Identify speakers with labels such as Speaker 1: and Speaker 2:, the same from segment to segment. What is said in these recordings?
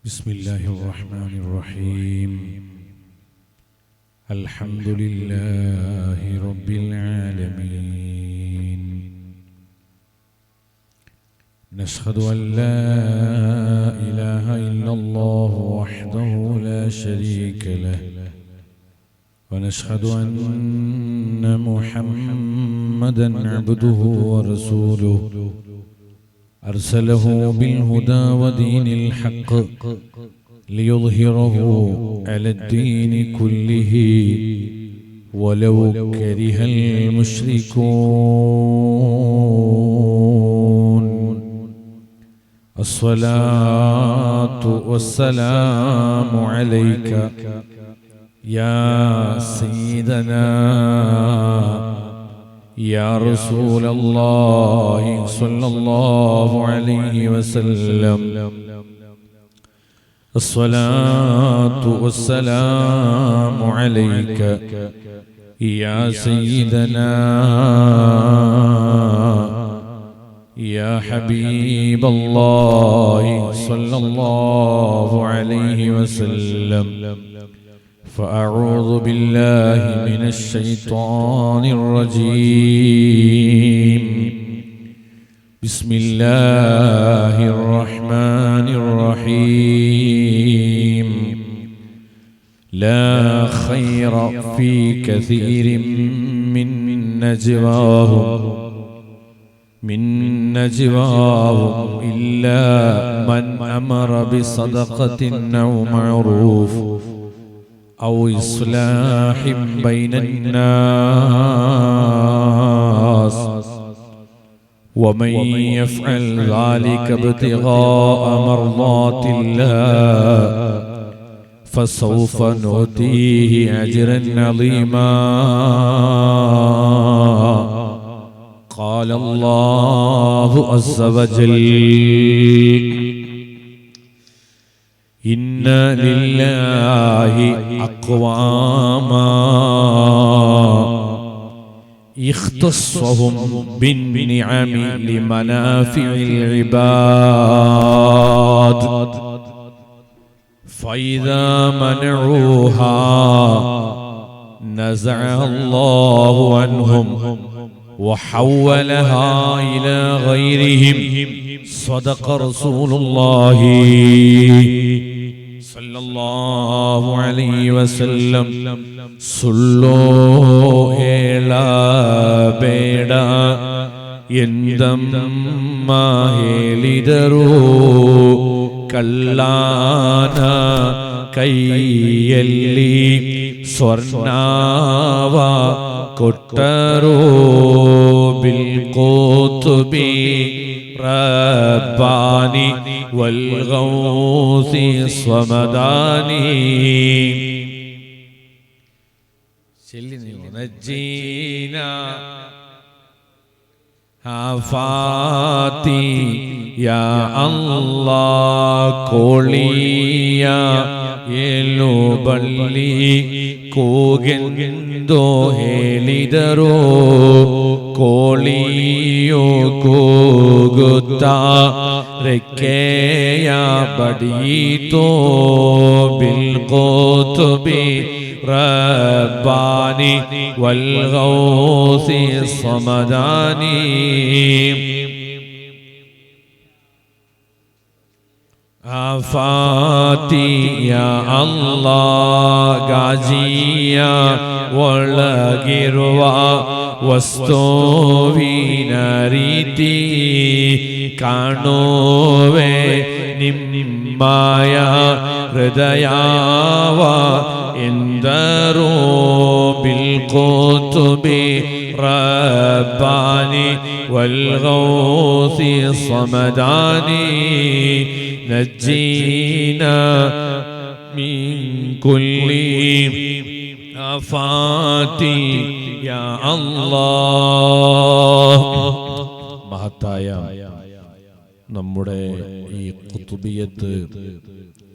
Speaker 1: بسم الله الرحمن الرحيم. الحمد لله رب العالمين. نشهد أن لا إله إلا الله وحده لا شريك له، ونشهد أن محمدا عبده ورسوله أرسله بالهدى ودين الحق ليظهره على الدين كله ولو كره المشركون. الصلاة والسلام عليك يا سيدنا يا رسول الله صلى الله عليه وسلم. الصلاة والسلام عليك يا سيدنا يا حبيب الله صلى الله عليه وسلم. فأعوذ بالله من الشيطان الرجيم. بسم الله الرحمن الرحيم. لا خير في كثير من نجواهم إلا من أمر بصدقة أو معروف أو إصلاح بين الناس، ومن يفعل ذلك ابتغاء مرضات الله فسوف نؤتيه أجرا عظيما. قال الله عز وجل: إن لله أقواما اختصهم بالنعم لمنافع العباد، فإذا منعوها نزعها الله عنهم وحولها إلى غيرهم. صدق رسول الله صلى الله عليه وسلم. സുള്ളോ ಹೇಳಬೇಡ ಎಂದಮ್ಮ ಹೇಳಿದರು, ಕಳ್ಳಾನ ಕೈಯಲ್ಲಿ ಸ್ವರ್ಣವ ಕೊಟ್ಟರು. ಬಿಲ್ಕುತುಬಿ ರಬ್ಬಾನಿ ವಲ್ಗೌಸಿ ಸ್ವಮದಾನಿ نجينا آفاتي يا الله ಕೋಳಿಯ ಏಳು ಬಳ್ಳಿ ಕೂಗೆಂದು ಹೇಳಿದರು. ಕೋಳಿಯು ಕೂಗುತ್ತಾ ರೆಕ್ಕೆಯ ಬಡಿಯಿತು. ಬಿಲ್ಕುತುಬಿ رباني والغوث الصمداني آفاتي يا الله غازيا والغروا വസ്തുവിനരീതി കാണുവേ നിമ്മായ ഹൃദയാവ എന്ദരോ. ബിൽകുതുബി റബ്ബാനി വൽഗൗസി സമദാനി നജ്ജീനാ മിൻ കുല്ലി ആഫാതി യാ അല്ലാഹ്. മഹത്തായ നമ്മുടെ ഈ ഖുതുബിയത്ത്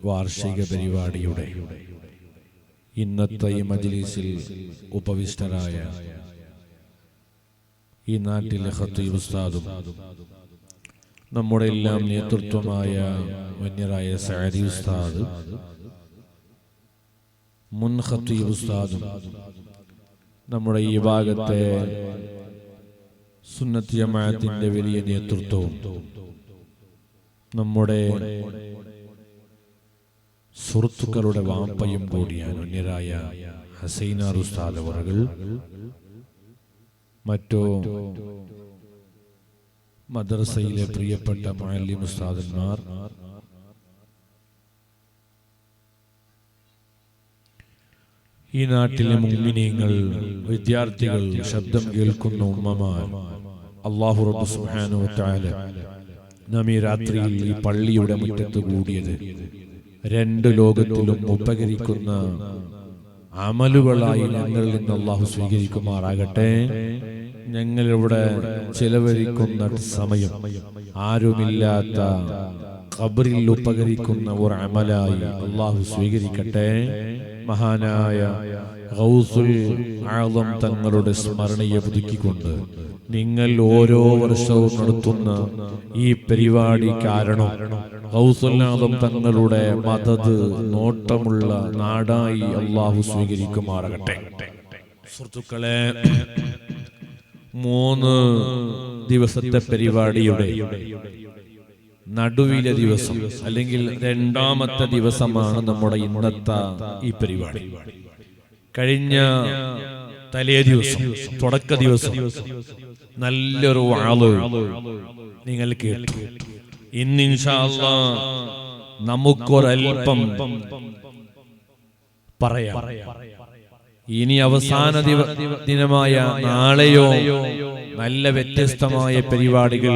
Speaker 1: വാർഷിക പരിപാടിയുടെ ഇന്നത്തെ ഈ മജ്ലിസിൽ ഉപവിഷ്ടരായ ഈ നാട്ടിലെ ഖത്തീബ് ഉസ്താദും നമ്മുടെ എല്ലാം നേതൃത്വമായ വന്യരായ സഅദി ഉസ്താദ്, മുൻ ഖത്തീബ് ഉസ്താദും, നമ്മുടെ ഈ ഭാഗത്തെ സുന്നത്ത് ജമാഅത്തിന്റെ വലിയ നേതൃത്വവും, നമ്മുടെ സുഹൃത്തുക്കളുടെ വാപ്പയും കൂടിയാണ് വന്യരായ ഹസൈനാർ ഉസ്താദ് അവറുകൾ, മറ്റോ മദ്രസയിലെ പ്രിയപ്പെട്ട മുഅല്ലിം ഉസ്താദന്മാർ, ഈ നാട്ടിലെ മുഅ്മിനീങ്ങൾ, വിദ്യാർത്ഥികൾ, ശബ്ദം കേൾക്കുന്ന ഉമ്മമാർ, അല്ലാഹു റബ്ബ് സുബ്ഹാനഹു വ തആല നാം ഈ രാത്രിയിൽ ഈ പള്ളിയുടെ മുറ്റത്ത് കൂടിയത് രണ്ട് ലോകത്തിലും ഉപകരിക്കുന്ന അമലുകളായി ഞങ്ങളിൽ നിന്ന് അല്ലാഹു സ്വീകരിക്കുമാറാകട്ടെ. ഞങ്ങളിവിടെ ചിലവഴിക്കുന്ന സമയം ആരുമില്ലാത്ത ഖബറിൽ ഉപകരിക്കുന്ന ഒരു അമലായി അല്ലാഹു സ്വീകരിക്കട്ടെ. മഹാനായ ഗൗസുൽ ആദം തങ്ങളുടെ സ്മരണയെ പുതുക്കിക്കൊണ്ട് നിങ്ങൾ ഓരോ വർഷവും നടത്തുന്ന ഈ പരിപാടി കാരണം ഗൗസുൽ ആദം തങ്ങളുടെ മദദ് നോട്ടമുള്ള നാടായി അല്ലാഹു സ്വീകരിക്കുമാറാകട്ടെ. സുഹൃത്തുക്കളെ, 3 ദിവസത്തെ പരിപാടിയുടെ നടുവിലെ ദിവസം അല്ലെങ്കിൽ 2ാമത്തെ ദിവസമാണ് നമ്മുടെ ഇന്നത്തെ ഈ പരിപാടി. കഴിഞ്ഞ തലേ ദിവസം, തുടക്ക ദിവസം നല്ലൊരു വാള് നിങ്ങൾ കേട്ടു. ഇന്ന് ഇൻഷാ അല്ലാഹ് നമുക്കൊരൽപ്പം പറയാം. ഇനി അവസാന ദിനമായ നാളെയോ നല്ല വ്യത്യസ്തമായ പരിപാടികൾ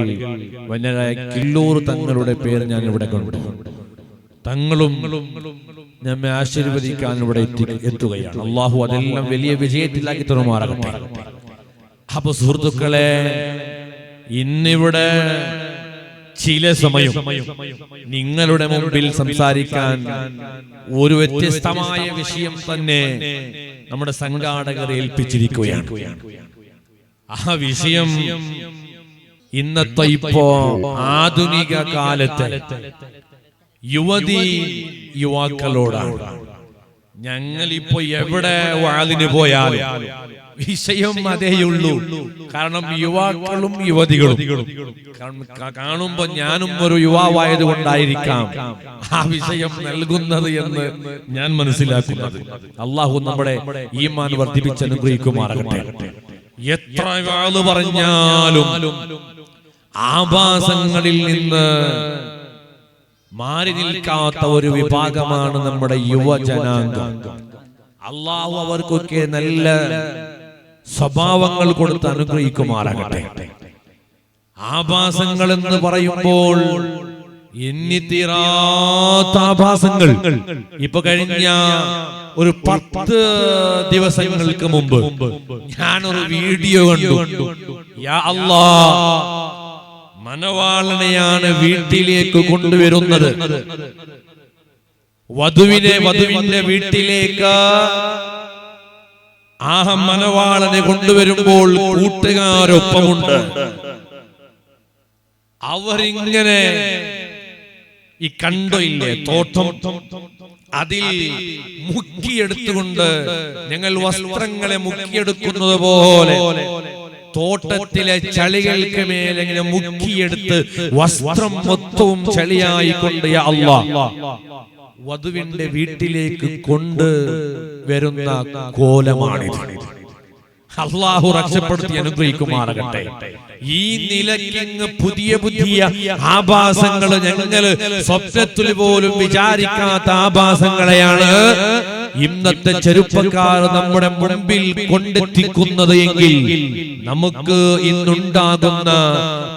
Speaker 1: വന്യരായ കില്ലൂർ തങ്ങളുടെ പേര് ഞാൻ ഇവിടെ കണ്ടു. തങ്ങളും നമ്മെ ആശീർവദിക്കാൻ ഇവിടെ എത്തുകയാണ്. അല്ലാഹു അതെല്ലാം വലിയ വിജയത്തിലാക്കി തരുമാറാകട്ടെ. അപ്പൊ സുഹൃത്തുക്കളെ, ഇന്നിവിടെ ചില സമയം നിങ്ങളുടെ മുമ്പിൽ സംസാരിക്കാൻ ഒരു വ്യത്യസ്തമായ വിഷയം തന്നെ നമ്മുടെ സംഘാടകർ ഏൽപ്പിച്ചിരിക്കുകയാണ്. ആ വിഷയം ഇന്നത്തെ ഇപ്പോ ആധുനിക കാലത്തെ യുവതി യുവാക്കളോടാണ്. ഞങ്ങളിപ്പോ എവിടെ വാളിന് പോയാലും വിഷയം അതേയുള്ളൂ. കാരണം യുവാക്കളും യുവതികളും കാണുമ്പോ ഞാനും ഒരു യുവാവായത് കൊണ്ടായിരിക്കാം ആ വിഷയം നൽകുന്നത് എന്ന് ഞാൻ മനസ്സിലാക്കുന്നത്. അള്ളാഹു നമ്മുടെ ഈമാൻ വർദ്ധിപ്പിച്ച് അനുഗ്രഹിക്കുമാറാകട്ടെ. എത്ര വാള് പറഞ്ഞാലും ആഭാസങ്ങളിൽ നിന്ന് മാറി നിൽക്കാത്ത ഒരു വിഭാഗമാണ് നമ്മുടെ യുവജനാംഗം. അള്ളാഹു അവർക്കൊക്കെ നല്ല സ്വഭാവങ്ങൾ കൊടുത്ത് അനുഗ്രഹിക്കുമാറാകട്ടെ. ആഭാസങ്ങൾ എന്ന് പറയുമ്പോൾ എണ്ണിത്തീരാത്ത ആഭാസങ്ങൾ. ഇപ്പൊ കഴിഞ്ഞ ഒരു 10 ദിവസങ്ങൾക്ക് മുമ്പ് ഞാനൊരു വീഡിയോ കണ്ടു. യാ അല്ലാഹ്, മനവാളനെയാണ് വീട്ടിലേക്ക് കൊണ്ടുവരുന്നത്. വധുവിന്റെ വീട്ടിലേക്ക് ആ മനവാളനെ കൊണ്ടുവരുമ്പോൾ കൂട്ടുകാരൊപ്പമുണ്ട്. അവരിങ്ങനെ ഈ കണ്ടോയില്ലേ തോട്ടം, അതിൽ മുക്കിയെടുത്തുകൊണ്ട് ഞങ്ങൾ വസ്ത്രങ്ങളെ മുക്കിയെടുക്കുന്നത് പോലെ തോട്ടത്തിലെ ചളികൾക്ക് മേലെങ്ങനെ മുക്കിയെടുത്ത് വസ്ത്രം മൊത്തവും ചളിയായിക്കൊണ്ട് യാ അല്ലാഹ് വധുവിന്റെ വീട്ടിലേക്ക് കൊണ്ട് വരുന്ന കോലമാണിത്. അല്ലാഹു രക്ഷപ്പെടുത്തി അനുഗ്രഹിക്കുമാറാകട്ടെ. ഈ നിലയ്ക്ക് പുതിയ ആഭാസങ്ങൾ ഞങ്ങൾ സ്വപ്നത്തിൽ പോലും വിചാരിക്കാത്ത ആഭാസങ്ങളെയാണ് ഇന്നത്തെ ചെറുപ്പക്കാർ നമ്മുടെ മുൻപിൽ കൊണ്ടെത്തിക്കുന്നത് എങ്കിൽ നമുക്ക് ഇന്നുണ്ടാകുന്ന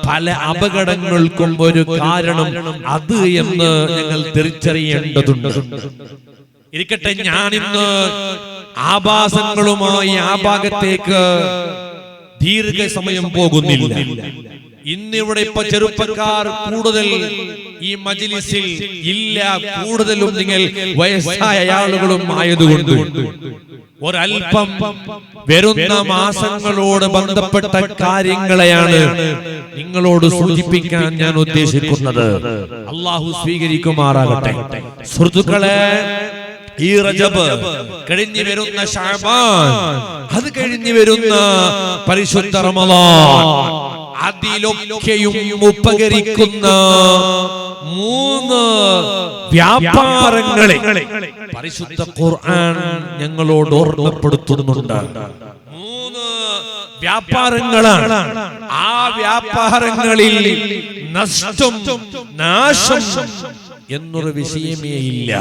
Speaker 1: പല അപകടങ്ങൾക്കും ഒരു കാരണം അത് എന്ന് ഞങ്ങൾ തിരിച്ചറിയേണ്ടതുണ്ട്. ഇരിക്കട്ടെ, ഞാൻ ഇന്ന് ആഭാസങ്ങളുമായി ആ ഭാഗത്തേക്ക് ദീർഘസമയം പോകുന്നില്ല. ഇന്നിവിടെ ഇപ്പൊ ചെറുപ്പക്കാർ കൂടുതൽ ഈ മജ്ലിസിൽ ഇല്ല, കൂടുതലും നിങ്ങൾ വയസ്സായ ആളുകളും ആയതുകൊണ്ട് ഒരൽപ്പം വരുന്ന മാസങ്ങളോട് ബന്ധപ്പെട്ട കാര്യങ്ങളെയാണ് നിങ്ങളോട് സൂചിപ്പിക്കാൻ ഞാൻ ഉദ്ദേശിക്കുന്നത്. അള്ളാഹു സ്വീകരിക്കുമാറാകട്ടെ. സുഹൃത്തുക്കളെ, ഈ റജബ് കഴിഞ്ഞു വരുന്ന ശഅബാൻ, അത് കഴിഞ്ഞു വരുന്ന പരിശുദ്ധ റമളാൻ, അതിലൊക്കെയും ഉപകരിക്കുന്ന 3 വ്യാപാരങ്ങളെ പരിശുദ്ധ ഖുർആൻ ഞങ്ങളോട് ഓർമ്മപ്പെടുത്തുന്നുണ്ട്. 3 വ്യാപാരങ്ങളാണ്. ആ വ്യാപാരങ്ങളിൽ നഷ്ടം, നാശം എന്നൊരു വിഷയമേ ഇല്ല.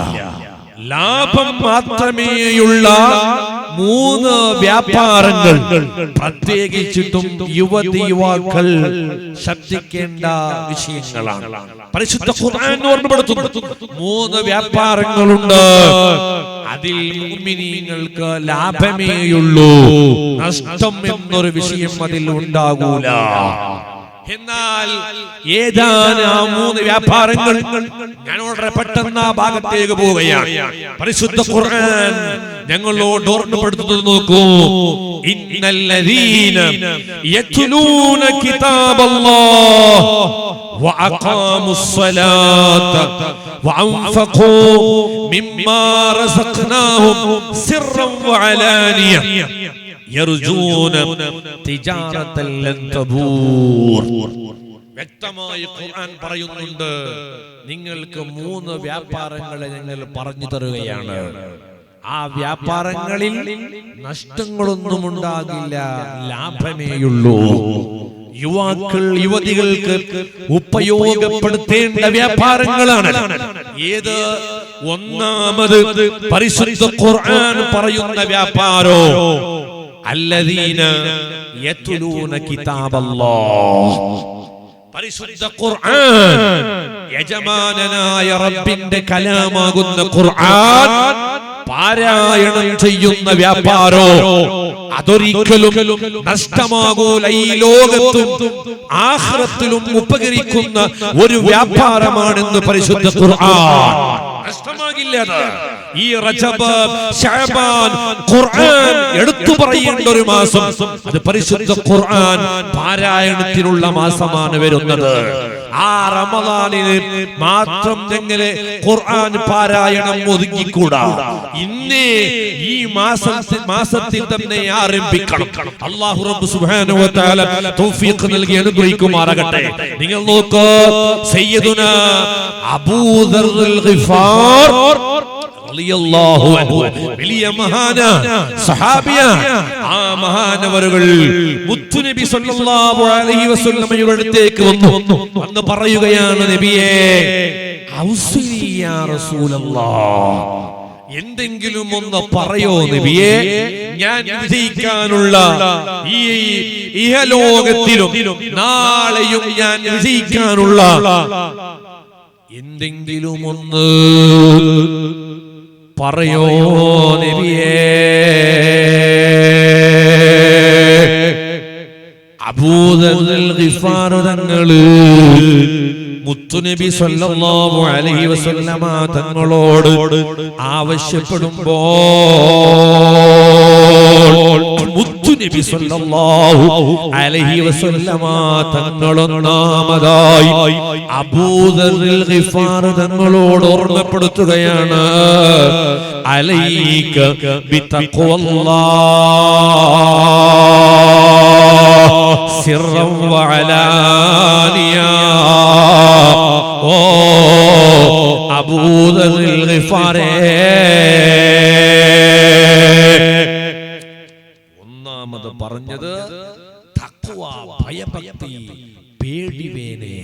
Speaker 1: ലാഭം മാത്രമേയുള്ള 3 വ്യാപാരങ്ങൾ പ്രത്യേകിച്ചിട്ടും യുവതിയുവാക്കൾ ശ്രദ്ധിക്കേണ്ട വിഷയങ്ങളാണ്. പരിശുദ്ധ ഖുർആൻ ഓർമ്മപ്പെടുത്തുന്നു 3 വ്യാപാരങ്ങളുണ്ട്. അതിൽ മുഅ്മിനീങ്ങൾക്ക് ലാഭമേയുള്ളൂ, നഷ്ടം എന്നൊരു വിഷയം അതിൽ ഉണ്ടാകൂല. എന്നാൽ ഏതാണ് ആ 3 വ്യാപാരങ്ങൾ? ഞാൻ വളരെ പെട്ടെന്ന് ആ ഭാഗത്തേക്ക് പോവുകയാണ്. പരിശുദ്ധ ഖുർആൻ ഞങ്ങളോട് ഓർമ്മപ്പെടുത്തുന്നത് നോക്കൂ. ഇന്നല്ലദീന യത്ലൂന കിതാബല്ലാഹ് വഅഖാമുസ്സലാത വഅൻഫഖൂ മിമ്മാ റസഖ്നാഹും സിർറൻ വഅലാനിയ യർജൂന തിജാറതൻ ലൻ തബൂർ. വ്യക്തമായി ഖുർആൻ പറയുന്നുണ്ട്, നിങ്ങൾക്ക് 3 വ്യാപാരങ്ങളെ ഞങ്ങൾ പറഞ്ഞു തരുകയാണ്. ആ വ്യാപാരങ്ങളിൽ നഷ്ടങ്ങളൊന്നും ഉണ്ടാകില്ല, ലാഭമേയുള്ളൂ. യുവാക്കൾ, യുവതികൾക്ക് ഉപയോഗപ്പെടുത്തേണ്ട വ്യാപാരങ്ങളാണ്. ഏത്? ഒന്നാമത് പരിശുദ്ധ ഖുർആൻ പറയുന്ന വ്യാപാരോ അല്ലദീന യത്ലൂന കിതാബല്ലാഹ്. പരിശുദ്ധ ഖുർആൻ, യജമാനനായ റബ്ബിന്റെ കലാമാകുന്ന ഖുർആൻ പാരായണം ചെയ്യുന്ന വ്യാപാരോ അതൊരിക്കലും നഷ്ടമാകൂല. ഈ ലോകത്തും ആഖിറത്തിലും ഉപകരിക്കുന്ന ഒരു വ്യാപാരമാണെന്ന് പരിശുദ്ധ ഖുർആൻ. നഷ്ടമാകില്ല. ഈ റജബ്, ശഅബാൻ ഖുർആൻ എടുത്തു പറയേണ്ട ഒരു മാസം. അത് പരിശുദ്ധ ഖുർആൻ പാരായണത്തിനുള്ള മാസമാണ് വരുന്നത്. ആ റമളാനിൽ മാത്രം എങ്ങനെ ഖുർആൻ പാരായണം ഒതുങ്ങിക്കൂടാ? ഇന്നേ ഈ മാസത്തിൽ തന്നെ ആരംഭിക്കണം. അല്ലാഹു റബ്ബ് സുബ്ഹാനഹു വ തആല തൗഫീഖ് നൽകി അനുഗ്രഹിക്കുമാറാകട്ടെ. നിങ്ങൾ നോക്കൂ, സയ്യിദുനാ അബൂ ദർറുൽ ഗിഫാർ റളിയല്ലാഹു അൻഹു, വലിയ മഹാന സഹാബിയ. ആ മഹാനവറുകൾ മുത്തുനബി സല്ലല്ലാഹു അലൈഹി വസല്ലമയുടെ അടുത്തേക്ക് വന്നു പറയുകയാണ്, നബിയേ ഔസിനി യാ റസൂലല്ലാഹ്, എന്തെങ്കിലും ഒന്ന് പറയോ നബിയേ, ഞാൻ വിജയിക്കാനുള്ള ഈ ഇഹലോകത്തിലും നാളെയും ഞാൻ വിജയിക്കാനുള്ള എന്തെങ്കിലും ഒന്ന് പറയോ നബിയേ. അബൂ ദർറുൽ ഗിഫാർ തങ്ങള് മുത്തുനബി സല്ലല്ലാഹു അലൈഹി വസല്ലമ തങ്ങളോട് ആവശ്യപ്പെടുമ്പോൾ മുത്തുനബി സല്ലല്ലാഹു അലൈഹി വസല്ലമ തങ്ങളൊന്നാമതായി അബൂ ദർറുൽ ഗിഫാർ തങ്ങളോട് ഓർമ്മപ്പെടുത്തുകയാണ്, അലൈക ബിതഖ്വല്ലാഹ് സിർറൻ വഅലാനിയ. ഓ അബൂ ദർറുൽ ഗിഫാറേ, ഒന്നാമത് പറഞ്ഞത് തഖ്വ, ഭയഭക്തി, പേടിവേനെ.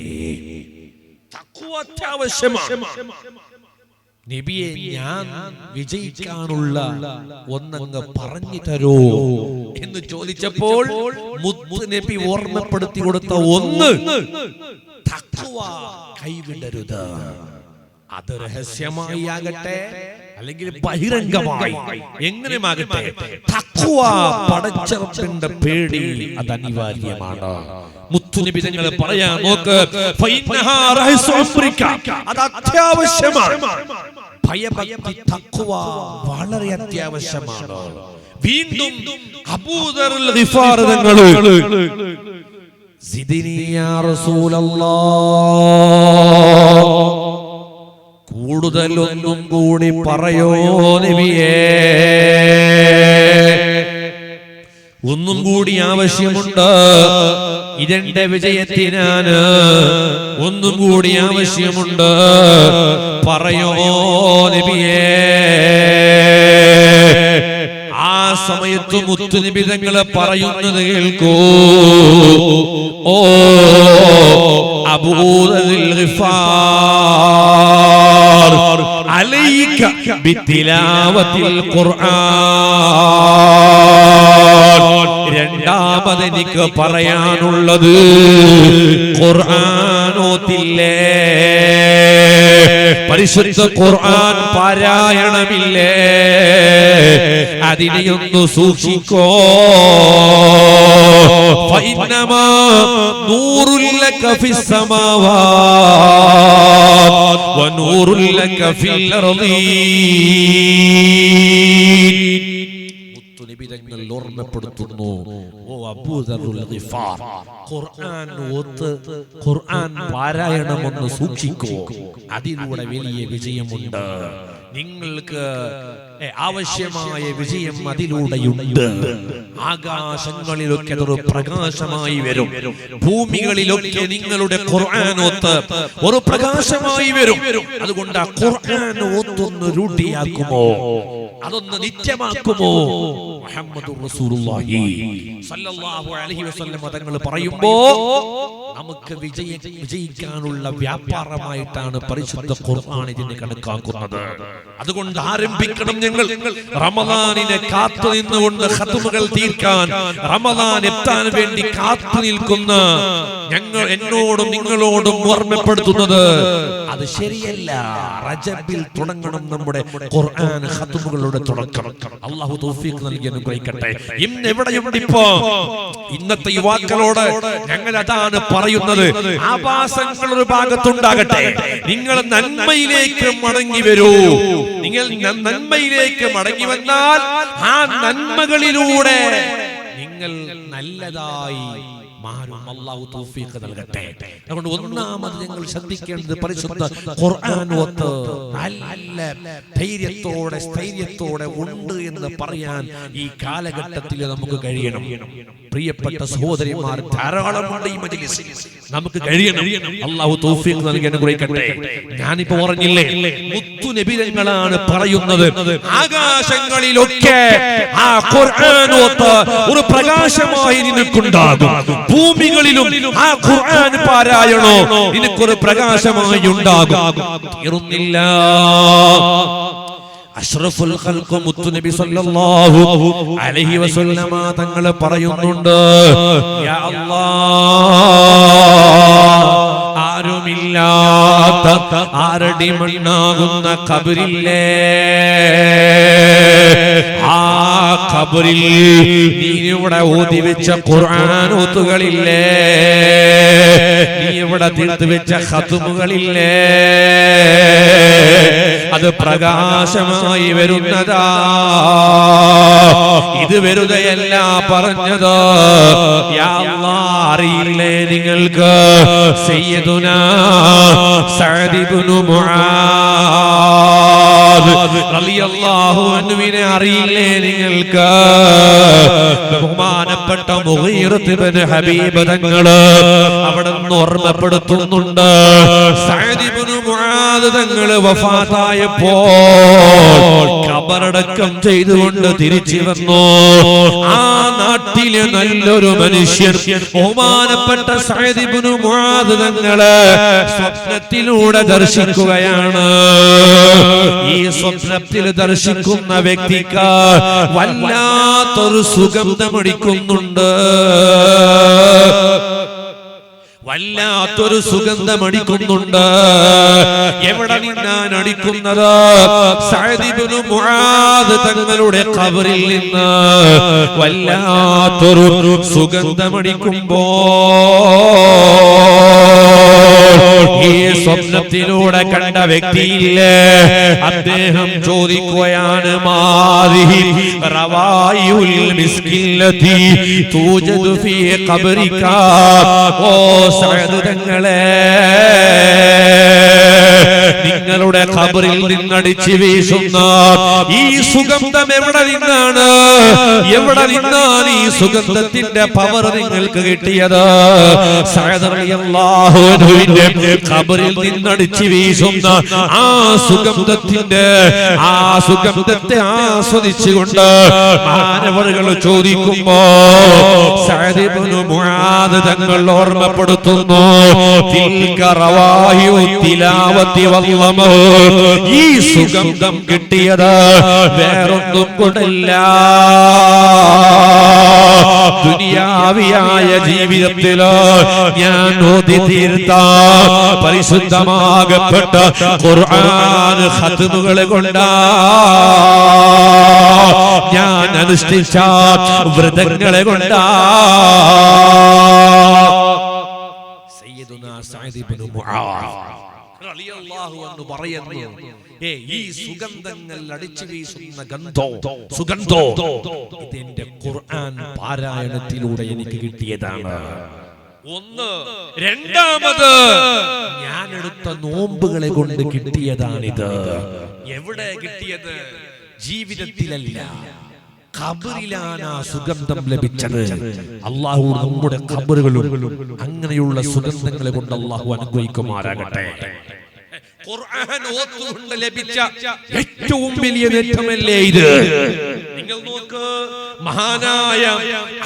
Speaker 1: തഖ്വ അത്യാവശ്യമാണ്. നബിയെ, ഞാൻ വിജയിക്കാനുള്ള ഒന്നങ്ങ് പറഞ്ഞു തരോ എന്ന് ചോദിച്ചപ്പോൾ മുത്ത് നബി ഓർമ്മപ്പെടുത്തി കൊടുത്ത ഒന്ന്, തഖ്വ കൈവിടരുത്. അത് രഹസ്യമായി ആകട്ടെ അല്ലെങ്കിൽ ബഹിരംഗമായി എങ്ങനെയാകട്ടെ, തഖ്വ, പടച്ചവന്റെ പേടി, അത് അനിവാര്യമാണ്. മുത്തുനബി തങ്ങൾ പറയാൻ നോക്ക്, ഫഇന്നഹാ റഹ്സു അംരിക, അത് അത്യാവശ്യമാണ്. ഭയഭക്തി, തഖ്വ വളരെ അത്യാവശ്യമാണ്. വീണ്ടും അബൂദറുൽ ഗിഫാർ തങ്ങൾ സിദിനി യാ റസൂലല്ലാഹ്, കൂടുതലൊന്നും കൂടി പറയോ നബിയേ, ഒന്നും കൂടി ആവശ്യമുണ്ട്, ഇതെന്റെ വിജയത്തിനാണ്, ഒന്നും കൂടി ആവശ്യമുണ്ട്, പറയോ നബിയേ. ആ സമയത്ത് മുത്തുനബി തങ്ങൾ പറയുന്നത് കേൾക്കൂ, ഓ അബൂദറുൽ ഗിഫാർ, അലൈക ബിതിലാവത്തിൽ ഖുർആൻ. രണ്ടാമത് എനിക്ക് പറയാനുള്ളത് ഖുർആൻ ഓതില്ലേ, പരിശുദ്ധ ഖുർആൻ പാരായണമില്ലേ, അതിനെയൊന്ന് സൂക്ഷിക്കോ. ഫഇന്നമാ നൂറുൽ ലക ഫിസ് സമാവാത് വനൂറുൽ ലക ഫിൽ അർളീൻ. മുത്തുനബി തങ്ങൾ ഓർമ്മപ്പെടുത്തുന്നു, ഓ അബൂദറുൽ ഗിഫാർ, ഖുർആൻ ഓത്ത്, ഖുർആൻ പാരായണമെന്ന് സൂക്ഷിക്കൂ, അതിലൂടെ വലിയ വിജയമുണ്ട്. നിങ്ങൾക്ക് ആവശ്യമായ വിജയം അതിലൂടെയുണ്ട്. ആകാശങ്ങളിലൊക്കെ അതൊരു പ്രകാശമായി വരും, ഭൂമികളിലൊക്കെ നിങ്ങളുടെ ഖുർആൻ ഓത്ത് ഒരു പ്രകാശമായി വരും. അതുകൊണ്ട് ആ ഖുർആൻ ഓത്തൊന്ന് രൂഢിയാക്കുമോ, അതൊന്ന് നിത്യമാക്കുമോ? മുഹമ്മദുർ റസൂലുള്ളാഹി സ്വല്ലല്ലാഹു അലൈഹി വസല്ലം തങ്ങൾ പറയുമ്പോ നമുക്ക് വിജയിക്കാനുള്ള വ്യാപാരമായിട്ടാണ് പരിശുദ്ധ ഖുർആൻ ഇതിനെ കണക്കാക്കുന്നത്. അതുകൊണ്ട് ആരംഭിക്കണം ഞങ്ങൾ റമദാനിനെ കാത്തു നിന്നുകൊണ്ട് ഖത്മുകൾ തീർക്കാൻ, റമദാൻ എത്താൻ വേണ്ടി കാത്തു നിൽക്കുന്ന ഞങ്ങൾ എന്നോടും നിങ്ങളോടും ഓർമ്മപ്പെടുത്തുന്നത് അത് ശരിയല്ല. റജബിൽ തുടങ്ങണം നമ്മുടെ ഖുർആൻ ഖത്മുകളുടെ തുടക്കം. അല്ലാഹു തൗഫീഖ് നൽകി അനുഗ്രഹിക്കട്ടെ. ഇന്ന് എവിടെയുണ്ട് ഇപ്പോ ഇന്നത്തെ യുവാക്കളോട് ഞങ്ങൾ അതാണ് പറയുന്നത്, ആഭാസങ്ങൾ ഒരു ഭാഗത്തുണ്ടാകട്ടെ, നിങ്ങൾ നന്മയിലേക്ക് മടങ്ങി വരൂ. നിങ്ങൾ നന്മയിലേക്ക് മടങ്ങി വന്നാൽ ആ നന്മകളിലൂടെ നിങ്ങൾ നല്ലതായി മാറും. അല്ലാഹു തൗഫീഖ് നൽകട്ടെ. അതുകൊണ്ട് ഒന്നാമത് ഞങ്ങൾ ശ്രദ്ധിക്കേണ്ടത് പരിശുദ്ധ ഖുർആൻ ഓത്ത് നല്ല ധൈര്യത്തോടെ സ്ഥൈര്യത്തോടെ ഉണ്ട് എന്ന് പറയാൻ ഈ കാലഘട്ടത്തിൽ നമുക്ക് കഴിയണം. പ്രിയപ്പെട്ട സഹോദരിമാർ ധാരാളമുണ്ട് ഈ മജ്ലിസിൽ, നമുക്ക് കഴിയണം. അല്ലാഹു തൗഫീഖ് നൽകി അനുഗ്രഹിക്കട്ടെ. ഞാനിപ്പോ പറഞ്ഞില്ലേ, മുത്തുനബി തങ്ങളാണ് പറയുന്നത്, ആകാശങ്ങളിലൊക്കെ ആ ഖുർആൻ ഓത്ത് ഒരു പ്രകാശമായി നിനക്കുണ്ടാകും, ഭൂമികളിലും ആ ഖുർആൻ പാരായണോ നിനക്കൊരു പ്രകാശമായി ഉണ്ടാകും. തീർന്നില്ല, അഷ്റഫുൽ ഖൽഖ് മുത്തുനബി സല്ലല്ലാഹു അലൈഹി വസല്ലമ തങ്ങൾ പറയുന്നുണ്ട്, യാ അല്ലാഹ്, ആരുമില്ലാത്ത ആരടി മണ്ണാകുന്ന ഖബറില്ലേ, ആ ഖബറിൽ നീ ഇവിടെ ഓതി വെച്ച ഖുർആൻ ഓത്തുകളില്ലേ, നീ ഇവിടെ തീർത്ത് വെച്ച ഖത്മുകളില്ലേ, അത് പ്രകാശമായി വരുന്നതാ. ഇത് വെറുതെയല്ല പറഞ്ഞത്. യാ അല്ലാഹ്, അറിയില്ലേ നിങ്ങൾക്ക് സയ്യിദുനാ സഅദ് ഇബ്നു മുആദ് റളിയല്ലാഹു അൻഹുവിനെ അറിയില്ലേ നിങ്ങൾക്ക്? ബഹുമാനപ്പെട്ട മുഗീറത്ത് ഇബ്നു ഹബീബ് തങ്ങൾ അവിടുന്ന് ഓർമ്മപ്പെടുത്തുന്നുണ്ട്, സഅദ് ഇബ്നു മുആദ് തങ്ങൾ വഫാത്തായപ്പോൾ ഖബറടക്കം ചെയ്തുകൊണ്ട് തിരിച്ചു വന്നു. ആ നാട്ടിലെ നല്ലൊരു മനുഷ്യൻ ബഹുമാനപ്പെട്ട സഅദ് ഇബ്നു മുആദ് തങ്ങളെ സ്വപ്നത്തിലൂടെ ദർശിക്കുകയാണ്. ഈ സ്വപ്നത്തിൽ ദർശിക്കുന്ന വ്യക്തിക്ക് വല്ലാത്തൊരു സുഗന്ധമടിക്കുന്നുണ്ട്, വല്ലാത്തൊരു സുഗന്ധമടിക്കുന്നുണ്ട്. എവിടെ നിന്നാണ് അടിക്കുന്നത്? സഅദ് ഇബ്നു മുആദ് തങ്ങളുടെ ഖബറിൽ നിന്ന് വല്ലാത്തൊരു സുഗന്ധമടിക്കുമ്പോൾ ഈ സ്വപ്നത്തിലൂടെ കണ്ട വ്യക്തിയില്ലേ, അദ്ദേഹം ചോദിക്കുകയാണ്, മാദിഹി റവായിഉൽ മിസ്കില്ലതി തൂജദു ഫീ ഖബരിക. ഓ സഅദ് തങ്ങളെ, നിങ്ങളുടെ ഖബറിൽ നിന്നടിച്ചു വീശുന്ന ഈ സുഗന്ധം എവിടെ നിന്നാണ്? എവിടെ നിന്നാണ് ഈ സുഗന്ധത്തിന്റെ പവർ നിങ്ങൾക്ക് കിട്ടിയത്? സഅദ് റളിയല്ലാഹു അൻഹുവിന്റെ ഖബറിൽ നിന്നടിച്ചു വീശുന്ന ആ സുഗന്ധത്തെ ആസ്വദിച്ചുകൊണ്ട് മാനവറുകൾ ചോദിക്കുമ്പോ സഅദ് ഇബ്നു മുആദ് തങ്ങൾ ഓർമ്മപ്പെടുത്തുന്നു, തിൽക റവാഹിഉ തിലാവത്തി വല്ലമ. ഈ സുഗന്ധം കിട്ടിയത് വേറൊന്നും കൊണ്ടല്ല, ദുനിയാവിയായ ജീവിതത്തില് ഞാൻ ഓതി തീർത്ത പരിശുദ്ധമാകപ്പെട്ട ഖുർആൻ ഖത്മുകളെ കൊണ്ടാ, ഞാൻ അനുഷ്ഠിച്ച വ്രതങ്ങളെ കൊണ്ടാ. സയ്യിദുനാ സഅദ് ഇബ്നു മുആദ് റളിയല്ലാഹു അൻഹു പറയുന്നു, ഈ സുഗന്ധങ്ങൾ അടിച്ചു വീശുന്ന സുഗന്ധോ ഇതെന്റെ ഖുർആൻ പാരായണത്തിലൂടെ എനിക്ക് കിട്ടിയതാണ്. ഒന്ന്. രണ്ടാമത്, ഞാൻ എടുത്ത നോമ്പുകളെ കൊണ്ട് കിട്ടിയതാണിത്. എവിടെ കിട്ടിയത്? ജീവിതത്തിലല്ല, ഖബറിലാണ് ആ സുഗന്ധം ലഭിച്ചത്. അല്ലാഹു നമ്മുടെ ഖബറുകളും അങ്ങനെയുള്ള സുഗന്ധങ്ങളെ കൊണ്ട് അല്ലാഹു അനുഗ്രഹിക്കുമാറാകട്ടെ. ഖുർആൻ ഓതുകൊണ്ട് ലഭിച്ച ഏറ്റവും വലിയ നേട്ടമല്ലേ ഇത്? നിങ്ങൾ നോക്ക്, മഹാനായ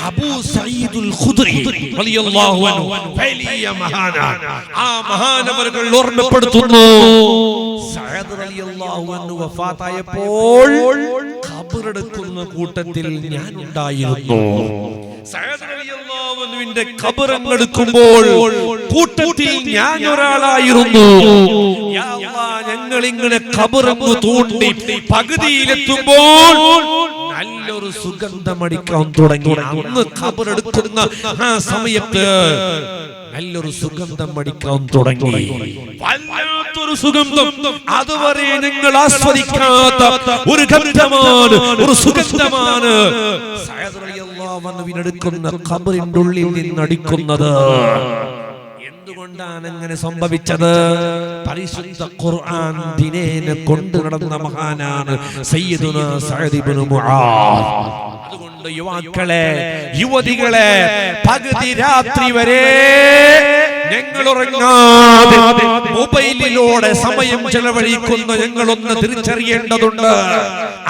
Speaker 1: അബൂ സഈദുൽ ഖുദ്രി റളിയല്ലാഹു അൻഹു വലിയ മഹാനാണ്. ആ മഹാനവറുകൾ ഓർമ്മപ്പെടുത്തുന്നു, സഅദ് റളിയല്ലാഹു അൻഹു വഫാത്തായപ്പോൾ ഖബറെടുക്കുന്ന കൂട്ടത്തിൽ ഞാൻ ഉണ്ടായിരുന്നു. സഅദ് റളിയല്ലാഹു അൻഹുവിന്റെ ഖബറെടുക്കുമ്പോൾ കൂട്ടത്തിൽ ഞാൻ ഒരാളായിരുന്നു. യാ അല്ലാഹ്, ഞങ്ങൾ ഇങ്ങനെ ഖബറങ്ങ് തോണ്ടി പകുതിയിലെത്തുമ്പോൾ നല്ലൊരു സുഗന്ധമടിക്കാൻ തുടങ്ങി. അന്ന് ഖബറെടുക്കുന്ന ആ സമയത്ത് നല്ലൊരു സുഗന്ധം അടിക്കാൻ തുടങ്ങി. വല്ലാത്തൊരു സുഗന്ധം, അതുവരെ നിങ്ങൾ ആസ്വദിക്കാത്ത ഒരു ഗന്ധമാണ്, ഒരു സുഗന്ധമാണ് സഅദ് റളിയല്ലാഹു അൻഹുവിനെ എടുക്കുന്ന ഖബറിന്റെ ഉള്ളിൽ നിന്ന് അടിക്കുന്നത്. എന്തുകൊണ്ടാണ് അങ്ങനെ സംഭവിച്ചത്? പരിശുദ്ധ ഖുർആൻ ദിനേന കൊണ്ടു നടന്ന മഹാനാണ് സയ്യിദുനാ സഅദ് ഇബ്നു മുആദ്. അതുകൊണ്ട് യുവാക്കളെ, യുവതികളെ, പകുതി രാത്രി വരെ ഞങ്ങൾ ഉറങ്ങാതെ മൊബൈലിലൂടെ സമയം ചെലവഴിക്കുന്ന ഞങ്ങളൊന്ന് തിരിച്ചറിയേണ്ടതുണ്ട്.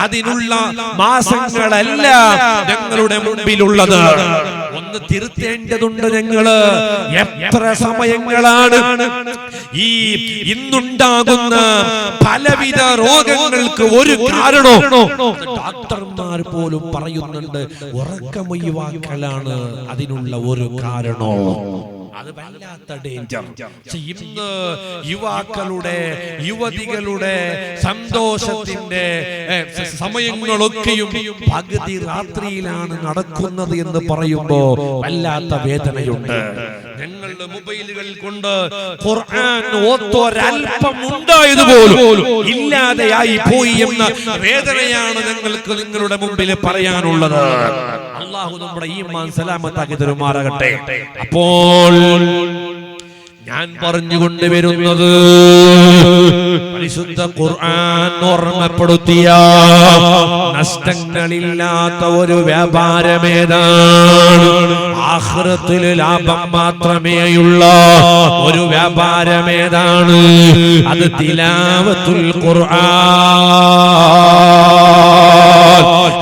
Speaker 1: അതിനുള്ള മാസങ്ങളല്ല ഞങ്ങളുടെ മുമ്പിലുള്ളത്, ഒന്ന് തിരുത്തേണ്ടതുണ്ട്. ഞങ്ങള് എത്ര സമയങ്ങളാണ് ഈ ഇന്നുണ്ടാകുന്ന പലവിധ രോഗങ്ങൾക്ക് ഒരു കാരണോ ഡോക്ടർമാർ പോലും പറയുന്നുണ്ട്, ഉറക്കമൊഴിവാക്കലാണ് അതിനുള്ള ഒരു കാരണോ. അത് വല്ലാത്ത ഡേഞ്ചർ. ഇന്ന് യുവാക്കളുടെ, യുവതികളുടെ സന്തോഷത്തിന്റെ സമയങ്ങളൊക്കെയും പകുതി രാത്രിയിലാണ് നടക്കുന്നത് എന്ന് പറയുമ്പോ വല്ലാത്ത വേദനയുണ്ട്. ഞങ്ങളുടെ മൊബൈലുകൾ കൊണ്ട് ഖുർആൻ ഒരൽപ്പം ഉണ്ടായതുപോലും ഇല്ലാതെയായി പോയി എന്ന വേദനയാണ് ഞങ്ങൾക്ക് നിങ്ങളുടെ മുമ്പിൽ പറയാനുള്ളത്. അല്ലാഹു നമ്മുടെ ഈമാൻ സലാമത്താക്കി തരുമാറാകട്ടെ. അപ്പോൾ ഞാൻ പറഞ്ഞുകൊണ്ട് വരുന്നത്, പരിശുദ്ധ ഖുർആൻ ഓർമ്മപ്പെടുത്തിയ നഷ്ടങ്ങളില്ലാത്ത ഒരു വ്യാപാരമേതാണ്? ആഖിറത്തിൽ ലാഭം മാത്രമേയുള്ള ഒരു വ്യാപാരമേതാണ്? അത് തിലാവത്തുൽ ഖുർആൻ.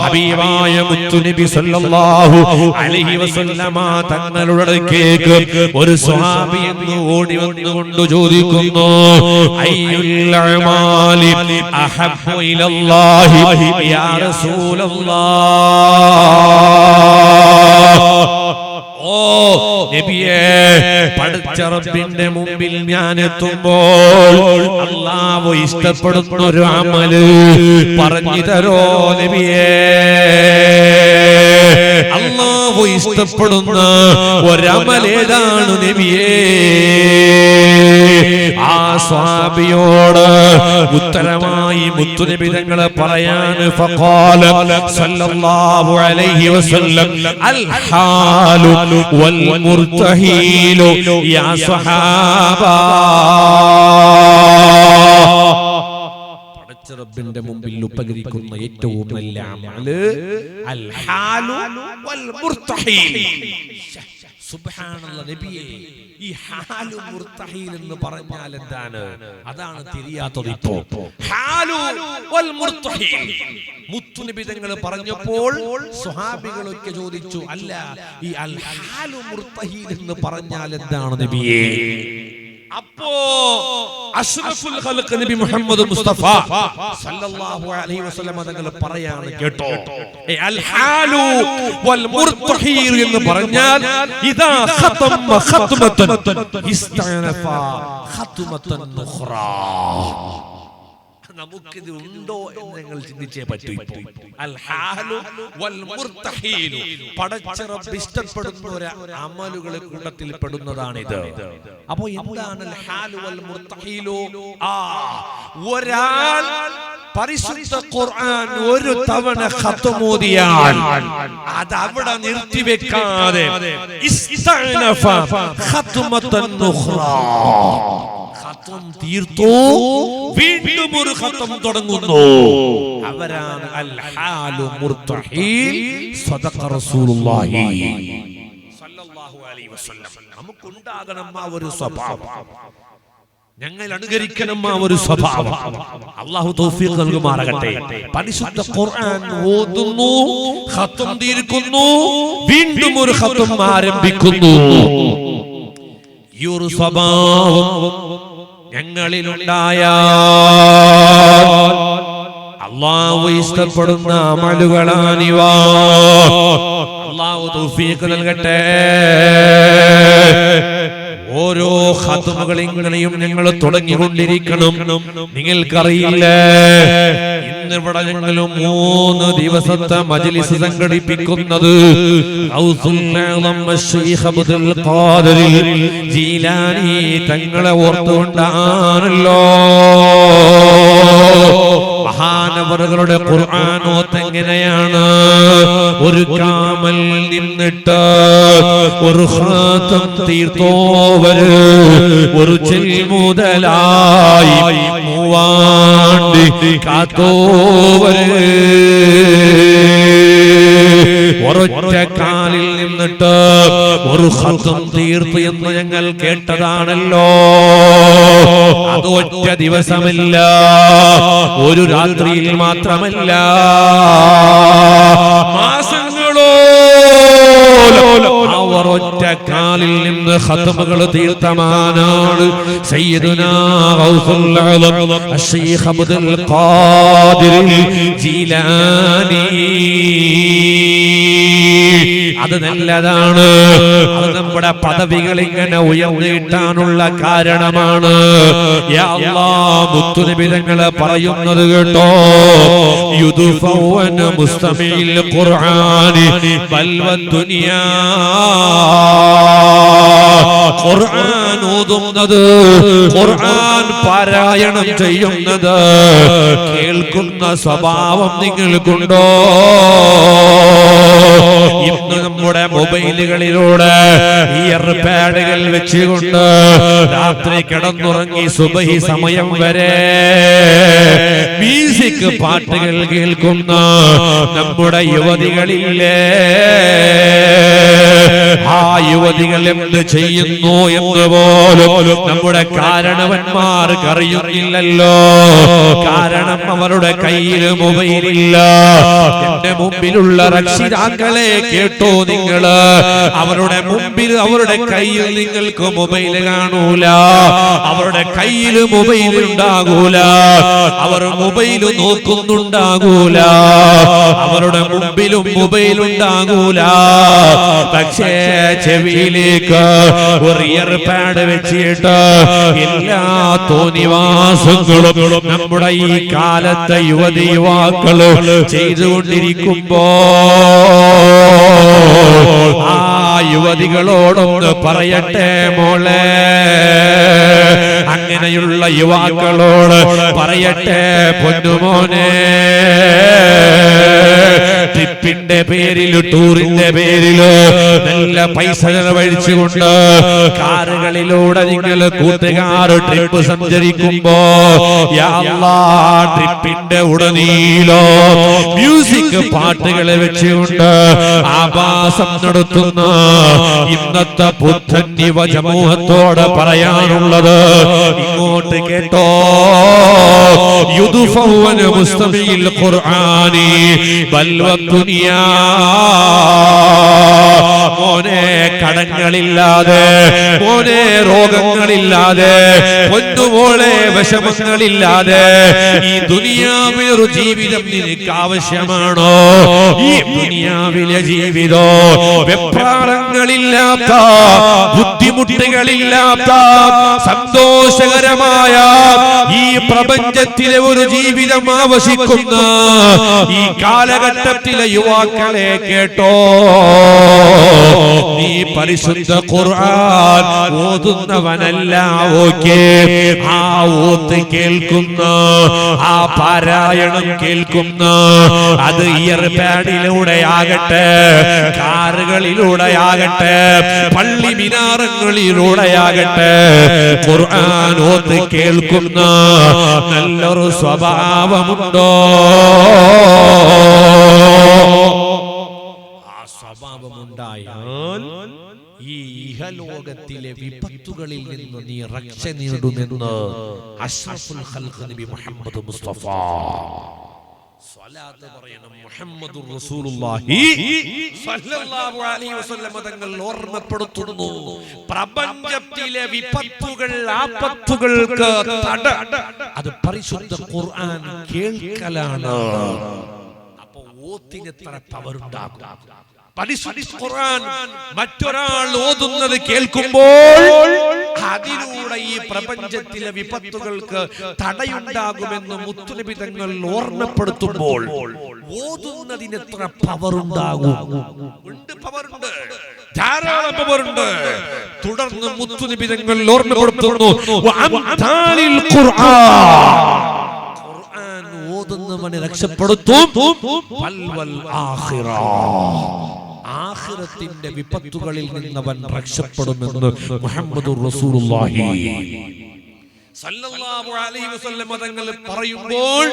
Speaker 1: ഹബീബായ മുത്തുനബി സല്ലല്ലാഹു അലൈഹി വസല്ലമ തങ്ങളുടെ അടുക്കേക്ക് ഒരു സ്വഹാബി ഓടി വന്നുകൊണ്ട് ചോദിക്കുന്നു, അയ്യുൽ അമാലി അഹബ്ബു ഇലല്ലാഹി യാ റസൂലല്ലാഹ്. ഓ നബിയേ, പടച്ച റബ്ബിന്റെ മുമ്പിൽ ഞാൻ എത്തുമ്പോൾ അല്ലാഹു ഇഷ്ടപ്പെടുന്ന ഒരു അമല് പറഞ്ഞു തരോ നബിയേ? അല്ലാഹു ഇഷ്ടപ്പെടുന്ന ഒരമൽ ഏതാണ് നബിയേ? സ്വഹാബിയോട് ഉത്തരമായി മുത്തുനബി തങ്ങൾ പറയാൻ ഫഖാല സല്ലല്ലാഹു അലൈഹി വസല്ലം അൽ ഹാലു വൽ മുർതഹീലു യാ സ്വഹാബ. റബ്ബിന്റെ മുമ്പിൽ ഉപകരിക്കുന്ന ഏറ്റവും നല്ല അമല് അൽ ഹാലു വൽ മുർതഹീൽ. സുബ്ഹാനല്ലാഹ് നബിയേ, ഈ ഹാലു മുർതഹീൽ എന്ന് പറഞ്ഞാൽ എന്താണ്? അതാണ് തിരിയാത്തത്. ഇപ്പോ ഹാലു വൽ മുർതഹീൽ മുത്തുനബി തങ്ങൾ പറഞ്ഞപ്പോൾ സ്വഹാബികളൊക്കെ ചോദിച്ചു, അല്ല ഈ അൽ ഹാലു മുർതഹീൽ എന്ന് പറഞ്ഞാൽ എന്താണ് നബിയേ? അപ്പോ അഷ്റഫുൽ ഖൽഖ് നബി മുഹമ്മദ് മുസ്തഫ സല്ലല്ലാഹു അലൈഹി വസല്ലം തങ്ങൾ പറയാണ്, കേട്ടോ, അൽ ഹാലു വൽ മുർതഹീൽ എന്ന് പറഞ്ഞാൽ ഇദാ ഖതമ ഖത്മതൻ ഇസ്തനഫ ഖത്മതൻ ഉഖ്റാ. നമുക്കിത് ഉണ്ടോ എന്ന് നിങ്ങൾ ചിന്തിച്ചേ പറ്റൂ. അൽ ഹാലു വൽ മുർതഹീൽ പടച്ച റബ്ബ് ഇഷ്ടപ്പെടുന്ന ഒരു അമലുകളെ കൂട്ടത്തിൽ പെടുന്നതാണിത്. അപ്പോ എന്താണ് അൽ ഹാലു വൽ മുർതഹീൽ? ഒരാൾ പരിശുദ്ധ ഖുർആൻ ഒരു തവണ ഖത്ം ഓതിയാൽ അത് അവിടെ നിർത്തിവെക്കാതെ ഇസ്തനഫ ഖത്മതൻ ഉഖ്റാ, ഖത്ം തീർത്തു വീണ്ടും ഒരു ഖത്ം തുടങ്ങുന്നു. അവരാണ് അൽ ഹാലു മുർതഹീൽ. സദഖ റസൂലുള്ളാഹി സ്വല്ലല്ലാഹു അലൈഹി വസല്ലം. നമുക്കുണ്ടാകണം ആ ഒരു സ്വഭാവം, ഞങ്ങൾ അനുകരിക്കണം ആ ഒരു സ്വഭാവം. അല്ലാഹു തൗഫീഖ് നൽകുമാറാകട്ടെ. പരിശുദ്ധ ഖുർആൻ ഓതുന്നു, ഖത്ം തീർക്കുന്നു, വീണ്ടും ഒരു ഖത്ം ആരംഭിക്കുന്നു. ഈ ഒരു സ്വഭാവം ഞങ്ങളിലുണ്ടായാൽ അല്ലാഹു ഇഷ്ടപ്പെടുന്ന അമലുകളാണിവ. അല്ലാഹു തൗഫീഖ് നൽകട്ടെ. ഓരോ ഖത്മുകളെയും ഞങ്ങൾ തുടങ്ങിക്കൊണ്ടിരിക്കണം. നിങ്ങൾക്കറിയില്ലേ, ഇന്നിവിടെ ഞങ്ങൾ 3 ദിവസത്തെ മജ്ലിസ് സംഘടിപ്പിക്കുന്നത് ഗൗസുൽ ആലം ശൈഖ് അബ്ദുൽ ഖാദിർ ജീലാനി തങ്ങളെ ഓർത്തുകൊണ്ടാണല്ലോ. മഹാനവറുകളുടെ ഖുർആൻ ഓത്ത് എങ്ങനെയാണ്? ഒരു കാമൽ നിന്നിട്ട് ഒരു ഖാതം തീർത്തോവര് ഒരു ചെൽമുതലായി മൂവാണ്ടി കാത്തോവര് ഒരൊറ്റ കാലിൽ നിന്നിട്ട് ഒരു ഖത്ം തീർത്തു എന്ന് ഞങ്ങൾ കേട്ടതാണല്ലോ. അത് ഒറ്റ ദിവസമല്ല, ഒരു രാത്രിയിൽ മാത്രമല്ല, അവർ ഒറ്റ കാലിൽ നിന്ന് ഖത്മുകൾ തീർത്തമാനാണ് സയ്യിദുനാ ഗൗസുൽ ആലം ശൈഖ് അബ്ദുൽ ഖാദിർ ജീലാനി. അത് നല്ലതാണ്. അത് നമ്മുടെ പദവികൾ ഇങ്ങനെ ഉയർന്നിട്ടാനുള്ള കാരണമാണ്. യാ അല്ലാഹ്, മുത്തുനബി തങ്ങൾ പറയുന്നത് കേട്ടോ, യുദ്ഫൗന മുസ്തമിൽ ഖുർആനി ബൽവ ദുനിയാ. ഖുർആൻ ഓതുന്നത്, ഖുർആൻ പാരായണം ചെയ്യുന്നത് കേൾക്കുന്ന സ്വഭാവം നിങ്ങൾക്കുണ്ടോ? ഇന്ന് നമ്മുടെ മൊബൈലുകളിലൂടെ ഇയർപാഡുകൾ വെച്ചുകൊണ്ട് രാത്രി കിടന്നുറങ്ങി സുബഹി സമയം വരെ മ്യൂസിക് പാട്ടുകൾ കേൾക്കുന്ന നമ്മുടെ യുവതികളില്ലേ? ആ യുവതികൾ എന്ത് ചെയ്യുന്നു എന്ന് പോലും നമ്മുടെ കാരണവന്മാർക്ക് അറിയുന്നില്ലല്ലോ. കാരണം അവരുടെ കയ്യിൽ മൊബൈലില്ല. എന്റെ മുമ്പിലുള്ള രക്ഷിതാക്കളെ കേട്ടോ നിങ്ങള്, അവരുടെ മുമ്പിൽ അവരുടെ കയ്യിൽ നിങ്ങൾക്ക് മൊബൈൽ കാണൂല, അവരുടെ കയ്യിൽ മൊബൈൽ ഉണ്ടാകൂല, അവർ മൊബൈൽ നോക്കുന്നുണ്ടാകൂല, അവരുടെ മുമ്പിലും മൊബൈൽ ഉണ്ടാകൂല. പക്ഷേ ചെവിയിലേക്ക് ഒരു ഇയർപാഡ് വെച്ചിട്ട് എല്ലാ തോന്നിവാസങ്ങളും നമ്മുടെ ഈ കാലത്തെ യുവതി യുവാക്കള് ചെയ്തുകൊണ്ടിരിക്കുമ്പോ ആ യുവതികളോടൊന്ന് പറയട്ടെ മോളെ, അങ്ങനെ അങ്ങനെയുള്ള യുവാക്കളോട് പറയട്ടെ പൊന്നുമോനെ, ട്രിപ്പിന്റെ പേരില് ടൂറിന്റെ പേരില് നല്ല പൈസ ചെലവഴിച്ചുകൊണ്ട് കാറുകളിലൂടെ നിങ്ങൾ കൂട്ടുകാർ ട്രിപ്പ് സഞ്ചരിക്കുമ്പോ യാ അല്ലാഹ് ട്രിപ്പിന്റെ ഉടനീളോ മ്യൂസിക് പാട്ടുകൾ വെച്ചുകൊണ്ട് ആഭാസം നടത്തുന്ന ഇന്നത്തെ പുത്തൻ യുവ സമൂഹത്തോട് പറയാനുള്ളത് ഇങ്ങോട്ട് കേട്ടോ. യുദ്ഫൗന മുസ്തമിൽ ഖുർആനി ബൽവ ദുനിയാ. മോനെ കടങ്ങളില്ലാതെ, മോനെ രോഗങ്ങളില്ലാതെ, പൊന്നുമോളെ വിഷമങ്ങളില്ലാതെ ഈ ദുനിയാവിലൊരു ജീവിതം നിനക്ക് ആവശ്യമാണോ? ഈ ദുനിയാവിലെ ജീവിതം വെപ്രാളങ്ങളില്ലാത്ത, ബുദ്ധിമുട്ടുകളില്ലാത്ത, സന്തോഷകരമായ ഈ പ്രപഞ്ചത്തിലെ ഒരു ജീവിതം ആവശ്യിക്കുന്ന ഈ കാലഘട്ടത്തിലെ യുവാക്കളെ കേട്ടോ. നീ പരിശുദ്ധ ഖുർആൻ ഓതുന്നവനല്ല, ഓക്കേ, ആ ഓത്ത് കേൾക്കുന്ന, ആ പാരായണം കേൾക്കുന്ന, അത് ഇയർപാഡിലൂടെ ആകട്ടെ, കാറുകളിലൂടെ ആകട്ടെ, പള്ളി മിനാരങ്ങളിലൂടെ ആകട്ടെ, ഖുർആൻ ഓത്ത് കേൾക്കുന്ന നല്ലൊരു സ്വഭാവമുണ്ടോ? സ്വഭാവമുണ്ടായാൽ ഈ ഇഹലോകത്തിലെ വിപത്തുകളിൽ നിന്ന് നീ രക്ഷ നേടുമെന്ന് അഷ്റഫുൽ ഖൽഖ് നബി മുഹമ്മദ് മുസ്തഫ സ്വലാത്ത് പറയണം. മുഹമ്മദുർ റസൂലുള്ളാഹി സ്വല്ലല്ലാഹു അലൈഹി വസല്ലം തങ്ങൾ ഓർമ്മപ്പെടുത്തുന്നു, പ്രപഞ്ചത്തിലെ വിപത്തുകൾ, ആപത്തുകൾക്ക് തട അത് പരിശുദ്ധ ഖുർആൻ കേൾക്കലാണ്. അപ്പോൾ ഓത്തിന് എത്ര പവറുണ്ടാകും? പരിശുദ്ധ ഖുർആൻ മറ്റൊരാൾ ഓതുന്നത് കേൾക്കുമ്പോൾ അതിലൂടെ ഈ പ്രപഞ്ചത്തിലെ വിപത്തുകൾക്ക് തടയുണ്ടാകുമെന്ന് മുത്തുനബി തങ്ങൾ ഓർമ്മപ്പെടുത്തുമ്പോൾ ഓതുന്നതിന് എത്ര പവറുണ്ടാകും? പവറുണ്ട്, ധാരാളം പവറുണ്ട്. തുടർന്ന് മുത്തുനബി തങ്ങൾ ഓർമ്മപ്പെടുത്തുന്നു, ഖുർആൻ ഓതുന്നവനെ രക്ഷപ്പെടുത്തും, ആഖിറത്തിന്റെ വിപത്തുകളിൽ നിന്നവൻ രക്ഷപ്പെടുമെന്ന് മുഹമ്മദുർ റസൂലുള്ളാഹി സല്ലല്ലാഹു അലൈഹി വസല്ലം തങ്ങൾ പറയുമ്പോൾ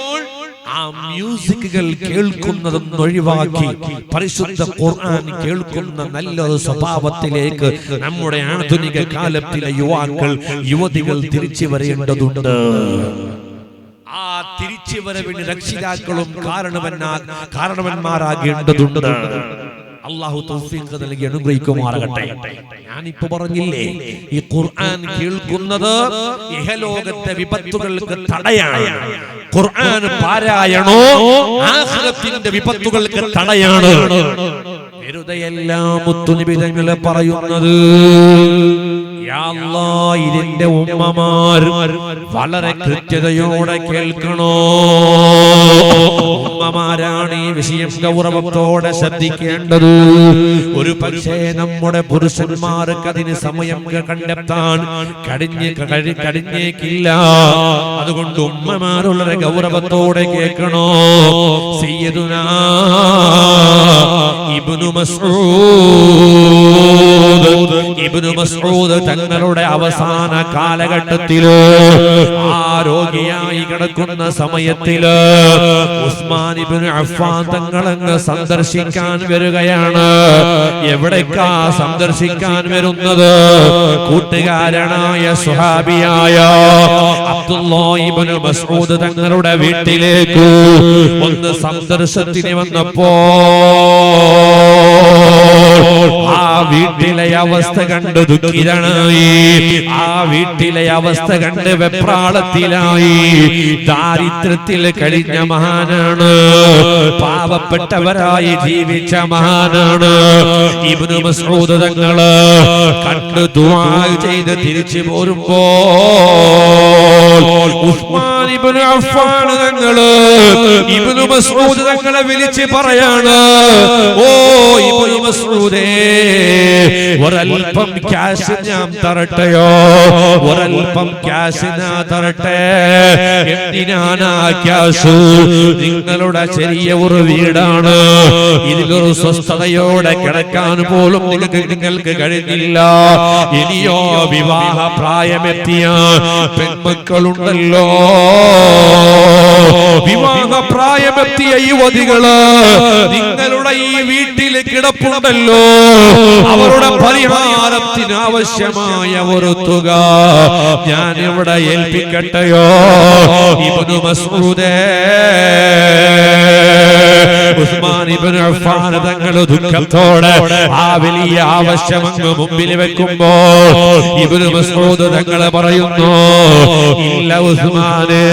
Speaker 1: ആ മ്യൂസിക്കുകൾ കേൾക്കുന്നതൊന്നും ഒഴിവാക്കി പരിശുദ്ധ ഖുർആൻ കേൾക്കുന്ന നല്ലൊരു സ്വഭാവത്തിലേക്ക് നമ്മുടെ ആധുനിക കാലത്തിലെ യുവാക്കൾ, യുവതികൾ തിരിച്ചു വരേണ്ടതുണ്ട്. ആ തിരിച്ചുവരവിന് രക്ഷിതാക്കളും കാരണവന്മാരാകേണ്ടതുണ്ട്. അല്ലാഹു തൗഫീഖ് നൽകി അനുഗ്രഹിക്കുമാറാകട്ടെ. ഞാനിപ്പോ പറഞ്ഞില്ലേ, ഈ ഖുർആൻ കേൾക്കുന്നത് ഇഹലോകത്തെ വിപത്തുകൾക്ക് തടയാണ്. ഖുർആൻ പാരായണോ ആഖിറത്തിന്റെ വിപത്തുകൾക്ക് തടയാണ്. വെറുതെയല്ല മുത്തുനബി തങ്ങൾ പറയുന്നത്. യാ അല്ലാഹ്, ഇതിന്റെ ഉമ്മമാർ വളരെ കൃത്യതയോടെ കേൾക്കണോ. ഉമ്മമാരാണ് ഈ വിഷയം ഗൗരവത്തോടെ ശ്രദ്ധിക്കേണ്ടത്. ഒരു പക്ഷേ നമ്മുടെ പുരുഷന്മാർക്ക് അതിന് സമയം കണ്ടെത്താൻ കഴിഞ്ഞേക്കില്ല. അതുകൊണ്ട് ഉമ്മമാർ വളരെ ഗൗരവത്തോടെ കേൾക്കണോ. സയ്യിദുനാ ഇബ്നു മസ്ഊദ് തങ്ങളുടെ അവസാന കാലഘട്ടത്തില് ആരോഗ്യമായി കിടക്കുന്ന സമയത്തില് ഉസ്മാൻ ഇബ്നു അഫ്ഫാൻ തങ്ങളങ്ങ് സന്ദർശിക്കാൻ വരികയാണ്. എവിടേക്കാ സന്ദർശിക്കാൻ വരുന്നത്? കൂട്ടുകാരനായ സ്വഹാബിയായ അബ്ദുല്ലാഹ് ഇബ്നു മസ്ഊദ് തങ്ങളുടെ വീട്ടിലേക്ക് ഒന്ന് സന്ദർശനത്തിന് വന്നപ്പോ ആ വീട്ടിലെ അവസ്ഥ കണ്ട് ദുഃഖിതനായി, ആ വീട്ടിലെ അവസ്ഥ കണ്ട് വെപ്രാളത്തിലായി. ദാരിദ്ര്യത്തിൽ കഴിഞ്ഞ മഹാനാണ്, പാവപ്പെട്ടവരായി ജീവിച്ച മഹാനാണ്. ഇബ്നു മസ്ഊദ് തങ്ങള് കണ്ട് ദുആ ചെയ്ത് തിരിച്ചു പോരുമ്പോൾ ഉസ്മാൻ ഇബ്നു അഫ്ഫാൻ തങ്ങള് ഇബ്നു മസ്ഊദ് തങ്ങളെ വിളിച്ച് പറയാണ്, ഓ ഇബ്നു മസ്ഊദേ, ഒരൽപ്പം ക്യാഷ് ഞാൻ തരട്ടെയോ, ഒരൽപ്പം ക്യാഷ് ഞാൻ തരട്ടെ. എന്തിനാണ് ആ ക്യാഷ്? നിങ്ങളുടെ ചെറിയ ഒരു വീടാണ്, ഇതിലൊരു സ്വസ്ഥതയോടെ കിടക്കാൻ പോലും നിങ്ങൾക്ക് കഴിഞ്ഞില്ല. ഇനിയോ വിവാഹ പ്രായമെത്തിയ പെൺമക്കളുണ്ടല്ലോ, വിവാഹ പ്രായമെത്തിയ യുവതികള് നിങ്ങളുടെ ഈ വീട്ടിൽ കിടപ്പുണ്ടല്ലോ, അവരുടെ പരിഹാരത്തിന് ആവശ്യമായ ഒരു തുക ഞാൻ ഇവിടെ ഏൽപ്പിക്കട്ടെയോ? ഇബ്നു മസ്ഊദ് ഉസ്മാൻ ഇബ്നു അഫ്ഫാൻ തങ്ങൾ ദുഃഖത്തോടെ ആ വലിയ ആവശ്യം അങ്ങ് മുമ്പിൽ വെക്കുമ്പോൾ ഇബ്നു മസ്ഊദ് തങ്ങൾ പറയുന്നു, ഇല്ല ഉസ്മാനെ,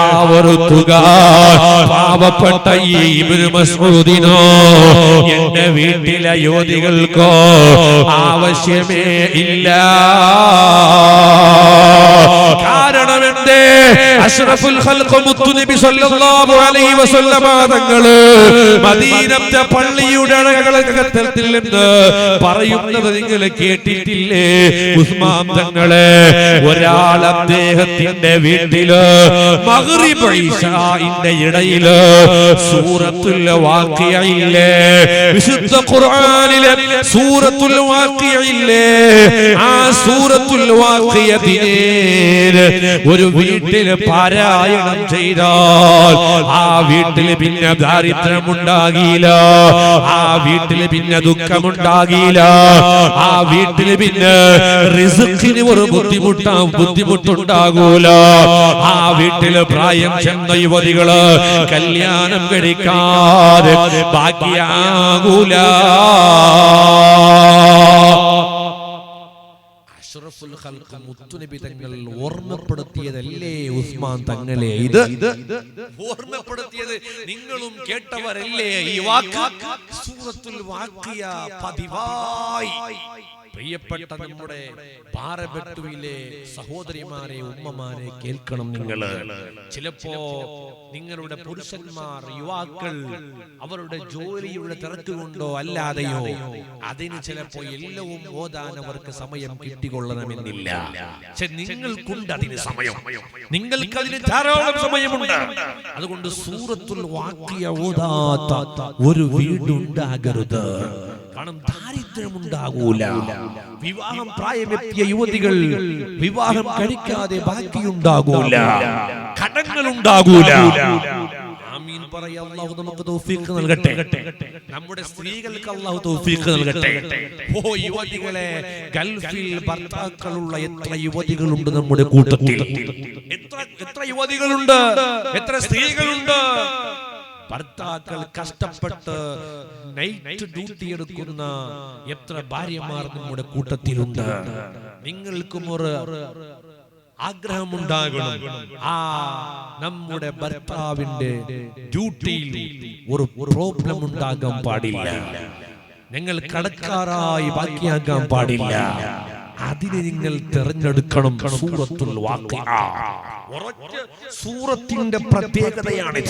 Speaker 1: ആ ഒരു തുക പാവപ്പെട്ട ഈ ഇബ്നു മസ്ഊദിനോ എന്റെ വീട്ടിലെ യുവതികൾക്കോ ആവശ്യമേ ഇല്ല. കാരണം എന്തേ? അഷ്റഫുൽ ഖൽഖ് മുത്തുനബി സല്ലല്ലാഹു അലൈഹി വസല്ലമ തങ്ങൾ മദീനത്തെ പള്ളിയുടെ അകത്തളത്തിൽ നിന്ന് പറയുന്നത് നിങ്ങൾ കേട്ടിട്ടില്ലേ? ഉസ്മാൻ തങ്ങളെ ഒരാൾ അദ്ദേഹത്തിന്റെ വീട്ടില് മഗ്രിബ് ഇശാഇന്റെ ഇടയില് സൂറത്തുൽ വാഖിയയില്ലേ, വിശുദ്ധ ഖുർആനിലെ സൂറത്തുൽ വാഖിയയില്ലേ, ആ സൂറത്തുൽ വാഖിയത്തിനെ ഒരു വീട്ടിൽ പാരായണം ചെയ്താൽ ആ വീട്ടിൽ പിന്നെ ദാരിദ്ര്യമുണ്ടാകില്ല, ആ വീട്ടിൽ പിന്നെ ദുഃഖമുണ്ടാകില്ല, ആ വീട്ടിൽ പിന്നെ റിസ്കിന് ഒരു ബുദ്ധിമുട്ടുണ്ടാകൂല, ആ വീട്ടില് പ്രായം ചെന്ന യുവതികള് കല്യാണം കഴിക്കാതെ ബാക്കിയാകൂല. അഷ്റഫുൽ ഖൽഖ് മുത്തുനബി തങ്ങൾ ഓർമ്മപ്പെടുത്തിയതല്ലേ ഉസ്മാൻ തങ്ങളെ? ഇത് ഓർമ്മപ്പെടുത്തിയത് നിങ്ങളും കേട്ടവരല്ലേ? ഈ വാക്ക് സൂറത്തുൽ വാഖിയ പതിവായി പ്രിയപ്പെട്ട നമ്മുടെ പാറബെട്ടുവിലെ സഹോദരിമാരെ, ഉമ്മമാരെ കേൾക്കണം നിങ്ങൾ. ചിലപ്പോ നിങ്ങളുടെ പുരുഷന്മാർ, യുവാക്കൾ അവരുടെ ജോലിയുടെ തിരക്ക് കൊണ്ടോ അല്ലാതെയോ അതിന് ചിലപ്പോ എല്ലാവും ഓതാൻ അവർക്ക് സമയം കിട്ടിക്കൊള്ളണമെന്നില്ല. പക്ഷെ നിങ്ങൾക്കുണ്ട് അതിന് സമയം, നിങ്ങൾക്ക് അതിന് ധാരാളം സമയമുണ്ട്. അതുകൊണ്ട് സൂറത്തുൽ വാഖിയ ഓതാത്ത ഒരു വീടുണ്ടാകരുത്. കാരണം ദാരിദ്ര്യമുണ്ടാകൂല. വിവാഹം പ്രായമെത്തിയ യുവതികൾ വിവാഹം കഴിക്കാതെ ബാക്കിയുണ്ടാകൂല, കടങ്ങളുണ്ടാകൂല. ആമീൻ പറയാ. അല്ലാഹു നമുക്ക് തൗഫീഖ് നൽകട്ടെ, നമ്മുടെ സ്ത്രീകൾക്ക് അല്ലാഹു തൗഫീഖ് നൽകട്ടെ. ഓ യുവതികളെ, ഗൾഫിൽ ഭർത്താക്കളുള്ള എത്ര യുവതികളുണ്ട് നമ്മുടെ കൂട്ടത്തിൽ? എത്ര യുവതികളുണ്ട്, എത്ര സ്ത്രീകളുണ്ട്? ഭർത്താക്കൾ കഷ്ടപ്പെട്ട് നൈറ്റ് ഡ്യൂട്ടി എടുക്കുന്ന എത്ര ഭാര്യമാർ നമ്മുടെ കൂട്ടത്തിലുണ്ട്? നിങ്ങൾക്കും ഒരു ആഗ്രഹമുണ്ടാകണം, ആ നമ്മുടെ ഭർത്താവിന്റെ ഡ്യൂട്ടിയിൽ ഒരു പ്രോബ്ലം ഉണ്ടാകാൻ പാടില്ല, നിങ്ങൾ കടക്കാരായി ബാക്കിയാക്കാൻ പാടില്ല. അതിനെ നിങ്ങൾ തിരഞ്ഞെടുക്കണം. സൂറത്തുൽ വാഖിഅ സൂറത്തിന്റെ പ്രത്യേകതയാണ്.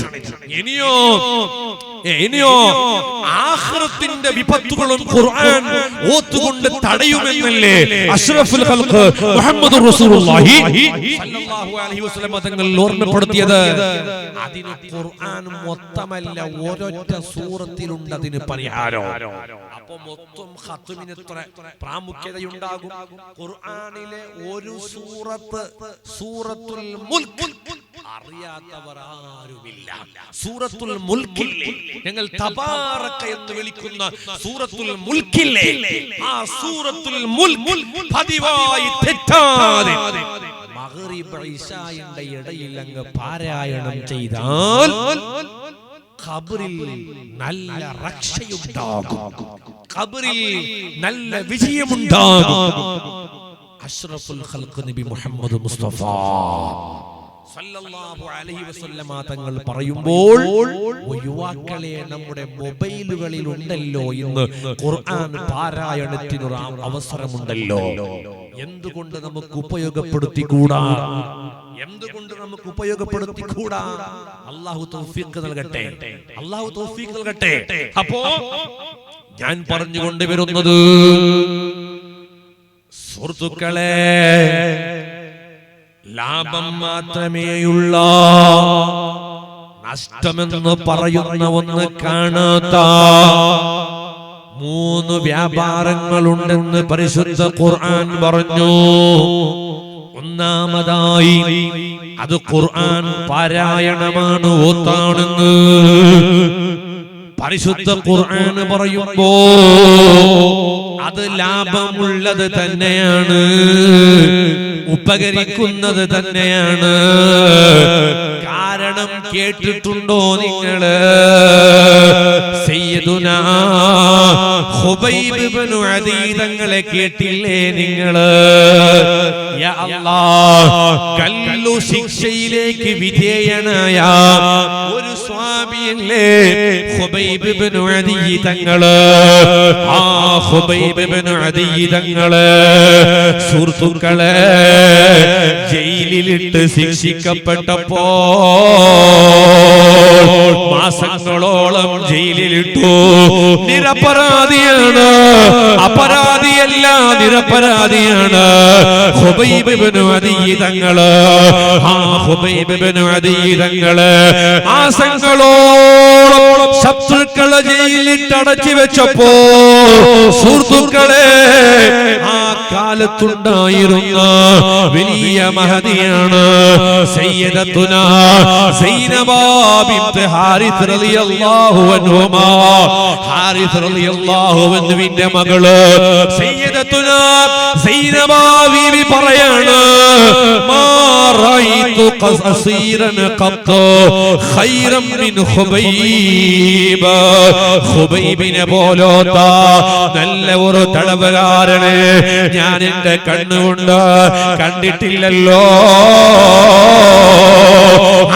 Speaker 1: ഇനിയോ ആഖിറത്തിന്റെ വിപത്തുകളും ഖുർആൻ ഓത്തുകൊണ്ട് തടയുമെന്നല്ലേ അഷ്റഫുൽ ഖൽഖ് മുഹമ്മദുർ റസൂലുള്ളാഹി സ്വല്ലല്ലാഹു അലൈഹി വസല്ലം തങ്ങൾ ഓർമ്മപ്പെടുത്തിയത്. അതിന് ഖുർആൻ മൊത്തമല്ല, ഒരൊറ്റ സൂറത്തിലുണ്ട് അതിന് പരിഹാരം. അപ്പൊ മൊത്തം ഖത്മിന് എത്ര പ്രാമുഖ്യതയുണ്ടാകും? ഖുർആനിലെ ഒരു സൂറത്ത്, സൂറത്തുൽ മുൽക്ക് അറിയാത്തവർ ആരുമില്ല. സൂറത്തുൽ മുൽക്കില്ലേ, ഞങ്ങൾ തബാറക എന്ന് വിളിക്കുന്ന സൂറത്തുൽ മുൽക്കില്ലേ, ആ സൂറത്തുൽ മുൽക്ക് പതിവായി തെറ്റാതെ മഗ്രിബ് ഇശാഇന്റെ ഇടയിൽ അങ്ങ് പാരായണം ചെയ്താൽ ഖബറിൽ നല്ല രക്ഷയുണ്ടാകും, ഖബറിൽ നല്ല വിജയമുണ്ടാകും. അഷ്റഫുൽ ഖൽഖ് നബി മുഹമ്മദ് മുസ്തഫ സല്ലല്ലാഹു അലൈഹി വസല്ലമ തങ്ങൾ പറയുമ്പോൾ, യുവാക്കളെ, നമ്മുടെ മൊബൈലുകളിൽ ഉണ്ടല്ലോ ഇന്ന് ഖുർആൻ പാരായണത്തിനൊരു അവസരമുണ്ടല്ലോ. എന്തുകൊണ്ട് നമുക്ക് ഉപയോഗപ്പെടുത്തിക്കൂടാ? എന്തുകൊണ്ട് നമുക്ക് ഉപയോഗപ്പെടുത്തിക്കൂടാ? അല്ലാഹു തൗഫീഖ് നൽകട്ടെ, അല്ലാഹു തൗഫീഖ് നൽകട്ടെ. അപ്പോ ഞാൻ പറഞ്ഞുകൊണ്ട് വരുന്നത്, സുഹൃത്തുക്കളെ, ലാഭം മാത്രമേയുള്ള, നഷ്ടമെന്ന് പറയുന്ന ഒന്ന് കാണാത്ത 3 വ്യാപാരങ്ങളുണ്ടെന്ന് പരിശുദ്ധ ഖുർആൻ പറഞ്ഞു. ഒന്നാമതായി അത് ഖുർആൻ പാരായണമാണ്, ഓത്താണെന്ന് പരിശുദ്ധ ഖുർആൻ പറയുമ്പോ അത് ലാഭമുള്ളത് തന്നെയാണ്, ഉപകരിക്കുന്നത് തന്നെയാണ്. കാരണം കേട്ടിട്ടുണ്ടോ നിങ്ങള്? സയ്യിദുനാ ഖുബൈബ് ഇബ്നു അദീ തങ്ങളെ കേട്ടില്ലേ നിങ്ങള്? യാ അല്ലാഹ്, കല്ലു ശിക്ഷയിലേക്ക് വിധേയനായ ഒരു സ്വാമിയല്ലേ ഖുബൈബ് ഇബ്നു അദീ തങ്ങള്. ആ ഖുബൈബ് ഇബ്നു അദീ തങ്ങള് സുഹൃത്തുക്കളെ ജയിലിലിട്ട് ശിക്ഷിക്കപ്പെട്ടപ്പോ മാസങ്ങളോളം ജയിലിലിട്ടു. നിരപരാധിയാണ്, അപരാധിയല്ല, നിരപരാധിയാണ് ഖുബൈബ് ഇബ്നു അദീ തങ്ങള്. ആ ഖുബൈബ് ഇബ്നു അദീ തങ്ങള് മാസങ്ങളോളം ശത്രുക്കളെ ജയിലിലിട്ട് അടച്ചു വെച്ചപ്പോ സുഹൃത്തുക്കളെ ആ കാലത്തുണ്ടായിരുന്ന വലിയ മഹദിയാണ് സയ്യിദത്തുനാ സൈനബ ബിൻത് ഹാരിസ് റളിയല്ലാഹു അൻഹുമാ. ഹാരിസ് റളിയല്ലാഹു അൻഹുവിന്റെ മകള് സയ്യിദത്തുനാ സൈനബ ബീവി പറയാണ്, മാ റഅയ്തു ഖസീറൻ ഖത്ത് ഖൈറൻ മിൻ ഖുബൈബ്. ഖുബൈബിനെ പോലോത്ത നല്ല ഒരു തടവുകാരനെ ഞാൻ എന്റെ കണ്ണുകൊണ്ട് കണ്ടിട്ടില്ലല്ലോ.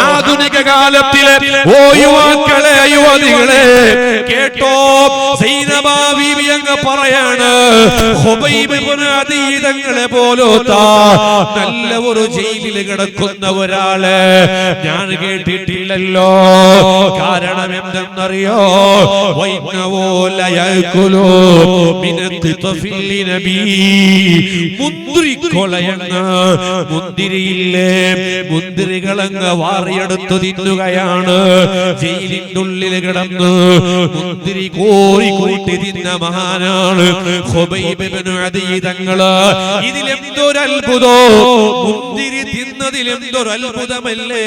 Speaker 1: ആധുനിക കാലത്തിലെ ഓ യുവാക്കളെ, യുവതികളെ കേട്ടോ, സൈനബ ബീവി അങ്ങ് പറയാണ്, ഖുബൈബ് ഇബ്നു അദീ തങ്ങളെ പോലോത്ത നല്ല ഒരു ജയിലിൽ കിടക്കുന്ന ഒരാളെ ഞാൻ കേട്ടിട്ടില്ലല്ലോ. കാരണം എന്തെന്നറിയോ? മുന്തിരിക്കൊലയങ്ങ്, മുന്തിരിയില്ലേ, മുന്തിരികളങ്ങ് വാറിയെടുത്ത് തിന്നുകയാണ്. ജയിലിന്റെ ഉള്ളിൽ കിടന്ന് മുന്തിരി കോരി കൂട്ടി തിന്ന മഹാനാണ് ഖുബൈബ് ഇബ്നു അദീ തങ്ങള്. ഇതിലെന്തൊരു അത്ഭുതോ! മുന്തിരി തിന്നതിലെന്തൊരു അത്ഭുതമല്ലേ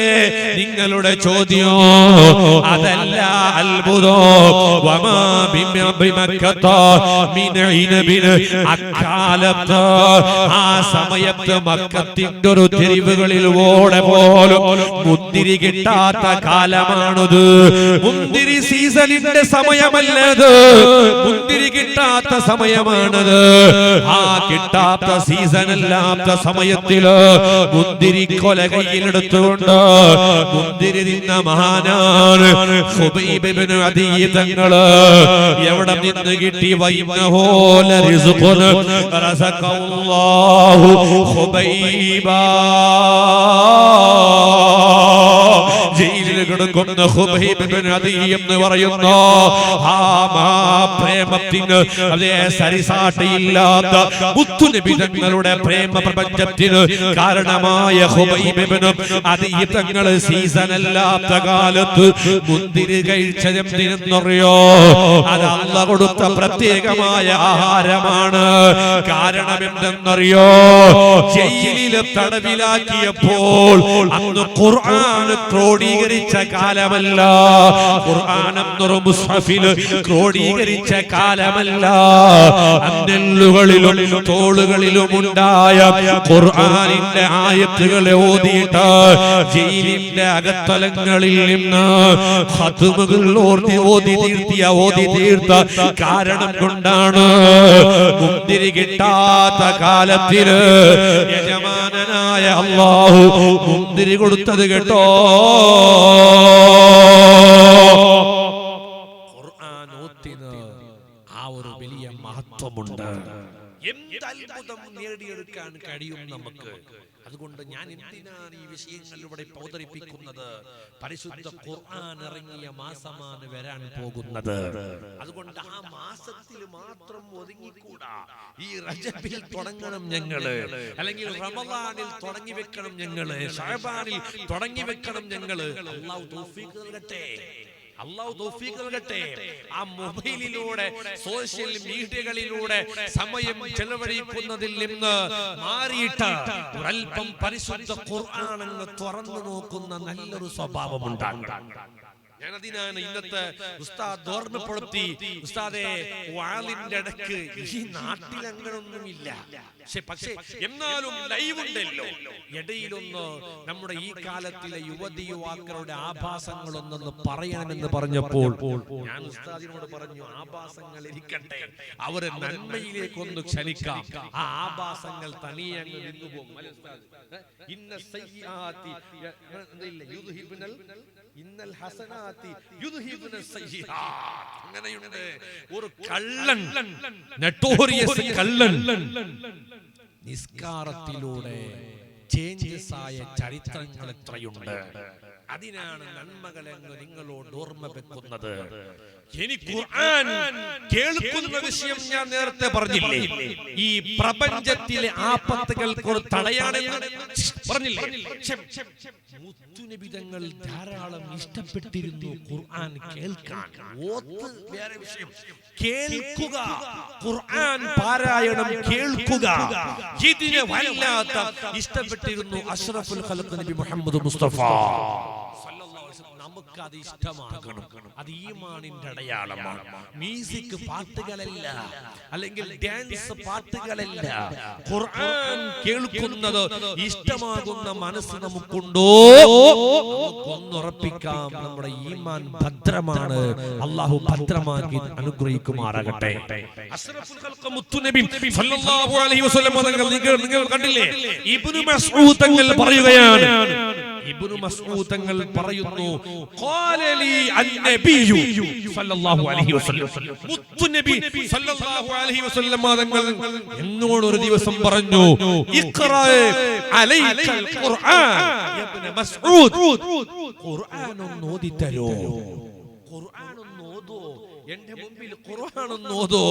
Speaker 1: നിങ്ങളുടെ ചോദ്യം? അതല്ല അത്ഭുതോ. വമാ ബിമക്കത്ത മിൻ ഇനബിൻ. അക്കാലത്ത് ആ സമയത്ത് മക്കത്തിന്റെ ഒരു തെരുവുകളിൽ ഓടെ പോലും മുന്തിരി കിട്ടാത്ത കാലമാണത്. മുന്തിരി സീസണിന്റെ സമയമല്ലത്, മുന്തിരി കിട്ടാത്ത സമയമാണത്. ആ കിട്ടാത്ത സീസണല്ലാത്ത സമയത്തില് മുന്തിരി കൊല കയ്യിലെടുത്തുകൊണ്ട് മുന്തിരി തിന്ന മഹാനാണ് ഖുബൈബ് ഇബ്നു അദീ തങ്ങള്. എവിടെ നിന്ന് കിട്ടി? വൈനഹോല റിസ്ഖുൻ റസഖല്ലാഹു ഖുബൈബാ. ജയിലിൽ കിടക്കുന്ന ഖുബൈബ് ഇബ്നു അദീ എന്ന് പറയുന്ന ആ പ്രേമത്തിന് അതേ സരിസാട്ടിയില്ലാത്ത മുത്തുനബി തങ്ങളുടെ പ്രേമ പ്രപഞ്ചത്തിന് കാരണമായ ഖുബൈബ് ഇബ്നു അദീ തങ്ങൾ സീസണല്ലാത്ത കാലത്ത് മുന്തിരി കഴിച്ചതെന്തിനെന്നറിയോ? അത് അല്ലാഹു കൊടുത്ത പ്രത്യേകമായ ആഹാരമാണ്. കാരണം എന്തെന്നറിയോ? ജയിലിൽ തടവിലാക്കിയപ്പോൾ അന്ന് ഖുർആൻ ക്രോഡീകരിച്ച കാലമല്ല, ഖുർആൻ എന്നൊരു മുസ്ഹഫിൽ ക്രോഡീകരിച്ച കാലമല്ല. അന്നലുകളിലും തോളുകളിലും ഉണ്ടായ ഖുർആനിന്റെ ആയത്തുകളെ ഓതിയിട്ട് ജയിലിന്റെ അകത്തലങ്ങളിൽ നിന്ന് ഖത്മുകൾ ഓതി തീർത്ത കാരണം കൊണ്ടാണ് മുന്തിരി കിട്ടാത്ത കാലത്തിന് യജമാനനായ അല്ലാഹു മുന്തിരി കൊടുത്തത് കേട്ടോ. ഖുർആൻ ഓതിന് ആ ഒരു വലിയ മഹത്വമുണ്ട്. എന്ത് അത്ഭുതം നേടിയെടുക്കാൻ കഴിയും നമുക്ക്. അതുകൊണ്ട് ഞാൻ എന്തിനാണ് ഈ വിഷയങ്ങൾ ഇവിടെ അവതരിപ്പിക്കുന്നത്? പരിശുദ്ധ ഖുർആൻ ഇറങ്ങിയ മാസമാണ് വരാൻ പോകുന്നത്. അതുകൊണ്ട് ആ മാസത്തിൽ മാത്രം ഒതുങ്ങിക്കൂടാ. ഈ റജബിൽ തുടങ്ങണം ഞങ്ങള്, അല്ലെങ്കിൽ റമദാനിൽ തുടങ്ങി വെക്കണം ഞങ്ങള്, ശഅബാനിൽ തുടങ്ങി വെക്കണം ഞങ്ങള്. അല്ലാഹു തൗഫീഖ് നൽകട്ടെ, അല്ലാഹു തൗഫീഖ് നൽകട്ടെ. ആ മൊബൈലിലൂടെ സോഷ്യൽ മീഡിയകളിലൂടെ സമയം ചെലവഴിക്കുന്നതിൽ നിന്ന് മാറിയിട്ട് ഒരൽപ്പം പരിശുദ്ധ ഖുർആൻ അങ്ങ് തുറന്നു നോക്കുന്ന നല്ലൊരു സ്വഭാവം ഉണ്ടാകണം. ഞാൻ അതിനാണ് ഇന്നത്തെ ഉസ്താദ് ഓർമ്മപ്പെടുത്തി, ഉസ്താദെ വാളിന്റെ ഇടയ്ക്ക് ഈ നാട്ടിൽ അങ്ങനൊന്നുമില്ല, പക്ഷേ എന്നാലും ലൈവ് ഉണ്ടല്ലോ, ഇടയിലൊന്ന് നമ്മുടെ ഈ കാലത്തിലെ യുവതി യുവാക്കളുടെ ആഭാസങ്ങളൊന്നൊന്ന് പറയണമെന്ന് പറഞ്ഞപ്പോൾ ഞാൻ ഉസ്താദിനോട് പറഞ്ഞു, ആഭാസങ്ങൾ ഇരിക്കട്ടെ, അവരെ നന്മയിലേക്കൊന്ന് ക്ഷണിക്കാം. ആ ആഭാസങ്ങൾ തനിയെ അങ്ങ് നിന്നുപോകും. ഇന്ന സയ്യാത്തി യുദ്ഹിബ്നൽ ഇന്നൽ ഹസനാത്തി യുദ്ഹിബ്ന സയ്യിആത്ത്. അങ്ങനെയുണ്ട് ഒരു കള്ളൻ, നട്ടോറിയസ് കള്ളൻ, നിസ്കാരത്തിലൂടെ ചേഞ്ചസ് ആയ ചരിത്രങ്ങൾ എത്രയുണ്ട്. അതിനാണ് നന്മകളെ നിങ്ങളോട് ഓർമ്മ വെക്കുന്നത്. ഇനി ഖുർആൻ കേൾക്കുന്ന വിഷയം ഞാൻ നേരത്തെ പറഞ്ഞില്ലേ, ഈ പ്രപഞ്ചത്തിലെ ആപത്തുകൾക്ക് തടയാണെന്ന് പറഞ്ഞില്ലേ. മുത്തുനബി തങ്ങൾ ധാരാളം ഇഷ്ടപ്പെട്ടിരുന്നു ഖുർആൻ കേൾക്കാൻ. ഓത്ത് വേറെ വിഷയം, കേൾക്കുക, ഖുർആൻ പാരായണം കേൾക്കുക, ഇതിനെ വല്ലാത്ത ഇഷ്ടപ്പെട്ടിരുന്നു അഷ്റഫുൽ ഖൽഖ് നബി മുഹമ്മദ് മുസ്തഫ. നമുക്ക് അത് ഇഷ്ടമാകണം, അത് ഈമാനിന്റെ അടയാളമാണ്. മ്യൂസിക് പാട്ടുകളല്ല, അല്ലെങ്കിൽ ഡാൻസ് പാട്ടുകളല്ല. ഖുർആൻ കേൾക്കുന്നത് ഇഷ്ടമാകുന്ന മനസ്സ് നമുക്കുണ്ടോ, ഒന്നുറപ്പിക്കാം, നമ്മുടെ ഈമാൻ ഭദ്രമാണ്. അല്ലാഹു ഭദ്രമാക്കി അനുഗ്രഹിക്കുമാറാകട്ടെ. അഷ്റഫുൽ ഖൽഖ് മുത്തുനബി സല്ലല്ലാഹു അലൈഹി വസല്ലം നിങ്ങൾ കണ്ടില്ലേ, ഇബ്നു മസ്ഊദ് തങ്ങൾ പറയുകയാണ്, ഇബ്നു മസ്ഊദ് തങ്ങൾ പറയുന്നു, ഖാലലി അന്നബിയു സല്ലല്ലാഹു അലൈഹി വസല്ലം, മുത്തുനബി സല്ലല്ലാഹു അലൈഹി വസല്ലം തങ്ങൾ എന്നോട് ഒരു ദിവസം പറഞ്ഞു, ഇഖ്റാ അലൈക്കൽ ഖുർആൻ ഇബ്നു മസ്ഊദ്, ഖുർആൻ ഒന്ന് ഓതി തരോ, ഖുർആൻ ഒന്ന് ഓതോ, എന്റെ മുമ്പിൽ ഖുർആൻ ഒന്ന് ഓതോ.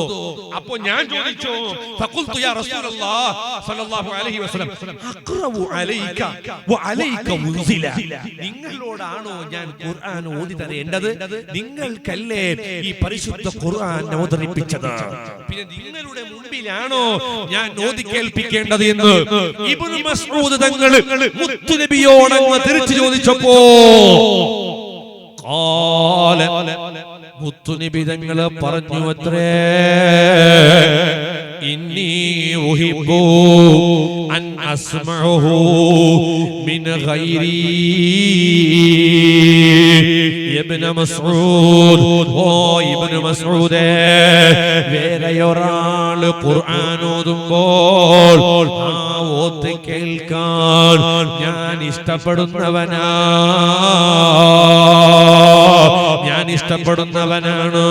Speaker 1: അപ്പോൾ ഞാൻ ചോദിച്ചു, ഫഖുൽതു യാ റസൂലല്ലാഹ് സല്ലല്ലാഹു അലൈഹി വസല്ലം അഖ്റഉ അലൈക വഅലൈക ഉൻസില, നിങ്ങളോടാണോ ഞാൻ ഖുർആൻ ഓതി തരേണ്ടത്? നിങ്ങൾക്കല്ലേ ഈ പരിശുദ്ധ ഖുർആൻ അവതരിപ്പിച്ചത്, പിന്നെ നിങ്ങളുടെ മുമ്പിലാണോ ഞാൻ ഓതി കേൾപ്പിക്കേണ്ടത് എന്ന് ഇബ്നു മസ്ഊദ് തങ്ങൾ മുത്തുനബിയോട് തിരിച്ചു ചോദിച്ചപ്പോ മുത്തുനബി തങ്ങൾ പറഞ്ഞു അത്രേ, ഇന്നി ഉഹിബ്ബു അൻ അസ്മഉഹു മിൻ ഗൈരി. ഇബ്നു മസ്ഊദ്, ഓ ഇബ്നു മസ്ഊദേ, വേറെയൊരാൾ ഖുർആൻ ഓതുമ്പോൾ ആ ഓത്ത് കേൾക്കാൻ ഞാൻ ഇഷ്ടപ്പെടുന്നവനാ, ഞാൻ ഇഷ്ടപ്പെടുന്നവനാണ്.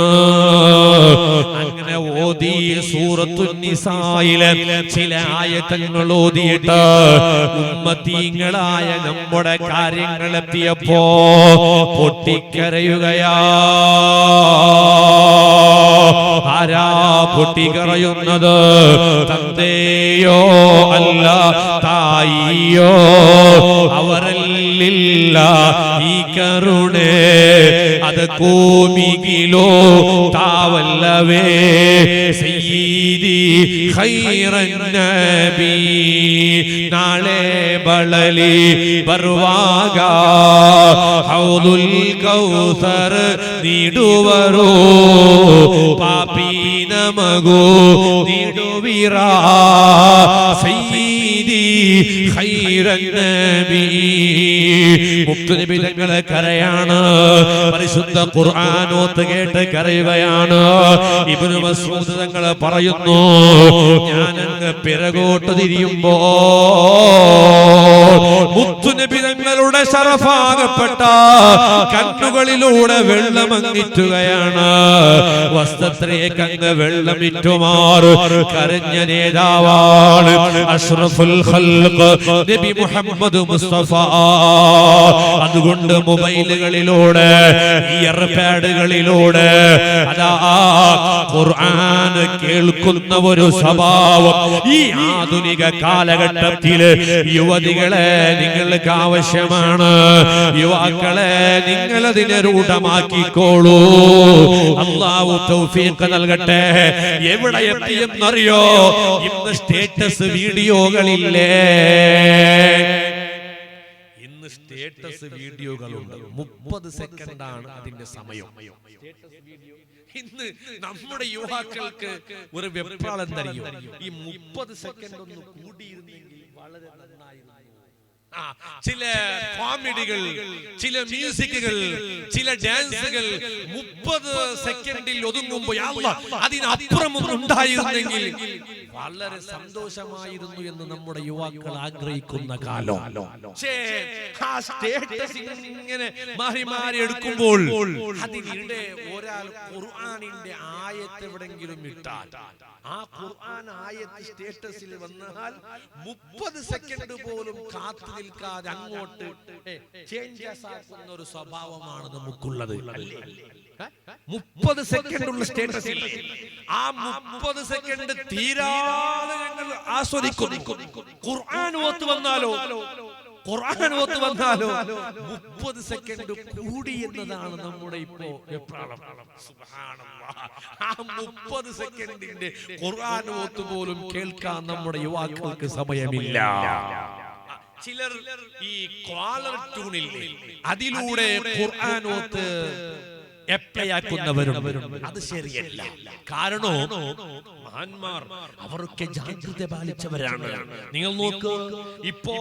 Speaker 1: അങ്ങനെ ഓതി സൂറത്തുൻ നിസായിലെ ചില ആയത്തുകൾ ഓതിയിട്ട് ഉമ്മത്തീങ്ങളായ നമ്മുടെ കാര്യങ്ങൾ എത്തിയപ്പോ പൊട്ടിക്കരയുകയാ. ആരാ പൊട്ടിക്കരയുന്നത്? തന്തയോ അല്ല തായിയോ, അവരല്ലില്ല ഈ കരുണേ, അത് കോമികിലോ താവല്ലവേ സയ്യിദി ഖൈറൻ നബി. നാളെ ಬಳಲಿ ಬರುವಾಗ ಹೌದುಲ್ ಕೌಸರ್ ನೀಡುವರು, ಪಾಪಿ ನಮಗೂ ನೀಡುವಿರಾ ಸಯ್ಯಿದಿ ಖೈರನ್ ನಬಿ. മുത്തുനബി തങ്ങളെ കരയാണ്. പരിശുദ്ധ ഖുർആൻ ഓത്ത് കേട്ട് കരയുകയാണ്. ഇബ്നു മസ്ഊദ് തങ്ങൾ പറയുന്നു, ഞാൻ അങ്ങ് പിറകോട്ട് തിരിയുമ്പോ മുത്തുനബി തങ്ങളുടെ ശറഫാകപ്പെട്ട കണ്ണുകളിലൂടെ വെള്ളമങ്ങിറ്റുകയാണ്. വസ്ത്രത്തിലേക്ക് അങ്ങ് വെള്ളമിറ്റുമാർ കരഞ്ഞ നേതാവാണ് അഷ്റഫുൽ ഖൽഖ് നബി മുഹമ്മദ് മുസ്തഫ. അതുകൊണ്ട് മൊബൈലുകളിലൂടെ ഇയർപാഡുകളിലൂടെ അതാ ഖുർആൻ കേൾക്കുന്ന ഒരു സ്വഭാവം ഈ ആധുനിക കാലഘട്ടത്തില് യുവതികളെ നിങ്ങൾക്ക് ആവശ്യമാണ്. യുവാക്കളെ നിങ്ങൾ അതിനെ രൂഢമാക്കിക്കോളൂ. അല്ലാഹു തൗഫീഖ് നൽകട്ടെ. എവിടെ എത്തിയെന്നറിയോ? ഇന്ന് സ്റ്റേറ്റസ് വീഡിയോകളില്ലേ? ഇന്ന് സ്റ്റേറ്റസ് വീഡിയോകളുണ്ട്. 30 സെക്കൻഡാണ് അതിന്റെ സമയം. ഇന്ന് നമ്മുടെ യുവാക്കൾക്ക് ഒരു വെപ്രാളം തരികയോ, ഈ 30 സെക്കൻഡ് ഒന്ന് കൂടിയിരുന്നെങ്കിൽ വളരെ നന്നായിരുന്നു. ചില കോമഡികൾ, ചില മ്യൂസിക്കുകൾ, ചില ഡാൻസുകൾ 30 സെക്കൻഡിൽ ഒതുങ്ങുമ്പോൾ അതിനപ്പുറം ഉണ്ടായിരുന്നെങ്കിൽ വളരെ സന്തോഷമായിരുന്നു എന്ന് നമ്മുടെ യുവാക്കൾ ആഗ്രഹിക്കുന്ന കാലം. ഇങ്ങനെ മാറി മാറി എടുക്കുമ്പോൾ അതിനിടെ ഒരാൾ ഖുർആനിന്റെ ആയത്ത് എവിടെങ്കിലും ഇട്ടാൽ ആ ഖുർആൻ ആയത്ത് സ്റ്റേറ്റസിൽ വന്നാൽ 30 സെക്കൻഡ് പോലും കാത്തു നിൽക്കാതെ അങ്ങോട്ട് ചേഞ്ചസ് ആക്കുന്ന ഒരു സ്വഭാവമാണ് നമുക്കുള്ളത്. 30 സെക്കൻഡ് ഉള്ള സ്റ്റേറ്റസിൽ ആ 30 സെക്കൻഡ് തീരാതെ ഞങ്ങൾ ആസ്വദിക്കുന്നു. ഖുർആൻ ഓത്ത് വന്നാലോ 30 സെക്കൻഡ് കൂടി എന്നതാണ് നമ്മുടെ ഇപ്പോ വെപ്രാളം. സുബ്ഹാനല്ലാഹ്. ആ 30 സെക്കൻഡിന്റെ ഖുർആൻ ഓത്ത് പോലും കേൾക്കാൻ നമ്മുടെ യുവാക്കൾക്ക് സമയമില്ല. ചിലർ ഈ കോളർ ട്യൂണിൽ അതിലൂടെ ഖുർആൻ ഓത്ത് എപ്പയാക്കുന്നവരും അത് ശരിയല്ല. കാരണം മഹാന്മാർ അവരൊക്കെ ജാഗ്രത പാലിച്ചവരാണ്. നിങ്ങൾ നോക്കൂ, ഇപ്പോ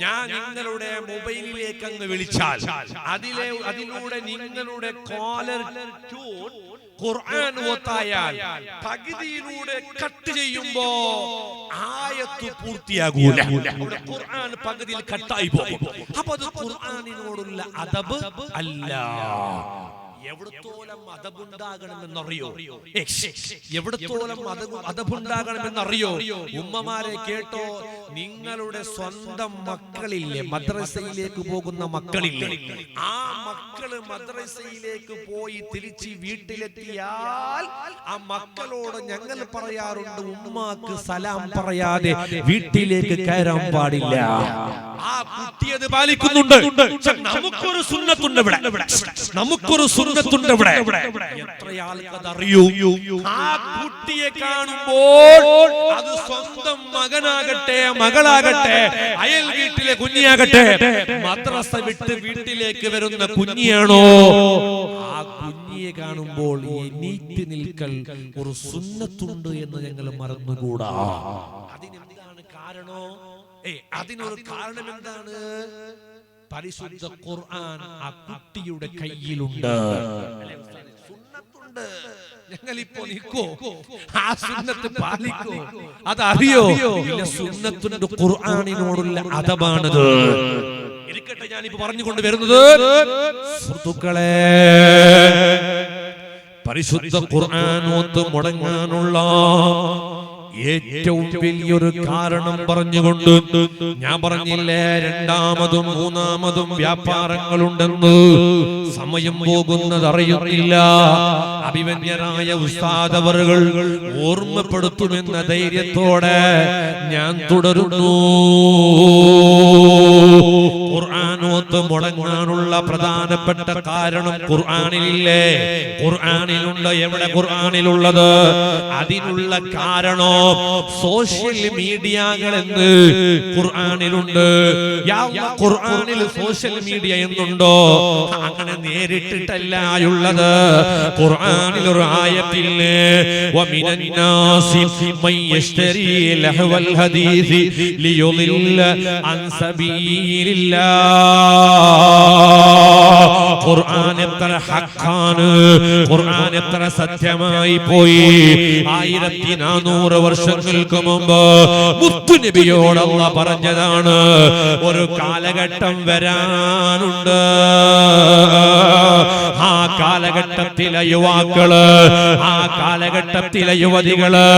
Speaker 1: ഞാൻ നിങ്ങളുടെ മൊബൈലിലേക്ക് അങ്ങ് വിളിച്ചാൽ അതിലൂടെ നിങ്ങളുടെ കോളർ ട്യൂൺ ഖുർആൻ ഓത്തായാൽ പകുതിയിലൂടെ കട്ട് ചെയ്യുമ്പോ ആയത്ത് പൂർത്തിയാകൂല. ഖുർആൻ പകുതിയിൽ കട്ടായി പോകും. അപ്പൊ അത് ഖുർആനിനോടുള്ള അദബ് അല്ല. എവിടത്തോളം അതബുണ്ടാകണമെന്നറിയോ? എവിടത്തോളം അതബുണ്ടാകണമെന്നറിയോ? ഉമ്മമാരെ കേട്ടോ, നിങ്ങളുടെ സ്വന്തം മക്കളില്ലേ, മദ്രസയിലേക്ക് പോകുന്ന മക്കളില്ലേ, ആ മക്കള് മദ്രസയിലേക്ക് പോയി തിരിച്ച് വീട്ടിലെത്തിയാൽ ആ മക്കളോട് ഞങ്ങൾ പറയാറുണ്ട്, ഉമ്മാക്ക് സലാം പറയാതെ വീട്ടിലേക്ക് കയറാൻ പാടില്ല. ആ കുട്ടി അത് പാലിക്കുന്നുണ്ട്. നമുക്കൊരു സുന്നത്തുണ്ട് ഇവിടെ, നമുക്കൊരു സുന്നത്തുണ്ട് ഇവിടെ. എത്ര ആൾക്കത് അറിയൂ? ആ കുട്ടിയെ കാണുമ്പോൾ അത് സ്വന്തം മകനാകട്ടെ മകളാകട്ടെ അയൽ വീട്ടിലെ കുഞ്ഞിയാകട്ടെ, മദ്രസ വിട്ട് വീട്ടിലേക്ക് വരുന്ന കുഞ്ഞിയാണോ, ആ കുഞ്ഞിയെ കാണുമ്പോൾ എണീറ്റ് നിൽക്കൽ ഒരു സുന്നത്തുണ്ട് എന്ന് ഞങ്ങൾ മറന്നുകൂടാ. അതിനെന്താണ് കാരണോ? അതിനൊരു കാരണം എന്താണ്? പരിശുദ്ധ ഖുർആൻ ആ കുട്ടിയുടെ കയ്യിലുണ്ട്. സുന്നത്തുണ്ട്. ഞങ്ങളിപ്പോ നിൽക്കോ? ആ സുന്നത്ത് പാലിക്കോ? അതറിയോ? ഇല്ല, സുന്നത്തുണ്ട്. ഖുർആനിനോടുള്ള അദബാണത്. ഇരിക്കട്ടെ, ഞാനിപ്പോ പറഞ്ഞുകൊണ്ട് വരുന്നത് സുഹൃത്തുക്കളെ, പരിശുദ്ധ ഖുർആൻ ഓത്ത് മുടങ്ങാനുള്ള ഏറ്റവും വലിയൊരു കാരണം പറഞ്ഞുകൊണ്ട് ഞാൻ പറഞ്ഞില്ലേ, രണ്ടാമതും മൂന്നാമതും വ്യാപാരങ്ങളുണ്ടെന്ന്. സമയം പോകുന്നത് അറിയുന്നില്ല. അഭിമന്യരായ ഉസ്താദ് അവറുകൾ ഓർമ്മപ്പെടുത്തുമെന്ന ധൈര്യത്തോടെ ഞാൻ തുടരുന്നു. ഖുർആൻ ഓത്ത് മുടങ്ങാനുള്ള പ്രധാനപ്പെട്ട കാരണം ഖുർആനിലില്ലേ? ഖുർആനിലുണ്ട്. എവിടെ ഖുർആനിലുള്ളത്? അതിനുള്ള കാരണം സോഷ്യൽ മീഡിയകളെന്ന് ഖുർആനിലുണ്ട്. ഖുർആനിൽ സോഷ്യൽ മീഡിയ എന്നുണ്ടോ? അങ്ങനെ നേരിട്ടിട്ടല്ല ഉള്ളത്. ഖുർആൻ ഖുർആനിൽ ഒരു ആയത്തിൽ വമിനൻ നാസി മൻ യശ്തരി ലഹവൽ ഹദീസി ലിയുദില്ല അൻ സബീലില്ലാഹ്. ഖുർആൻ എത്ര ഹഖാണ്, ഖുർആൻ എത്ര സത്യമായി പോയി. 1400 വർഷങ്ങൾക്ക് മുമ്പ് മുത്തുനബിയോട് അല്ലാഹ് പറഞ്ഞതാണ്, ഒരു കാലഘട്ടം വരാനുണ്ട്. ആ കാലഘട്ടത്തിലെ യുവാക്കള്, ആ കാലഘട്ടത്തിലെ യുവതികള്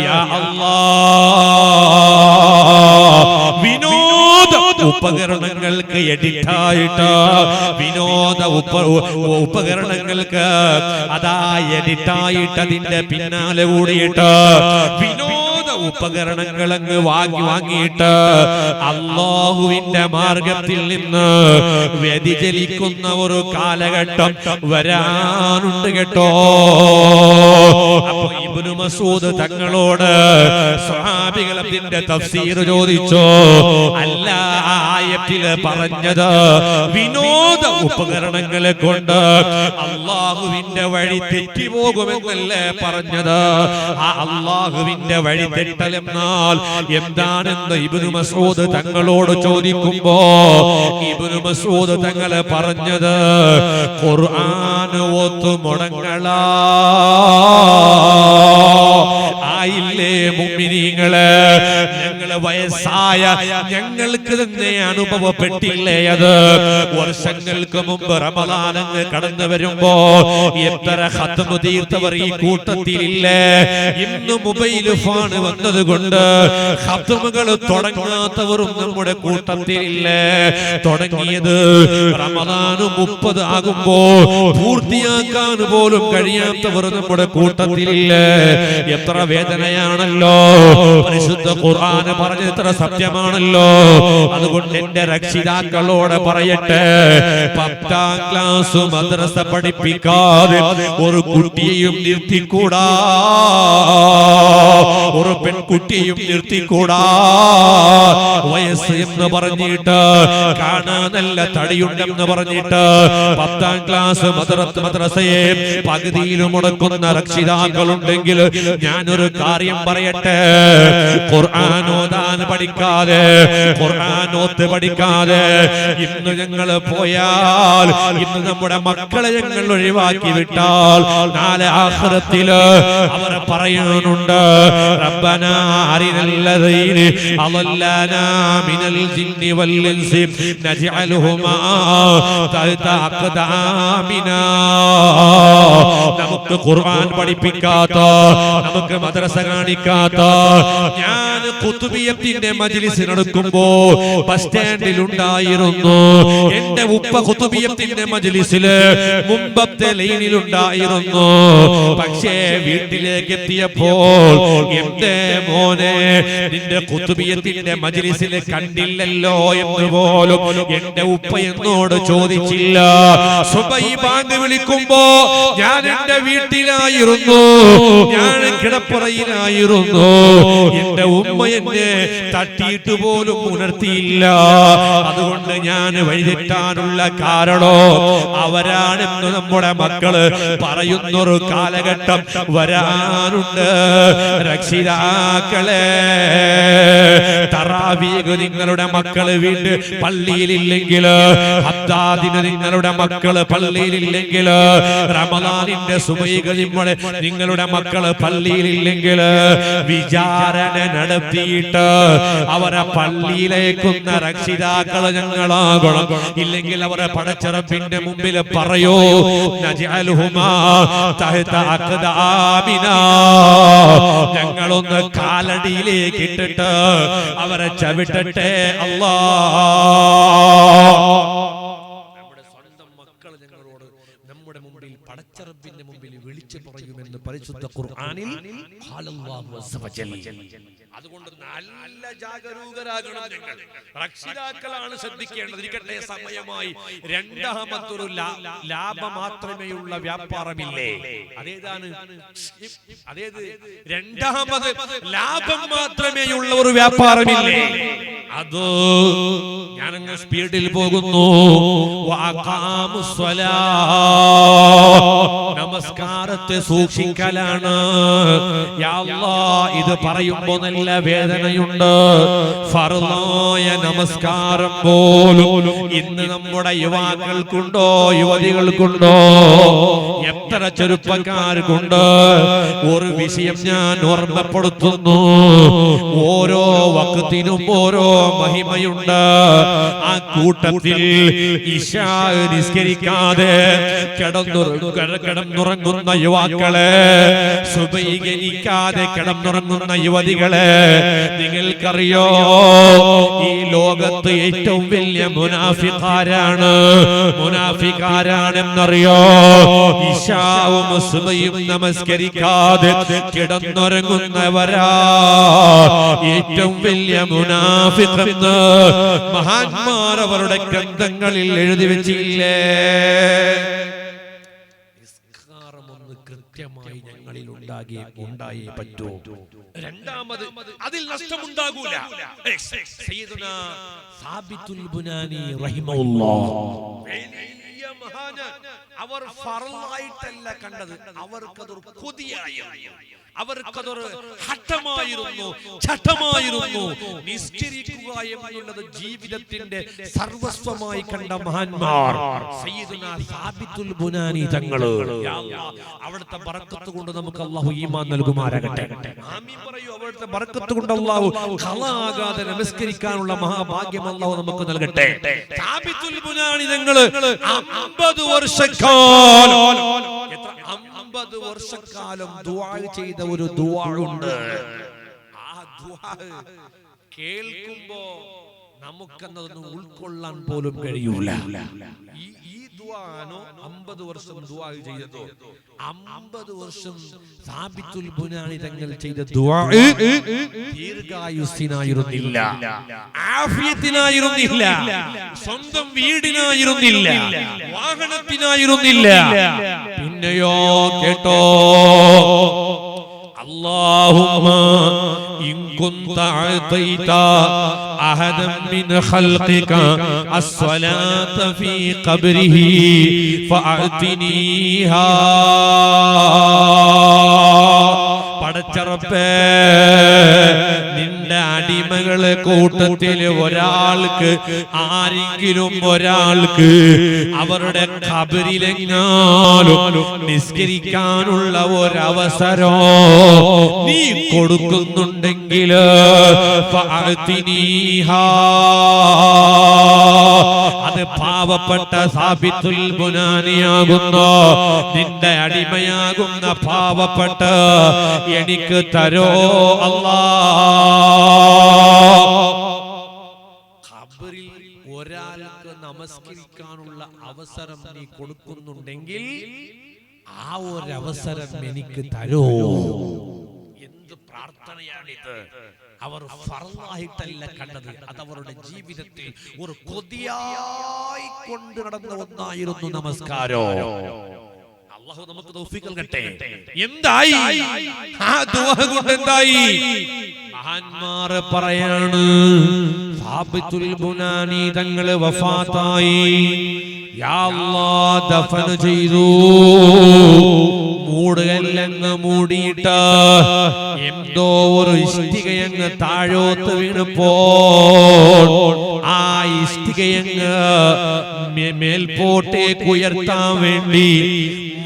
Speaker 1: യാ അല്ലാഹ് വിനോദ ഉപകരണങ്ങൾക്ക് എഡിറ്റായിട്ട്, വിനോദ ഉപകരണങ്ങൾക്ക് അതാ എഡിറ്റായിട്ട് അതിന്റെ പിന്നാലെ കൂടിയിട്ട് വിനോദ ഉപകരണങ്ങൾ അങ്ങ് വാങ്ങിയിട്ട് അല്ലാഹുവിന്റെ മാർഗത്തിൽ നിന്ന് വ്യതിചലിക്കുന്ന ഒരു കാലഘട്ടം വരാനുണ്ട് കേട്ടോ. അപ്പൊ ഇബ്നു മസ്ഊദ് തങ്ങളോട് സ്വഹാബികൾ അതിന്റെ തഫ്സീർ ചോദിച്ചു. അല്ല, ആയത്തില് പറഞ്ഞത് വിനോദ ഉപകരണങ്ങളെ കൊണ്ട് അല്ലാഹുവിന്റെ വഴി തെറ്റിപ്പോകുമെന്നല്ലേ പറഞ്ഞത്? ആ അല്ലാഹുവിന്റെ വഴി തെറ്റലെന്നാൽ എന്താണെന്ന് ഇബ്നു മസ്ഊദ് തങ്ങളോട് ചോദിക്കുമ്പോ ഇബ്നു മസ്ഊദ് തങ്ങളെ പറഞ്ഞത് ഖുർആൻ ഓത്തു മുടങ്ങളാ ആയില്ലേ മുഅ്മിനീങ്ങളെ. ഞങ്ങള് വയസ്സായ ഞങ്ങൾക്ക് തന്നെ അനുഭവപ്പെട്ടില്ലേ അത്? വർഷങ്ങൾക്ക് മുമ്പ് റമദാൻ അങ്ങ് കടന്നു വരുമ്പോ എത്ര ഖത്മ് തീർത്തവർ ഈ കൂട്ടത്തിലില്ലേ? ഇന്ന് മൊബൈൽ ഫോൺ വന്നതുകൊണ്ട് ഖത്മുകൾ തുടങ്ങാത്തവരും നമ്മുടെ കൂട്ടത്തിലില്ലേ? തുടങ്ങിയത് റമദാൻ 30 ആകുമ്പോ പൂർത്തിയാക്കാൻ പോലും കഴിയാത്തവർ നമ്മുടെ കൂട്ടത്തിലില്ലേ? എത്ര വേദനയാണല്ലോ. പരിശുദ്ധ ഖുർആൻ പറഞ്ഞത് എത്ര സത്യമാണല്ലോ. അതുകൊണ്ട് എന്റെ രക്ഷിതാക്കളോട് പറയട്ടെ, 10ാം ക്ലാസ് മദ്രസ പഠിപ്പിക്കാതെ ഒരു കുട്ടിയെയും നിർത്തിക്കൂടാ, ഒരു പെൺകുട്ടിയും നിർത്തിക്കൂടാ. വയസ്സ് എന്ന് പറഞ്ഞിട്ട് കാണാനല്ല തടിയുണ്ടെന്ന് പറഞ്ഞിട്ട് 10ാം ക്ലാസ് മദ്രസയെ പകുതിയിൽ മുടക്കുന്ന രക്ഷിതാക്കളുണ്ടെങ്കിൽ ഞാനൊരു കാര്യം പറയട്ടെ, ഖുർആൻ ഓതാൻ പഠിക്കാതെ, ഖുർആൻ ഓത്ത് പഠിക്കാതെ ഇന്ന് ഞങ്ങൾ പോയാൽ, ഇന്ന് നമ്മുടെ മക്കളെ ഞങ്ങൾ ഒഴിവാക്കി വിട്ടാൽ നാളെ ആഖിറത്തില് അവർ പറയാനുണ്ട്, റബ്ബനാ അരിനല്ലദീന അളല്ലനാ മിനൽ ജിന്നി വൽ ഇൻസി നജ്അലുഹുമാ തഹത അഖദാമിനാ. നമുക്ക് ഖുർആൻ പഠിപ്പിക്കാത്ത, നമുക്ക് മദ്രസ കാണിക്കാത്ത, ഞാൻ ഖുതുബിയത്തിന്റെ മജ്ലിസ് നടക്കുമ്പോ ബസ് സ്റ്റാൻഡിൽ ഉണ്ടായിരുന്നു. എന്റെ ഉപ്പ ഖുതുബിയത്തിന്റെ മജ്ലിസില് മുമ്പത്തെ ലൈനിൽ ഉണ്ടായിരുന്നു. പക്ഷേ വീട്ടിലേക്ക് എത്തിയപ്പോൾ എന്റെ മോനെ നിന്റെ ഖുതുബിയത്തിന്റെ മജ്ലിസിൽ കണ്ടില്ലല്ലോ എന്ന് പോലും എന്റെ ഉപ്പ എന്നോട് ചോദിച്ചില്ല. സുബഹി ബാങ്ക് വിളിക്കുമ്പോ ഞാൻ എന്റെ വീട്ടിലായിരുന്നു, ഞാൻ കിടപ്പുറയിലായിരുന്നു. എന്റെ ഉമ്മ എന്നെ തട്ടിയിട്ട് പോലും ഉണർത്തിയില്ല. അതുകൊണ്ട് ഞാൻ വഴിതെറ്റാനുള്ള കാരണോ അവരാണെന്ന് നമ്മുടെ മക്കള് പറയുന്നൊരു കാലഘട്ടം വരാനുണ്ട്. രക്ഷിതാക്കളെ, തറാവീഹ് നിങ്ങളുടെ മക്കള് വീട് പള്ളിയിലില്ലെങ്കിൽ, ഹദ്ദാദിന് നിങ്ങളുടെ മക്കള് പള്ളിയിലില്ലെങ്കിൽ, റമദാനിന്റെ സുബഹി നിങ്ങളുടെ മക്കള് പള്ളിയിലില്ലെങ്കിൽ വിചാരണ നടത്തിയിട്ട് അവരെ പള്ളിയിലേക്കുന്ന രക്ഷിതാക്കള് ഞങ്ങളാകണം. ഇല്ലെങ്കിൽ അവരെ പടച്ചിറപ്പിന്റെ മുമ്പിൽ പറയോ, നജ്അലുഹുമാ തഹത അഖദാമിനാ, ഞങ്ങളൊന്ന് കാലടിയിലേക്ക് ഇട്ടിട്ട് അവരെ ചവിട്ടട്ടെ അല്ലാഹ്. നമ്മുടെ സ്വന്തം മക്കൾ ഞങ്ങളോട് നമ്മുടെ മുമ്പിൽ പടച്ചിറപ്പിന്റെ മുമ്പിൽ വിളിച്ചു പറയുമെന്ന് പരിശുദ്ധ ഖുർആനിൽ ഖാലല്ലാഹു അസ്സ വജൽ. അതുകൊണ്ട് നല്ല ജാഗരൂകരാകണം ഞങ്ങൾ. രക്ഷിതാക്കളാണ് ശ്രദ്ധിക്കേണ്ടത്. ഇരിക്കട്ടെ, സമയമായി. രണ്ടാമത്തൊരു ലാഭം മാത്രമേയുള്ള വ്യാപാരമില്ലേ? അതേതാണ്? അതേത്? രണ്ടാമത് ലാഭം മാത്രമേയുള്ള ഒരു വ്യാപാരമില്ലേ? അത് ഞാനങ്ങ് സ്പീഡിൽ പോകുന്നു. വഅഖാമുസ്സലാ, നമസ്കാരത്തെ സൂക്ഷിക്കലാണ്. യാ അല്ലാഹ്, ഇത് പറയുമ്പോ നല്ല വേദനയുണ്ട്. ഫർളായ നമസ്കാരം പോലും ഇന്ന് നമ്മുടെ യുവാക്കൾക്കുണ്ടോ, യുവതികൾക്കുണ്ടോ, എത്ര ചെറുപ്പക്കാർക്കുണ്ട്? ഒരു വിഷയം ഞാൻ ഓർമ്മപ്പെടുത്തുന്നു. ഓരോ വഖ്തിനും ഓരോ മഹിമയുണ്ട്. ആ കൂട്ടത്തിൽ ഇശാ നിസ്കരിക്കാതെ കിടന്നുറങ്ങുന്ന യുവാക്കളെ, സുബഹി ഗണിക്കാതെ കിടന്നുറങ്ങുന്ന യുവതികളെ, നിങ്ങൾക്കറിയോ ഈ ലോകത്ത് ഏറ്റവും വലിയ മുനാഫിഖാരാണ്? മുനാഫിഖാരാണെന്നറിയോ? ഇശാവും സുബഹിയും നമസ്കരിക്കാതെ കിടന്നുറങ്ങുന്നവരാ ഏറ്റവും വലിയ മുനാഫിഖെന്ന് മഹാന്മാർ അവരുടെ ഗ്രന്ഥങ്ങളിൽ എഴുതി വെച്ചില്ലേ? നിസ്കാരമൊന്ന് കൃത്യമായി ഞങ്ങളിൽ ഉണ്ടായേ പറ്റൂ. രണ്ടാമത്, അതിൽ നഷ്ടമുണ്ടാകൂല. സയ്യിദുനാ സാബിത്തുൽ ബുനാനി റഹിമഹുല്ലാഹ്, വലിയ മഹാന്, അവർ ഫർളായിട്ടല്ല കണ്ടത്, അവർക്കതൊരു കൊതിയായിരുന്നു, അവർക്കതൊരു ഹഠമായിരുന്നു, ചട്ടമായിരുന്നു. നിസ്കരിക്കുക എന്നുള്ളത് ജീവിതത്തിന്റെ സർവസ്വമായി കണ്ട മഹാന്മാർ സയ്യിദുനാ സാബിത്തുൽ ബുനാനി തങ്ങള്. അവിടുത്തെ ബറക്കത്ത് കൊണ്ട് നമുക്ക് അല്ലാഹു ഈമാൻ നൽകുമാറാകട്ടെ. ആമീൻ പറയൂ. അവിടുത്തെ ബറക്കത്ത് കൊണ്ട് അല്ലാഹു ഖളാകാതെ നമസ്കരിക്കാനുള്ള മഹാഭാഗ്യം അല്ലാഹു നമുക്ക് നൽകട്ടെ. സാബിത്തുൽ ബുനാനി തങ്ങള് 50 വർഷക്കാലം 50 വർഷക്കാലം ദുആ ചെയ്ത ഒരു ദുആ ഉണ്ട്. ആ ദുആ കേൾക്കുമ്പോ നമുക്കെന്നതൊന്നും ഉൾക്കൊള്ളാൻ പോലും കഴിയൂല. ഈ ദുആനോ 50 വർഷം ദുആ ചെയ്തതോ? 50 വർഷം സാബിത്തുൽ ബുനാനി തങ്ങൾ ചെയ്ത ദുആ ദീർഘായുസ്സിനായിരുന്നില്ല, ആഫിയത്തിനായിരുന്നില്ല, സ്വന്തം വീടിനായിരുന്നില്ല, വാഹനത്തിനായിരുന്നില്ല. പിന്നെയോ കേട്ടോ, അല്ലാഹുമ്മ ഇൻ കുന്ത അഅതൈത അഹദൻ മിൻ ഖൽഖിക അസ്സലാത ഫീ ഖബ്രിഹി ഫഅഅതിനീഹാ. പടച്ചറപ്പേ, നിന്റെ അടിമകളെ കൂട്ടത്തിൽ ഒരാൾക്ക്, ആരെങ്കിലും ഒരാൾക്ക് അവരുടെ ഖബറിലെങ്ങാനും നിസ്കരിക്കാനുള്ള ഒരവസരം നീ കൊടുക്കുന്നുണ്ടെങ്കിൽ അത് പാവപ്പെട്ട സാബിത്തുൽ ബുനാനിയാകുന്നു, നിന്റെ അടിമയാകുന്ന പാവപ്പെട്ട എനിക്ക് തരോ അല്ലാഹ്. ഖബറിൽ ഒരാൾക്ക് നമസ്കരിക്കാനുള്ള അവസരം നീ കൊടുക്കുന്നുണ്ടെങ്കിൽ ആ ഒരു അവസരം എനിക്ക് തരോ. എന്ത് പ്രാർത്ഥനയാണിത്! അവർ ഫർളായിട്ടല്ല കണ്ടത്, അത് അവരുടെ ജീവിതത്തിൽ ഒരു കൊതിയായി കൊണ്ട് നടന്ന ഒന്നായിരുന്നു നമസ്കാരം. അല്ലാഹു നമുക്ക് തൗഫീഖ് നൽകട്ടെ. എന്തായി ആ ദുആ കൊണ്ട്? എന്തായി? മഹാന്മാർ പറയാണ്, സാബിത്തുൽ ബുനാനി തങ്ങൾ വഫാത്തായി. യാ അല്ലാഹ്, ദഫൻ ചെയ്തു. മൂടുകല്ലങ്ങ് മൂടിയിട്ട് എന്തോ ഒരു ഇഷ്ടികയങ്ങ് താഴോത്ത് വീണപ്പോൾ ആ ഇഷ്ടികയങ്ങ് മേൽപോട്ടേക്ക് ഉയർത്താൻ വേണ്ടി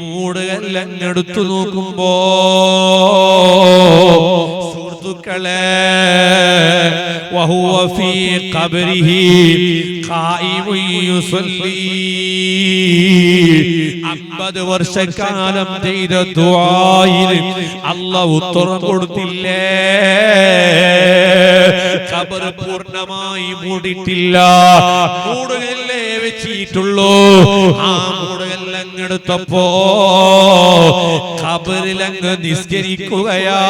Speaker 1: മൂടുകല്ലങ്ങെടുത്തു നോക്കുമ്പോ സുഹൃത്തുക്കളെ, വഹുവ ഫീ ഖബ്രിഹി ഖായിമുൻ യുസല്ലി. 50 വർഷക്കാലം ചെയ്ത ദുആയിൽ അല്ലാഹു ഉത്തരം കൊടുത്തില്ലേ? ഖബർ പൂർണ്ണമായി മൂടിയിട്ടില്ല, മൂടുകല്ലേ വെച്ചിട്ടുള്ളൂ. ആ മൂടുകല്ലങ്ങെടുത്തപ്പോ ഖബറിലങ്ങ് നിസ്കരിക്കുകയാ.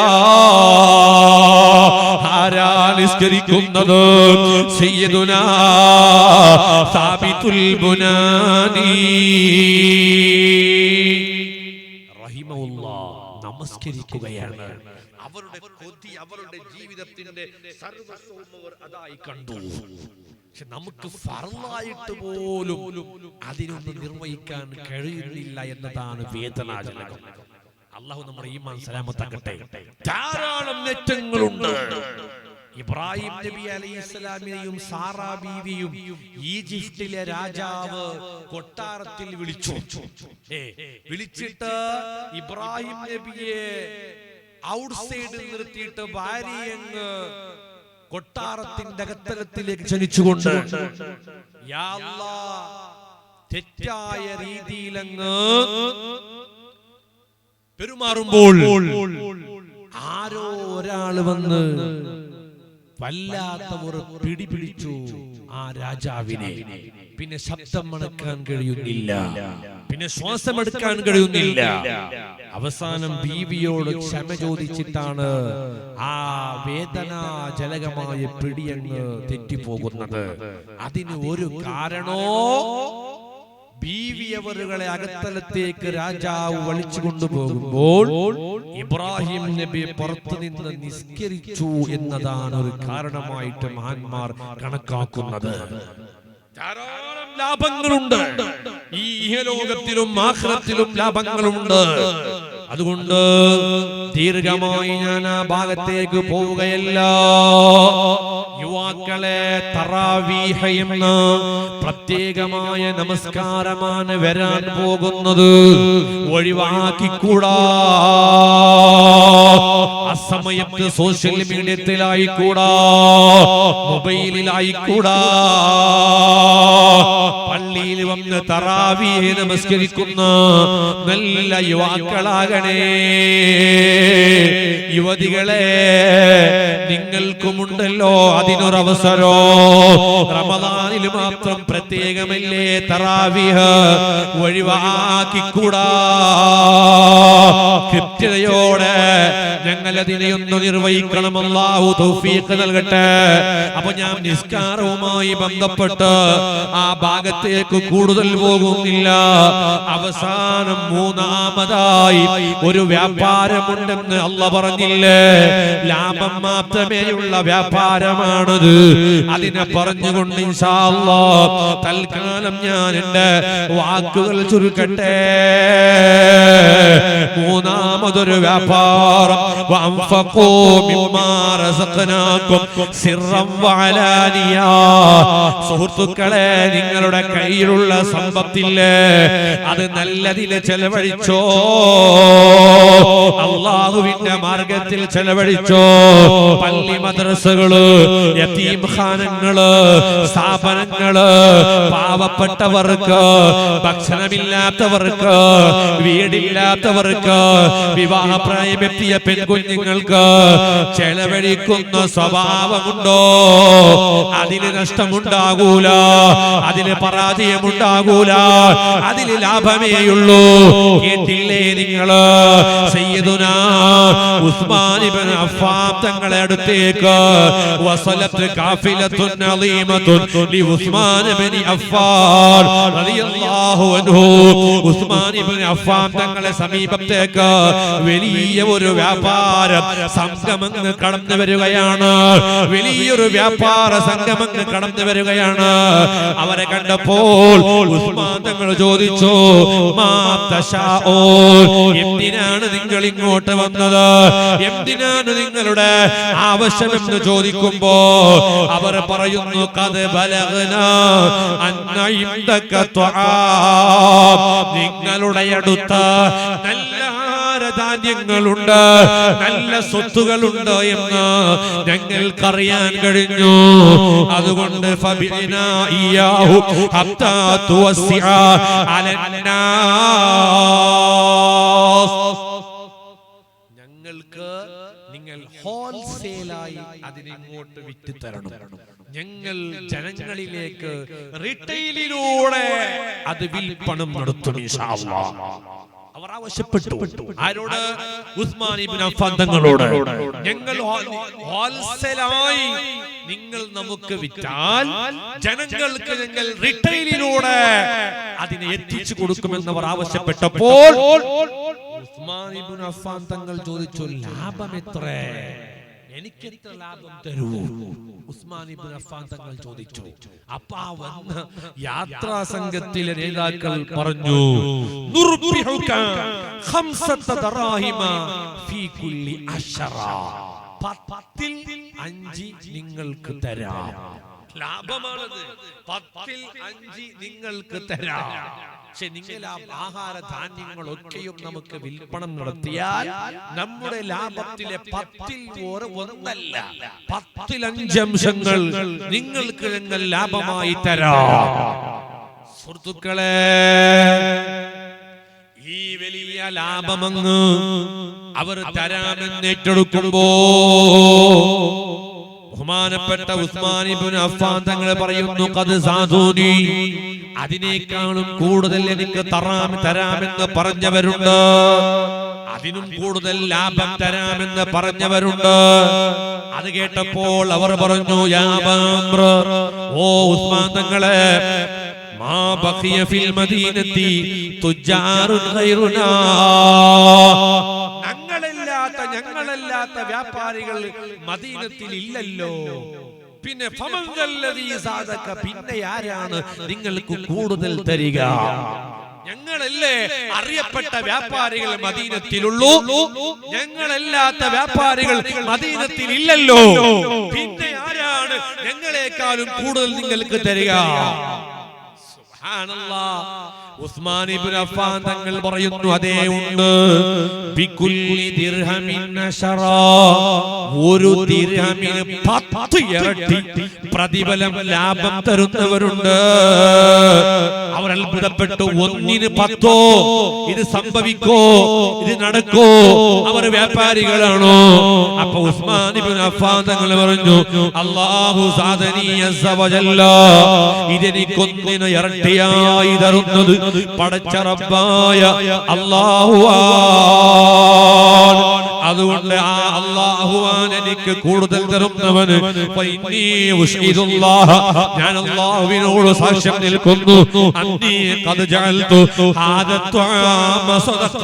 Speaker 1: ആരാ നിസ്കരിക്കുന്നത്? സയ്യിദുനാ സാബിത്തുൽ ബുനാനി റഹിമഹുല്ലാഹ് നമസ്കരിക്കുകയാണ്. അവരുടെ കൊതി, അവരുടെ ജീവിതത്തിന്റെ സർവ്വസ്വവും അവർ അതായി കണ്ടു. പക്ഷെ നമുക്ക് ഫർളായിട്ട് പോലും അതിനൊന്നും നിർവഹിക്കാൻ കഴിയുന്നില്ല എന്നതാണ് വേദനാജനകം. അള്ളാഹു നമ്മുടെ ഈമാൻ സലാമത്താക്കട്ടെ. ധാരാളം നെറ്റങ്ങളുണ്ട്. ഇബ്രാഹിം നബി അലൈഹിസ്സലാമിനെയും സാറാ ബീവിയും ഈജിപ്തിലെ രാജാവ് കൊട്ടാരത്തിൽ വിളിച്ചിട്ട് ഇബ്രാഹിം നബിയെ ഔട്ട്സൈഡിൽ നിർത്തിയിട്ട് ഭാര്യയങ്ങ് കൊട്ടാരത്തിന്റെ അകത്തലത്തിലേക്ക് ക്ഷണിച്ചുകൊണ്ട് യാ അല്ലാഹ് തെറ്റായ രീതിയിലങ്ങ് പെരുമാറുമ്പോൾ ആരോ ഒരാൾ വന്ന് വല്ലാത്ത ഒരു പിടിപിടിച്ചു ആ രാജാവിനെ. പിന്നെ ശബ്ദം അടക്കാൻ കഴിയുന്നില്ല, പിന്നെ ശ്വാസമെടുക്കാൻ കഴിയുന്നില്ല. അവസാനം ബീവിയോട് ക്ഷമ ചോദിച്ചിട്ടാണ് ആ വേദനാജനകമായ പിടിയങ്ങ് തെറ്റിപ്പോകുന്നത്. അതിന് ഒരു കാരണോ ബീവി അവരുകളെ അകത്തലത്തേക്ക് രാജാവ് വലിച്ചു കൊണ്ടുപോകുമ്പോൾ ഇബ്രാഹിം നബി പുറത്തു നിന്ന് നിസ്കരിച്ചു എന്നതാണ് ഒരു കാരണമായിട്ട് മഹാന്മാർ കണക്കാക്കുന്നത്. ധാരാളം ലാഭങ്ങളുണ്ട് ഈ ഇഹലോകത്തിലും ആഖിറത്തിലും ലാഭങ്ങളുണ്ട്. അതുകൊണ്ട് ദീർഘമായി ഞാൻ ആ ഭാഗത്തേക്ക് പോവുകയല്ല. യുവാക്കളെ, തറാവീഹ് എന്ന പ്രത്യേകമായ നമസ്കാരമാണ് വരാൻ പോകുന്നത്. ഒഴിവാക്കിക്കൂടാ. അസമയത്ത് സോഷ്യൽ മീഡിയത്തിലായിക്കൂടാ, മൊബൈലിലായിക്കൂടാ. പള്ളിയിൽ വന്ന് തറാവീഹ് നമസ്കരിക്കുന്ന നല്ല യുവാക്കളാകണേ. യുവതികളെ, നിങ്ങൾക്കുമുണ്ടല്ലോ അതിനൊരവസരോ. റമദാനിൽ മാത്രം പ്രത്യേകമല്ലേ തറാവീഹ്, ഒഴിവാക്കിക്കൂടാ. കൃത്യതയോടെ ഞങ്ങൾ അതിനെയൊന്ന് നിർവഹിക്കണം. അല്ലാഹു തൗഫീഖ് നൽകട്ടെ. അപ്പൊ ഞാൻ നിസ്കാരവുമായി ബന്ധപ്പെട്ട് ആ ഭാഗത്തേക്ക് കൂടുതൽ പോകുന്നില്ല. അവസാനം മൂന്നാമതായി ഒരു വ്യാപാരമുണ്ടെന്ന് അല്ലാഹ് പറഞ്ഞില്ലേ? ലാഭം മാത്രമേയുള്ള വ്യാപാരമാണത്. അതിനെ പറഞ്ഞുകൊണ്ട് ഇൻഷാ അല്ലാഹ് തൽക്കാലം ഞാൻ എന്റെ വാക്കുകൾ ചുരുക്കട്ടെ. മൂന്നാമതൊരു വ്യാപാരം, വഅൻഫഖൂ മിമ്മാ റസഖനാകും സിർറൻ വഅലാനിയ. സുഹൃത്തുക്കളെ, നിങ്ങളുടെ കയ്യിലുള്ള സമ്പത്തില്ലേ അത് നല്ലതിൽ ചെലവഴിച്ചോ, അല്ലാഹുവിന്റെ മാർഗത്തിൽ ചെലവഴിച്ചോ. പള്ളി, മദ്രസകള്, യതീംഖാനകള്, സ്ഥാപനങ്ങള്, പാവപ്പെട്ടവർക്ക്, ഭക്ഷണമില്ലാത്തവർക്ക്, വീടില്ലാത്തവർക്ക്, വിവാഹപ്രായമെത്തിയ പെൺകുഞ്ഞുങ്ങൾക്ക് ചെലവഴിക്കുന്ന സ്വഭാവമുണ്ടോ? അതിന് നഷ്ടമുണ്ടാകൂല, അതിന് പരാജയമുണ്ടാകൂല, അതിന് ലാഭമേയുള്ളൂ. കേട്ടില്ലേ നിങ്ങള്? സയ്യിദുനാ ഉസ്മാൻ ഇബ്നു അഫ്ഫാൻ തങ്ങളെ അടുത്തേക്ക് വസലത്ത് കാഫിലത്തുൻ അളീമത്തുൻ ലി ഉസ്മാൻ ഇബ്നു അഫ്ഫാൻ റളിയല്ലാഹു അൻഹു. ഉസ്മാൻ ഇബ്നു അഫ്ഫാൻ തങ്ങളെ സമീപത്തേക്ക് വലിയ ഒരു വ്യാപാര സംഗമങ്ങ് കടന്നു വരികയാണ്. വലിയൊരു വ്യാപാര സംഗമങ്ങ് കടന്നു വരികയാണ്. അവരെ കണ്ടപ്പോൾ ഉസ്മാൻ തങ്ങൾ ചോദിച്ചു, മാ തശാഊ, എന്തിനാണ് നിങ്ങൾ ഇങ്ങോട്ട് വന്നത്? എന്തിനാണ് നിങ്ങളുടെ ആവശ്യമെന്ന് ചോദിക്കുമ്പോ അവർ പറയുന്നു, ഖദ് ബലഗ്നാ അന്ന ഇൻദക തുആം, നിങ്ങളുടെ അടുത്ത് നല്ല ധാന്യങ്ങളുണ്ട്, നല്ല സ്വത്തുകളുണ്ട് എന്ന് ഞങ്ങൾക്കറിയാൻ കഴിഞ്ഞു. അതുകൊണ്ട് ഫബിനാ ഇയാഹു ഹത്താ തുവസ്സിഅ അലന്നാസ്, ഞങ്ങൾക്ക് നിങ്ങൾ ഹോൾസെയിലായി അതിനിങ്ങോട്ട് വിറ്റ് തരണം. ഞങ്ങൾ ജനങ്ങളിലേക്ക് റീറ്റെയിലിലൂടെ അത് വിൽപ്പണം നടത്തും ഇൻഷാ അല്ലാഹ്. അവർ ആവശ്യപ്പെട്ടു. ആരോട്? ഉസ്മാൻ ഇബ്നു അഫ്ഫാൻ തങ്ങളോട്. ഞങ്ങൾ ഹോൾസെയിലായി നിങ്ങൾ നമുക്ക് വിറ്റാൽ ജനങ്ങൾക്ക് ഞങ്ങൾ റീറ്റെയിലിലൂടെ അതിനെ എത്തിച്ചു കൊടുക്കുമെന്നവർ ആവശ്യപ്പെട്ടപ്പോൾ ഉസ്മാൻ ഇബ്നു അഫ്ഫാൻ തങ്ങൾ ചോദിച്ചു, ലാഭം എത്ര? എനിക്ക് എത്ര ലാഭം തരൂ? ഉസ്മാൻ ഇബ്നു അഫ്ഫാൻ തങ്ങൾ ചോദിച്ചു. അപ്പൊ ആ വന്ന യാത്രാ സംഘത്തിലെ നേതാക്കൾ പറഞ്ഞു, നുർബിഹുക ഖംസത ദറാഹിമ ഫീ കുല്ലി അശറ, 10ൽ 5 നിങ്ങൾക്ക് തരാം. ലാഭമാണത്. 10ൽ 5 നിങ്ങൾക്ക് തരാം. പക്ഷെ നിങ്ങൾ ആ ആഹാര ധാന്യങ്ങളൊക്കെയും നമുക്ക് വിൽപ്പണം നടത്തിയാൽ നമ്മുടെ ലാഭത്തിലെ 10ൽ 1 10ൽ 5 അംശങ്ങൾ നിങ്ങൾക്ക് ഞങ്ങൾ ലാഭമായി തരാം. സുഹൃത്തുക്കളെ, ഈ വലിയ ലാഭമങ്ങ് അവർ തരാമെന്ന് ഏറ്റെടുക്കുമ്പോ ബഹുമാനപ്പെട്ട ഉസ്മാൻ ഇബ്നു അഫ്ഫാൻ തങ്ങൾ പറയുന്നു, ഖദ് സാദൂനി, അതിനേക്കാളും കൂടുതൽ എനിക്ക് തരാമെന്ന് പറഞ്ഞവരുണ്ട്, അതിനും കൂടുതൽ ലാഭം തരാമെന്ന് പറഞ്ഞവരുണ്ട്. അത് കേട്ടപ്പോൾ അവർ പറഞ്ഞു, യാ അബാ, ഓ ഉസ്മാൻ തങ്ങളെ, മാ ബഖിയ ഫിൽ മദീനത്തി തുജാറുൻ ഖൈറുനാ, ഞങ്ങളല്ലാത്ത വ്യാപാരികൾ മദീനത്തിൽ ഇല്ലല്ലോ. പിന്നെ പിന്നെ ആരാണ് നിങ്ങൾക്ക് കൂടുതൽ തരിക? ഞങ്ങളല്ലേ അറിയപ്പെട്ട വ്യാപാരികൾ മദീനത്തിലുള്ളൂ, ഞങ്ങളല്ലാത്ത വ്യാപാരികൾ മദീനത്തിൽ ഇല്ലല്ലോ. പിന്നെ ആരാണ് ഞങ്ങളെക്കാളും കൂടുതൽ നിങ്ങൾക്ക് തരിക? സുബ്ഹാനല്ലാഹ്. ഉസ്മാൻ ഇബ്നു അഫ്ഫാൻ തങ്ങൾ പറയുന്നു, അതേ ഉണ്ട്. ബികുല്ലി ദിർഹമിൻ അശറാ, ഒരു ദിർഹമിന് 10 ഇരട്ടി പ്രതിഫലം ലാഭം തരുന്നവരുണ്ട്. അവർ അത്ഭുതപ്പെട്ടു. 1ന് 10 ഇത് സംഭവിക്കോ, ഇത് നടക്കോ? അവർ വ്യാപാരികളാണോ? അപ്പൊ ഉസ്മാൻ ഇബ്നു അഫ്ഫാൻ തങ്ങൾ പറഞ്ഞു, അല്ലാഹു സാദനി അസ്സ വജല്ല, ഇതെനിക്കൊന്നിന് ഇരട്ടിയായി തരുന്നത് പടച്ച റബ്ബായ അല്ലാഹുവാൻ. അതുകൊണ്ട് ആ അല്ലാഹുവാൻ എനിക്ക് കൂടുതൽ തരുന്നവന് ഞാൻ അല്ലാഹുവിനോട് സാക്ഷ്യം നിൽക്കുന്നു, അന്നീ ഖദ് ജഅൽതു ഹാദാ തുആമ സദഖ,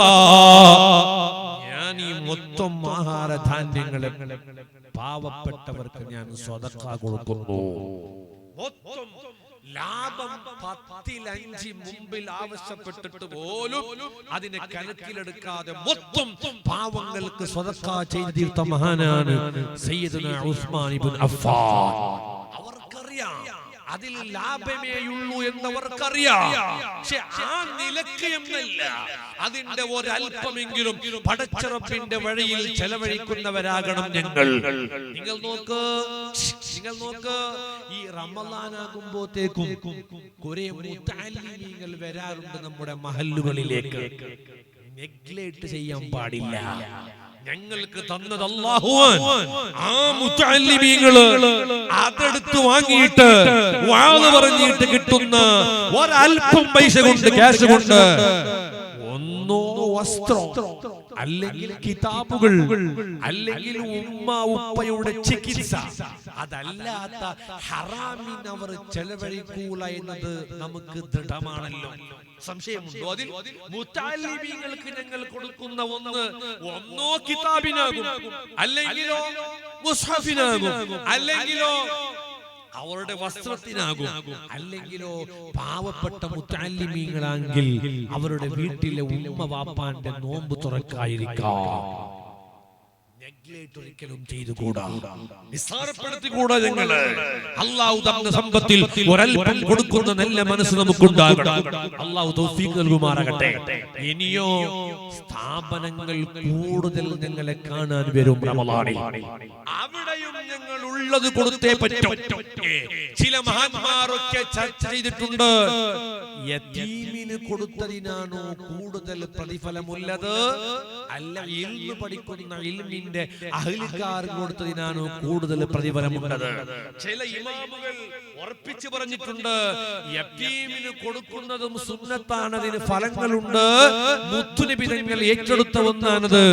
Speaker 1: ഞാൻ ഈ മൊത്തം ആഹാര ധാന്യങ്ങളെ പാവപ്പെട്ടവർക്ക് ഞാൻ സദഖ കൊടുക്കുന്നു. മൊത്തം ലാഭം 10ൽ 5 മുമ്പിൽ ആവശ്യപ്പെട്ടിട്ട് പോലും അതിനെ കണക്കിലെടുക്കാതെ മൊത്തം പാവങ്ങൾക്ക് സദഖ ചെയ്തു തീർത്ത മഹാനാണ് സയ്യിദുനാ ഉസ്മാൻ ഇബ്നു അഫ്ഫാൻ. അവർക്കറിയാം അതിൽ ലാഭമേയുള്ളൂ എന്നവർക്കറിയാം. പക്ഷെ ആ നിലക്ക് എന്നല്ല, അതിന്റെ ഒരല്പമെങ്കിലും പടച്ച റബ്ബിന്റെ വഴിയിൽ ചെലവഴിക്കുന്നവരാകണം ഞങ്ങൾ. നിങ്ങൾ നോക്ക്, ഈ റമളാനാകുമ്പോഴത്തേക്കും കുറെ മുതഅല്ലിമീങ്ങൾ വരാറുണ്ട് നമ്മുടെ മഹല്ലുകളിലേക്ക്. നെഗ്ലെക്ട് ചെയ്യാൻ പാടില്ല. ഞങ്ങൾക്ക് തന്നത് അല്ലാഹുവാൻ. ആ മുതഅല്ലിമീങ്ങള് അതെടുത്ത് വാങ്ങിയിട്ട് വാള് പറഞ്ഞിട്ട് കിട്ടുന്ന ഒരല്പം പൈസ കൊണ്ട്, ക്യാഷ് കൊണ്ട്, ഒന്നോ വസ്ത്രം, അല്ലെങ്കിൽ കിതാബുകൾ, അല്ലെങ്കിൽ ഉമ്മ ഉപ്പയുടെ ചികിത്സ, അതല്ലാത്ത ഹറാമിന് അവർ ചെലവഴിക്കൂല എന്നത് നമുക്ക് ദൃഢമാണല്ലോ. സംശയമുണ്ടോ അതിൽ? മുതഅല്ലിമീങ്ങൾക്ക് ഞങ്ങൾ കൊടുക്കുന്ന ഒന്നോ കിതാബിനാകും, അല്ലെങ്കിലോ മുസ്ഹഫിനാകും, അല്ലെങ്കിലോ അവരുടെ വസ്ത്രത്തിനാകും, അല്ലെങ്കിലോ പാവപ്പെട്ട മുതഅല്ലിമീങ്ങളാണെങ്കിൽ അവരുടെ വീട്ടിലെ ഉമ്മ വാപ്പാന്റെ നോമ്പ് തുറക്കായിരിക്കാം. ഒരിക്കലും ചെയ്തുകൂടാ, നിസ്സാരപ്പെടുത്തിക്കൂടാ. ഞങ്ങള് അല്ലാഹു തന്ന സമ്പത്തിൽ ഒരൽപ്പം കൊടുക്കുന്ന നല്ല മനസ്സ് നമുക്കുണ്ടാകണം. അല്ലാഹു തൗഫീഖ് നൽകുമാറാകട്ടെ. ഇനിയോ സ്ഥാപനങ്ങൾ കൂടുതൽ ഞങ്ങളെ കാണാൻ വരും റമളാനിൽ. അവിടെയും ഞങ്ങൾ ഉള്ളത് കൊടുത്തേ പറ്റും. ചില മഹാന്മാരൊക്കെ ചർച്ച ചെയ്തിട്ടുണ്ട്, യതീമിന് കൊടുത്തതിനാണോ കൂടുതൽ പ്രതിഫലമുള്ളത്, അല്ല ഇൽമു പഠിക്കുന്ന ഇൽമിന്റെ അഹ്ലിക്കാർക്ക് കൊടുത്തതിനാണോ കൂടുതൽ പ്രതിഫലമുള്ളത്? ചില ഇമാമുകൾ ഉറപ്പിച്ചു പറഞ്ഞിട്ടുണ്ട്, യതീമിന് കൊടുക്കുന്നതും സുന്നത്താണ്, അതിന് ഫലങ്ങളുണ്ട്, മുത്തുനബി തങ്ങൾ ഏറ്റെടുത്ത ഒന്നാണത്.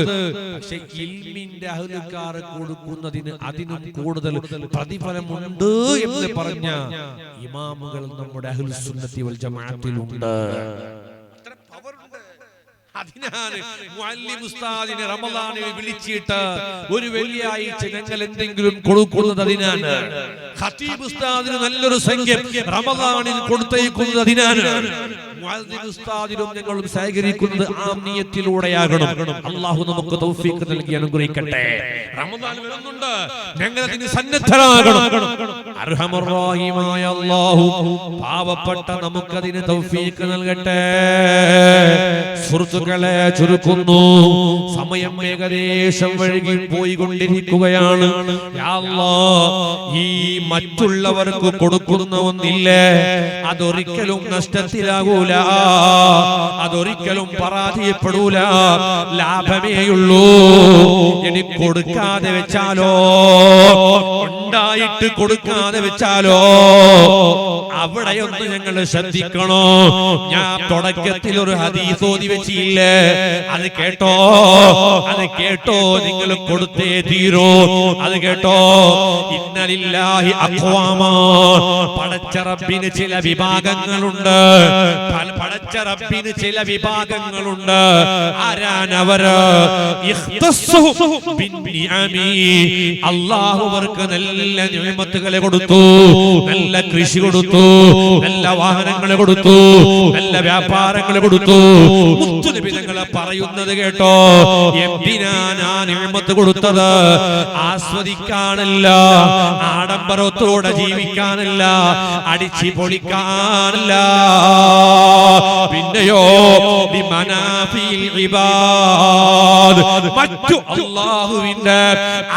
Speaker 1: പക്ഷെ ഇൽമിന്റെ അഹ്ലിക്കാർക്ക് കൊടുക്കുന്നതിന് അതിനും കൂടുതൽ പ്രതിഫലമുണ്ട് എന്ന് പറഞ്ഞ ഇമാമുകൾ നമ്മുടെ അഹ്ലുസുന്നത്തി വൽ ജമാഅത്തിലുണ്ട്. അതിനെ ഞാൻ മുഅല്ലിം ഉസ്താദിനെ റമദാനിൽ വിളിച്ചിട്ട് ഒരു വെള്ളിയാഴ്ച ഞങ്ങൾ എന്തെങ്കിലും കൊടുക്കുന്നത് അതിനാണ്. ഖതീബ് ഉസ്താദിന് നല്ലൊരു സംഖ്യ റമദാനിൽ കൊടുത്തേക്കുന്നത് അതിനാണ്. മുഅല്ലിം ഉസ്താദിനും ഞങ്ങളും സഹകരിക്കുന്നത് ആ നിയത്തിലൂടെയാകണം. അല്ലാഹു നമുക്ക് തൗഫീഖ് നൽകി അനുഗ്രഹിക്കട്ടെ. റമദാൻ വരുന്നുണ്ട്, ഞങ്ങൾ അതിന് സന്നദ്ധരാകണം. അർഹമർ റഹീമായ അല്ലാഹു പാവപ്പെട്ട നമുക്കതിന് തൗഫീഖ് നൽകട്ടെ. സുഹൃത്തുക്കളെ, ചുരുക്കുന്നു, സമയം ഏകദേശം വഴുകി പോയിക്കൊണ്ടിരിക്കുകയാണ്. യാ അല്ലാഹ്, ഈ മറ്റുള്ളവർക്ക് കൊടുക്കുന്ന ഒന്നില്ലേ, അതൊരിക്കലും നഷ്ടത്തിലാകൂല, അതൊരിക്കലും പരാജയപ്പെടൂല, ലാഭമേയുള്ളൂ. ഇനി കൊടുക്കാതെ വെച്ചാലോ, ഉണ്ടായിട്ട് കൊടുക്കാതെ വെച്ചാലോ, അവിടെയൊന്ന് ഞങ്ങൾ ശ്രദ്ധിക്കണോ. ഞാൻ തുടക്കത്തിൽ ഒരു ഹദീസ് ഓതി വെച്ചില്ലേ, അത് കേട്ടോ, അത് കേട്ടോ, നിങ്ങൾ കൊടുത്തേ തീരൂ. അത് കേട്ടോ. ഇന്നലില്ലാഹി അഖ്വാമാ, പടച്ച റബ്ബിന് ചില വിഭാഗങ്ങളുണ്ട്, പടച്ച റബ്ബിന് ചില വിഭാഗങ്ങളുണ്ട്. ആരാനവര്? അല്ലാഹു അവർക്ക് നല്ല നിഅമത്തുകളെ കൊടുത്തു, നല്ല കൃഷി കൊടുത്തു, നല്ല വാഹനങ്ങളെ കൊടുത്തു, നല്ല വ്യാപാരങ്ങളെ കൊടുത്തു. മുത്തുനബി തങ്ങൾ പറയുന്നത് കേട്ടോ, എന്തിനാണ് ആ നിഅമത്ത് കൊടുത്തത്? ആസ്വദിക്കാനല്ല, ആഡംബരത്തോടെ ജീവിക്കാനല്ല, അടിച്ചു പൊളിക്കാനല്ല, പിന്നെയോ മറ്റു അല്ലാഹുവിന്റെ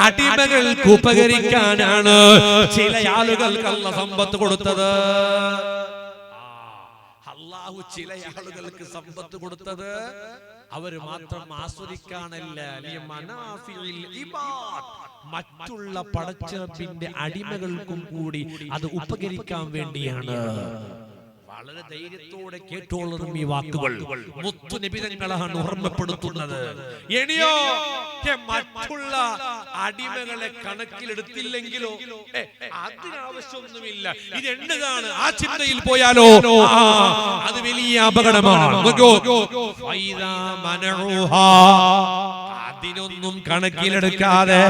Speaker 1: അടിമകൾക്ക് ഉപകരിക്കാനാണ് ചില ആളുകൾക്ക് അല്ലാഹു സമ്പത്ത് കൊടുത്തത്. അല്ലാഹു ചില ആളുകൾക്ക് സമ്പത്ത് കൊടുത്തത് അവര് മാത്രം ആസ്വദിക്കാനല്ല, മറ്റുള്ള പടച്ചറബിന്റെ അടിമകൾക്കും കൂടി അത് ഉപകരിക്കാൻ വേണ്ടിയാണ്. വളരെ ധൈര്യത്തോടെ കേട്ടോളും ഈ വാക്കുകൾ. മുത്തുനബി തങ്ങളാണ് ഓർമ്മപ്പെടുത്തുന്നത്. ഇനിയോ മറ്റുള്ള അടിമകളെ കണക്കിലെടുത്തില്ലെങ്കിലോ അതിനാവശ്യമൊന്നുമില്ല, ഇത് എന്താണ് ആ ചിന്തയിൽ പോയാലോ അത് വലിയ അപകടമാണ്. അതിനൊന്നും കണക്കിലെടുക്കാതെ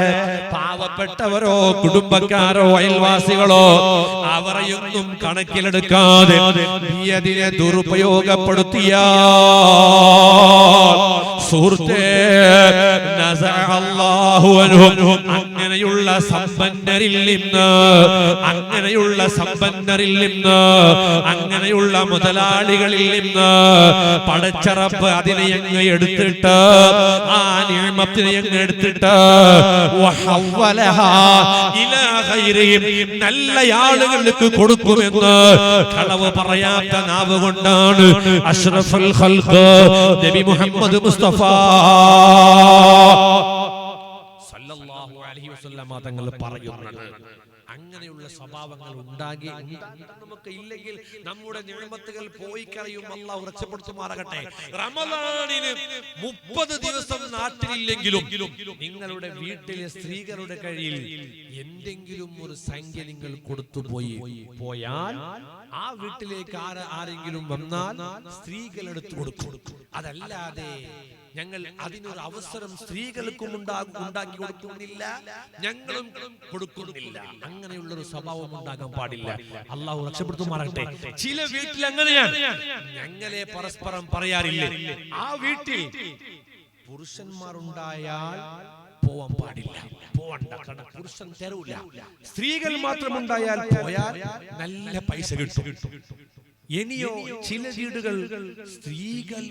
Speaker 1: പാവപ്പെട്ടവരോ കുടുംബക്കാരോ അയൽവാസികളോ അവരെയൊന്നും കണക്കിലെടുക്കാതെ അതിനെ ദുരുപയോഗപ്പെടുത്തിയ സുഹൃത്തേ, അങ്ങനെയുള്ള സമ്പന്നരിൽ നിന്ന്, അങ്ങനെയുള്ള സമ്പന്നരിൽ നിന്ന്, അങ്ങനെയുള്ള മുതലാളികളിൽ നിന്ന് പടച്ച റബ്ബ് അതിനെ അങ്ങ് എടുത്തിട്ട്, ആ നിഅമത്തിനെ അങ്ങ് എടുത്തിട്ട് നല്ല ആളുകൾക്ക് കൊടുക്കുമെന്ന് കളവ് പറയാത്ത നാവ് കൊണ്ടാണ് അഷ്റഫുൽ ഖൽഖ് നബി മുഹമ്മദ് മുസ്തഫ സല്ലല്ലാഹു അലൈഹി വസല്ലം തങ്ങൾ പറയുന്നത്. അങ്ങനെയുള്ള സ്വഭാവങ്ങൾ ഉണ്ടാകി നമുക്ക് ഇല്ലെങ്കിൽ നമ്മുടെ നിഅമത്തുകൾ പോയി കളയും. അല്ലാഹു രക്ഷപ്പെടുത്തുമാറാകട്ടെ. റമദാനിന് 30 ദിവസം നാട്ടിലില്ലെങ്കിലും നിങ്ങളുടെ വീട്ടിലെ സ്ത്രീകളുടെ കയ്യിൽ എന്തെങ്കിലും ഒരു സംഖ്യ നിങ്ങൾ കൊടുത്തു പോയാൽ ആ വീട്ടിലേക്ക് ആരെങ്കിലും വന്നാൽ സ്ത്രീകൾ എടുത്തു കൊടുക്കും. അതല്ലാതെ ഞങ്ങൾ അതിനൊരു അവസരം സ്ത്രീകൾക്കും ഉണ്ടാക്കി കൊടുക്കുന്നില്ല, ഞങ്ങളും കൊടുക്കുന്നില്ല. അങ്ങനെയുള്ളൊരു സ്വഭാവം ഉണ്ടാകാൻ പാടില്ല. അല്ലാഹു രക്ഷപ്പെടുത്തുമാറാകട്ടെ. ചില വീട്ടിൽ അങ്ങനെയാണ്, ഞങ്ങളെ പരസ്പരം പറയാറില്ലേ, ആ വീട്ടിൽ പുരുഷന്മാരുണ്ടായാൽ പോവാൻ പാടില്ല, പോവണ്ട, കാരണം പുരുഷൻ തരൂല. സ്ത്രീകൾ മാത്രമുണ്ടായാൽ പോയാൽ നല്ല പൈസ കിട്ടും. ഇനിയോ ചില വീടുകൾ സ്ത്രീകൾ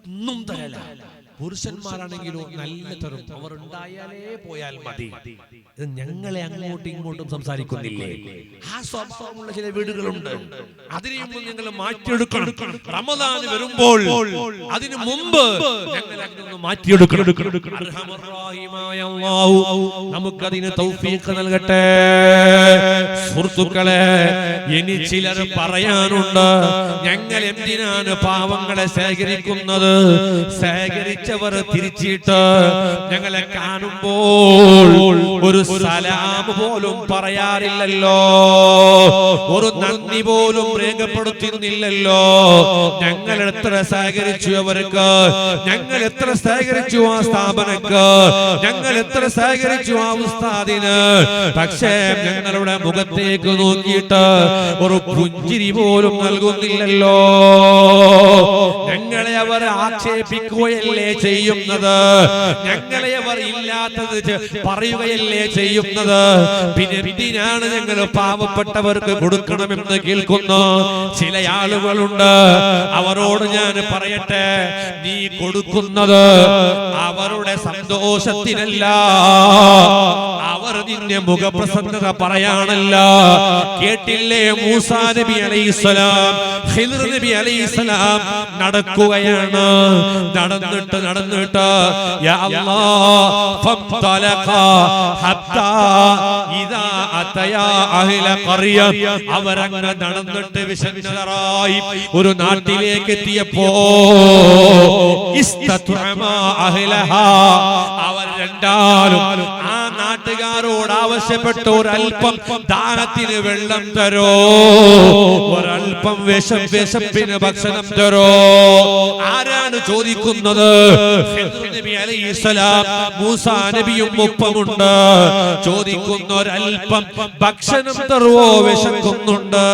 Speaker 1: ഒന്നും തരല, പുരുഷന്മാരാണെങ്കിലോ നല്ല തരും. അവർ ഉണ്ടായാലേ പോയാൽ മതി. ഞങ്ങളെ അങ്ങോട്ടും ഇങ്ങോട്ടും സംസാരിക്കുന്നില്ലേ? ആ സ്വഭാവമുള്ള ചില വീടുകളുണ്ട്. അതിനെയും ഞങ്ങൾ മാറ്റിയെടുക്കണം. റമദാൻ വരുമ്പോൾ അതിനു മുമ്പ് ഞങ്ങൾ അതിനൊന്ന് മാറ്റിയെടുക്കണം. നമുക്കതിന് തൗഫീഖ് നൽകട്ടെ. സുഹൃത്തുക്കളെ, ഇനി ചിലർ പറയാനുണ്ട്, ഞങ്ങൾ എന്തിനാണ് പാവങ്ങളെ ശേഖരിക്കുന്നത്? സഹകരിച്ചവർ തിരിച്ചിട്ട് ഞങ്ങളെ കാണുമ്പോൾ ഒരു സലാം പോലും പറയാറില്ലല്ലോ, ഒരു നന്ദി പോലും രേഖപ്പെടുത്തുന്നില്ലല്ലോ. ഞങ്ങൾ എത്ര സഹകരിച്ചു അവർക്ക്, ഞങ്ങൾ എത്ര സഹകരിച്ചു ആ സ്ഥാപനക്ക്, ഞങ്ങൾ എത്ര സഹകരിച്ചു ആ ഉസ്താദിന്. പക്ഷേ ഞങ്ങളുടെ മുഖത്തേക്ക് നോക്കിയിട്ട് ഒരു പുഞ്ചിരി പോലും നൽകുന്നില്ലല്ലോ. ഞങ്ങളെ അവർ ആക്ഷേപിക്കുകയല്ലേ ചെയ്യുന്നത്, ഞങ്ങളെ അവർ ഇല്ലാത്തത് പറയുകയല്ലേ ചെയ്യുന്നത്. പിന്നെ എന്തിനാണ് ഞങ്ങൾ പാവപ്പെട്ടവർക്ക് കൊടുക്കണമെന്ന് കേൾക്കുന്ന ചില ആളുകളുണ്ട്. അവരോട് ഞാൻ പറയട്ടെ, നീ കൊടുക്കുന്നത് അവരുടെ സന്തോഷത്തിനല്ല, അവർ നിന്റെ മുഖപ്രസന്നത പറയാനല്ല. കേട്ടില്ലേ മൂസാ നബി അലൈഹിസ്സലാം, ഖിദ്ർ നബി അലൈഹിസ്സലാം നടക്കുകയാണ്. നടന്നിട്ട് യാ അല്ലാഹ് ഫംതലഖ ഹത്താ ഇദാ അതയാ അഹ്ല ഖറിയ, അവരങ്ങ് നടന്നിട്ട് വിശന്നതരായി ഒരു നാട്ടിലേക്ക് എത്തിയപ്പോ ഇസ്തത്അമാ അഹ്ലഹാ, അവർ രണ്ടാലും ആ നാട്ടുകാരോട് ആവശ്യപ്പെട്ട ഒരൽപ്പം ദാനത്തിന് വെള്ളം തരോ, ഒരൽപ്പം വിശപ്പിന് ഭക്ഷണം തരോ. ആരാണ് ചോദിക്കുന്നത്? ഖിദ്ർ നബി അലൈഹിസ്സലാം മൂസാ നബിയും ഒപ്പമുണ്ട്. ചോദിക്കുന്ന ഒരൽപ്പം ഭക്ഷണം തരുവോ, വിശക്കുന്നുണ്ട്.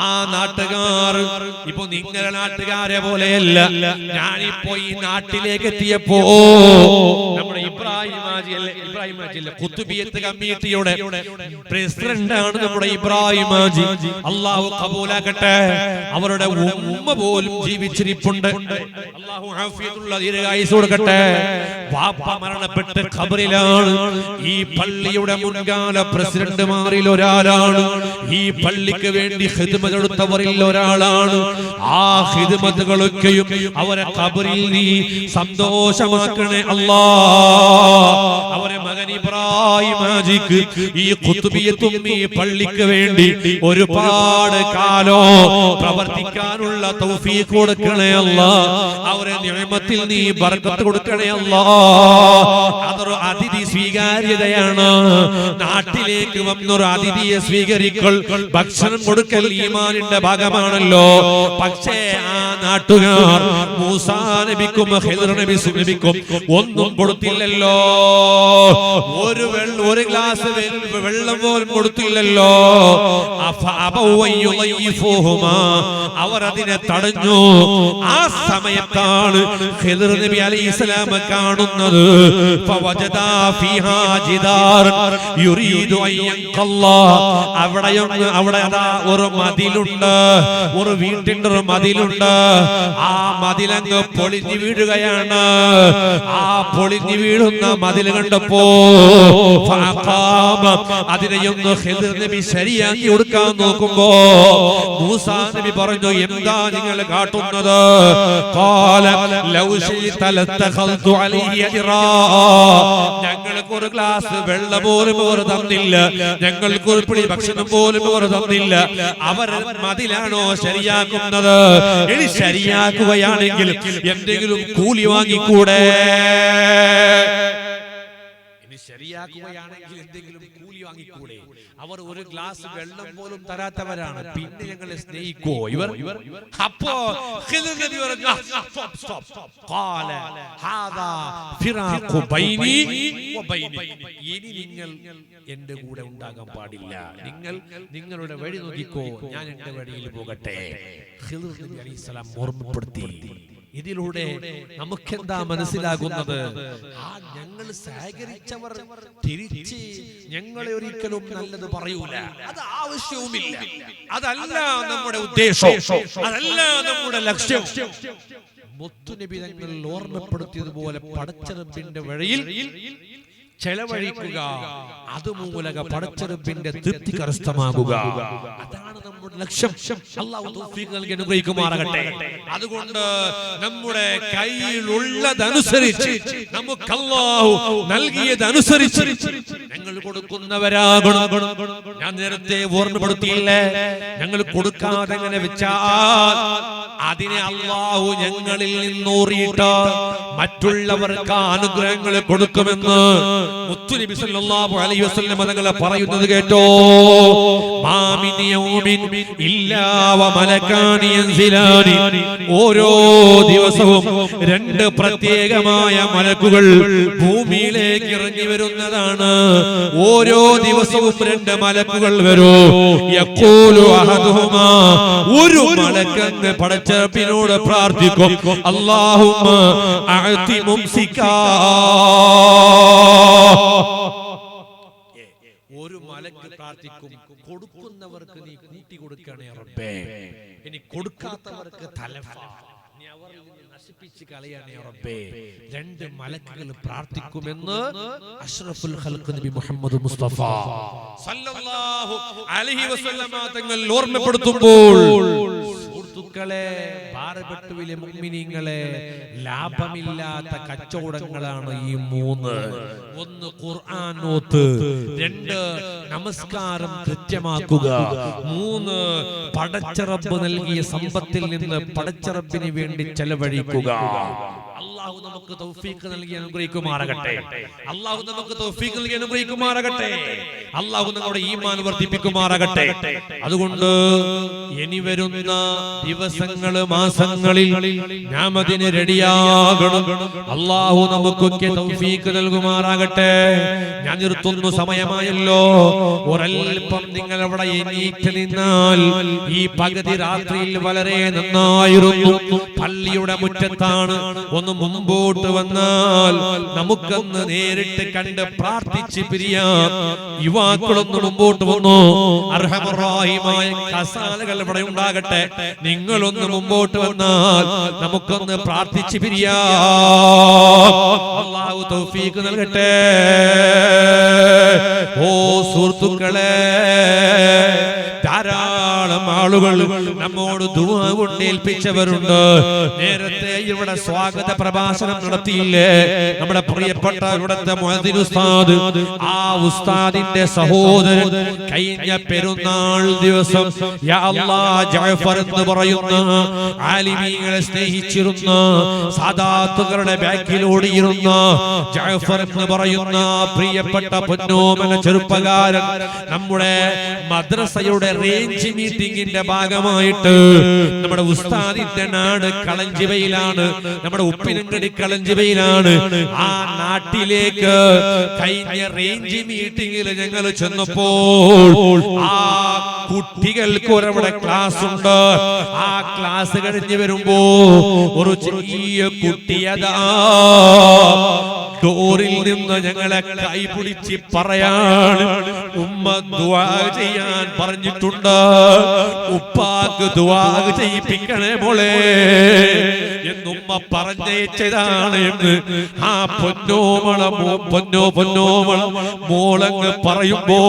Speaker 1: ആ നാട്ടുകാർ ഇപ്പൊ നിങ്ങളുടെ നാട്ടുകാരെ പോലെയല്ല. ഞാനിപ്പോ ഈ നാട്ടിലേക്ക് എത്തിയപ്പോ നമ്മുടെ ഇബ്രാഹിം ഹാജി ഖുതുബിയത്ത് കമ്മിറ്റിയുടെ പ്രസിഡന്റ് ആണ് നമ്മുടെ ഇബ്രാഹിം ഹാജി. അല്ലാഹു കബൂലാക്കട്ടെ. അവരുടെ ഉമ്മ പോലും ജീവിച്ചിരിപ്പുണ്ട്. അല്ലാഹു ആഫിയത്തുള്ള ദീർഘായുസ്സ് കൊടുക്കട്ടെ. വാപ്പ മരണപ്പെട്ട് ഖബറിലാണ്. ഈ പള്ളിയുടെ മുൻകാല പ്രസിഡന്റുമാരിൽ ഒരാളാണ്. ഈ പള്ളിക്ക് വേണ്ടി ഖിദ്മത്ത് എടുത്തവരിൽ ഒരാളാണ്. ആ ഖിദ്മത്തുകളൊക്കെയും അവരെ ഖബറിൽ നീ സന്തോഷമാക്കണേ അല്ലാഹ്. അവരെ മകൻ ഇബ്രാഹിം ഹാജിക്ക് ഈ ഖുതുബിയത്തും ഈ പള്ളിക്ക് വേണ്ടി ഒരുപാട് കാലം പ്രവർത്തിക്കാനുള്ള തൗഫീഖ് കൊടുക്കണേ അല്ലാഹ്. അവരെ നിഅമത്തിൽ നീ ബർക്കത്ത് കൊടുക്കണേ അല്ലാഹ്. അതൊരു അതിഥി സ്വീകാര്യതയാണ്. നാട്ടിലേക്ക് വന്നൊരു അതിഥിയെ സ്വീകരിക്കൽ, ഭക്ഷണം കൊടുക്കൽ ഈമാനിന്റെ ഭാഗമാണല്ലോ. പക്ഷേ ആ നാട്ടുകാർ മൂസാ നബിക്കും ഖിദ്ർ നബിക്കും ഒന്നും കൊടുത്തില്ലല്ലോ. ഒരു ഗ്ലാസ് വെള്ളം പോലും കൊടുത്തില്ലല്ലോ. അവർ അതിനെ തടഞ്ഞു. ആ സമയത്താണ് ഖിദ്ർ നബി അലൈഹിസ്സലാം കാണുന്നത്. ഫവജദാ ഫീഹാ ജിദാർ യുരീദു അൻ യൻഖല്ലാ. അവിടെ അതാ ഒരു മതിലുണ്ട്, ഒരു വീട്ടിന്റെ ഒരു മതിലുണ്ട്. ആ മതിലങ്ങ് പൊളിഞ്ഞു വീഴുകയാണ്. ആ പൊളിഞ്ഞു വീഴുന്ന മതിൽ കണ്ടപ്പോ അതിനെയൊന്ന് ഖിദ്ർ നബി ശരിയാക്കി കൊടുക്കാൻ നോക്കുമ്പോ മൂസാ നബി പറഞ്ഞു, എന്താ നിങ്ങൾ കാട്ടുന്നത്? ഖാല ലൗ ശിഅത ലത്തഖൽതു അലൈഹി അജ്റാ. ഞങ്ങൾക്ക് ഒരു ഗ്ലാസ് വെള്ളം പോലും അവർ തന്നില്ല, ഞങ്ങൾക്ക് ഒരു പിടി ഭക്ഷണം പോലും അവർ തന്നില്ല. അവർ മതിലാണോ ശരിയാക്കുന്നത്? ഇനി ശരിയാക്കുകയാണെങ്കിൽ എന്തെങ്കിലും കൂലി വാങ്ങിക്കൂടെ? ശരിയാക്കുകയാണെങ്കിൽ എന്തെങ്കിലും കൂലി വാങ്ങിക്കൂടെ? അവർ ഒരു ഗ്ലാസ് വെള്ളം പോലും തരാത്തവരാണ്. പിന്നെ ഞങ്ങളെ സ്നേഹിക്കോ ഇവർ? അപ്പോ ഖിദ്ർ നബി പറഞ്ഞു, ഖാല ഹാദാ ഫിറാഖു ബൈനി വ ബൈനി. ഇനി നിങ്ങൾ എന്റെ കൂടെ ഉണ്ടാകാൻ പാടില്ല. നിങ്ങൾ നിങ്ങളുടെ വഴി നോക്കിക്കോ, ഞാൻ എന്റെ വഴിയിൽ പോകട്ടെ. ഖിദ്ർ നബി അലൈഹിസ്സലാം ഓർമ്മപ്പെടുത്തി. ഇതിലൂടെ നമുക്കെന്താ മനസ്സിലാകുന്നത്? ആ ഞങ്ങൾ സഹകരിച്ചവർ തിരിച്ച് ഞങ്ങളെ ഒരിക്കലും നല്ലത് പറയൂല. അത് ആവശ്യവുമില്ല. അതല്ല നമ്മുടെ ഉദ്ദേശം, അതല്ല നമ്മുടെ ലക്ഷ്യം. മുത്തുനബി തങ്ങൾ ഓർമ്മപ്പെടുത്തിയതുപോലെ പടച്ചറബിന്റെ വഴിയിൽ ചെലവഴിക്കുക, അതുമൂലക പടച്ചെറുപ്പിന്റെ തൃപ്തി കരസ്ഥമാകുക. അതാണ് നമ്മുടെ ലക്ഷ്യം. അല്ലാഹു തൗഫീഖ് നൽകി അനുഗ്രഹിക്കുമാറാകട്ടെ. അതുകൊണ്ട് നമ്മുടെ കയ്യിലുള്ളതനുസരിച്ച്, നമുക്ക് അല്ലാഹു നൽകിയതനുസരിച്ച് ഞങ്ങൾ കൊടുക്കുന്നവരാകണം. ഞാൻ നേരത്തെ ഓർമ്മപ്പെടുത്തിയില്ലേ, ഞങ്ങൾ കൊടുക്കാതെ എങ്ങനെ വെച്ചാൽ അതിനെ അല്ലാഹു ഞങ്ങളിൽ നിന്നൂറിയിട്ട് മറ്റുള്ളവർക്ക് അനുഗ്രഹങ്ങൾ കൊടുക്കുമെന്ന് മുത്തുനബി സല്ലല്ലാഹു അലൈഹി വസല്ലം തങ്ങൾ പറയുന്നത് കേട്ടോ. മാമിൻ യൗമിൻ ഇല്ലാ വമലകാനി യൻസിലാനി. ഓരോ ദിവസവും രണ്ട് പ്രത്യേകമായ മലക്കുകൾ ഭൂമിയിലേക്ക് ഇറങ്ങി വരുന്നതാണ്. ഓരോ ദിവസവും രണ്ട് മലക്കുകൾ വരും. യഖൂലു അഹദുഹുമാ, ഒരു മലക്കങ്ങ് പടച്ചറപ്പിനോട് പ്രാർത്ഥിക്കും, അല്ലാഹുമ്മ അഅതി മുംസികാ. ഒരു മലക്ക് പ്രാർത്ഥിക്കും, കൊടുക്കുന്നവർക്ക് നീ കൂട്ടി കൊടുക്കണേ റബ്ബേ, ഇനി കൊടുക്കാത്തവർക്ക് തലഫ, നീ അവരിൽ നിന്ന് നശിപ്പിച്ച് കളയണേ റബ്ബേ. രണ്ട് മലക്കുകൾ പ്രാർത്ഥിക്കുമെന്ന് അഷ്റഫുൽ ഖൽഖ് നബി മുഹമ്മദ് മുസ്തഫ സല്ലല്ലാഹു അലൈഹി വസല്ലം തങ്ങൾ ഓർമ്മപ്പെടുത്തുമ്പോൾ, സുഹൃത്തുക്കളെ, ഭാരപ്പെട്ടുവിലെ മുഅ്മിനീങ്ങളെ, ലാഭമില്ലാത്ത കച്ചവടങ്ങളാണ് ഈ മൂന്ന്. ഒന്ന് ഖുർആൻ ഓത്ത്, രണ്ട് നമസ്കാരം കൃത്യമാക്കുക, മൂന്ന് പടച്ചറബ് നൽകിയ സമ്പത്തിൽ നിന്ന് പടച്ചറബിന് വേണ്ടി ചെലവഴിക്കുക. അല്ലാഹു നമുക്ക് തൗഫീഖ് നൽകി അനുഗ്രഹിക്കുമാറാകട്ടെ. അല്ലാഹു നമുക്ക് തൗഫീഖ് നൽകി അനുഗ്രഹിക്കുമാറാകട്ടെ. അല്ലാഹു നമ്മുടെ ഈമാൻ വർദ്ധിപ്പിക്കുമാറാകട്ടെ. അതുകൊണ്ട് ഇനി വരുന്ന ദിവസങ്ങൾ, മാസങ്ങളിൽ നാം അതിന് റെഡിയാകണം. അല്ലാഹു നമുക്കൊക്കെ തൗഫീഖ് നൽകുമാറാകട്ടെ. ഞാൻ നിർത്തുന്നു, സമയമായല്ലോ. ഒരൽപ്പം നിങ്ങൾ അവിടെ എണീറ്റ് നിന്നാൽ ഈ പകുതി രാത്രിയിൽ വളരെ നന്നായിരുന്നു. പള്ളിയുടെ മുറ്റത്താണ്. ഒന്ന് മുമ്പോട്ട് വന്നാൽ നമുക്കൊന്ന് നേരിട്ട് കണ്ട് പ്രാർത്ഥിച്ച് പിരിയാം. യുവാക്കളൊന്ന് മുമ്പോട്ട് വന്നു. അർഹമറാഹിമായ കസാലകൾ ഇവിടെ ഉണ്ടാകട്ടെ. നിങ്ങളൊന്ന് മുമ്പോട്ട് വന്നാൽ നമുക്കൊന്ന് പ്രാർത്ഥിച്ച് പിരിയാം. അല്ലാഹു തൗഫീഖ് നൽകട്ടെ. ഓ സുഹൃത്തുക്കളെ, ധാരാളം ആളുകൾ നമ്മോട് ദുആ കൊണ്ട് ഏൽപ്പിച്ചവരുണ്ട്. നേരത്തെ ഇവിടെ സ്വാഗത പ്രഭാഷണം നടത്തിയില്ലേ നമ്മുടെ പ്രിയപ്പെട്ട ഇവിടുത്തെ മുഅദ്ദിൻ ഉസ്താദ്? ആ ഉസ്താദിന്റെ സഹോദരൻ കഴിഞ്ഞ പെരുന്നാൾ ദിവസം യാ അല്ലാഹ് ജഅഫർ എന്ന് പറയുന്ന ആലിമീങ്ങളെ സ്നേഹിച്ചിരുന്ന, സാദാത്തുകളുടെ ബാക്കിൽ ഓടിയിരുന്ന ജഅഫർ എന്ന് പറയുന്ന പ്രിയപ്പെട്ട പൊന്നോമന ചെറുപ്പക്കാരൻ നമ്മുടെ മദ്രസയുടെ റേഞ്ച് മീറ്റിംഗിന്റെ ഭാഗമായിട്ട് നമ്മുടെ ഉസ്താദിന്റെ നാട് കളഞ്ചിവയിലാണ്, നമ്മുടെ ഉപ്പിനങ്കടി കളഞ്ചിവയിലാണ്. ആ നാട്ടിലേക്ക് കഴിഞ്ഞ റേഞ്ച് മീറ്റിംഗിൽ ഞങ്ങൾ ചെന്നപ്പോൾ ആ കുട്ടികൾക്ക് ഒരവിടെ ക്ലാസ് ഉണ്ട്. ആ ക്ലാസ് കഴിഞ്ഞ് വരുമ്പോ ഒരു ചെറിയ കുട്ടിയതാ ഡോറിൽ നിന്ന് ഞങ്ങളെ കൈപിടിച്ച് പറയാണ്, ഉമ്മ ദുആ ചെയ്യാൻ പറഞ്ഞിട്ടുണ്ട്, ഉപ്പാക്ക് ദുആ ചെയ്യിപ്പിക്കണേ മോളെ എന്നുമ്മ പറഞ്ഞയച്ചതാണ് എന്ന് ആ പൊന്നോമള മോളങ്ങ് പറയുമ്പോ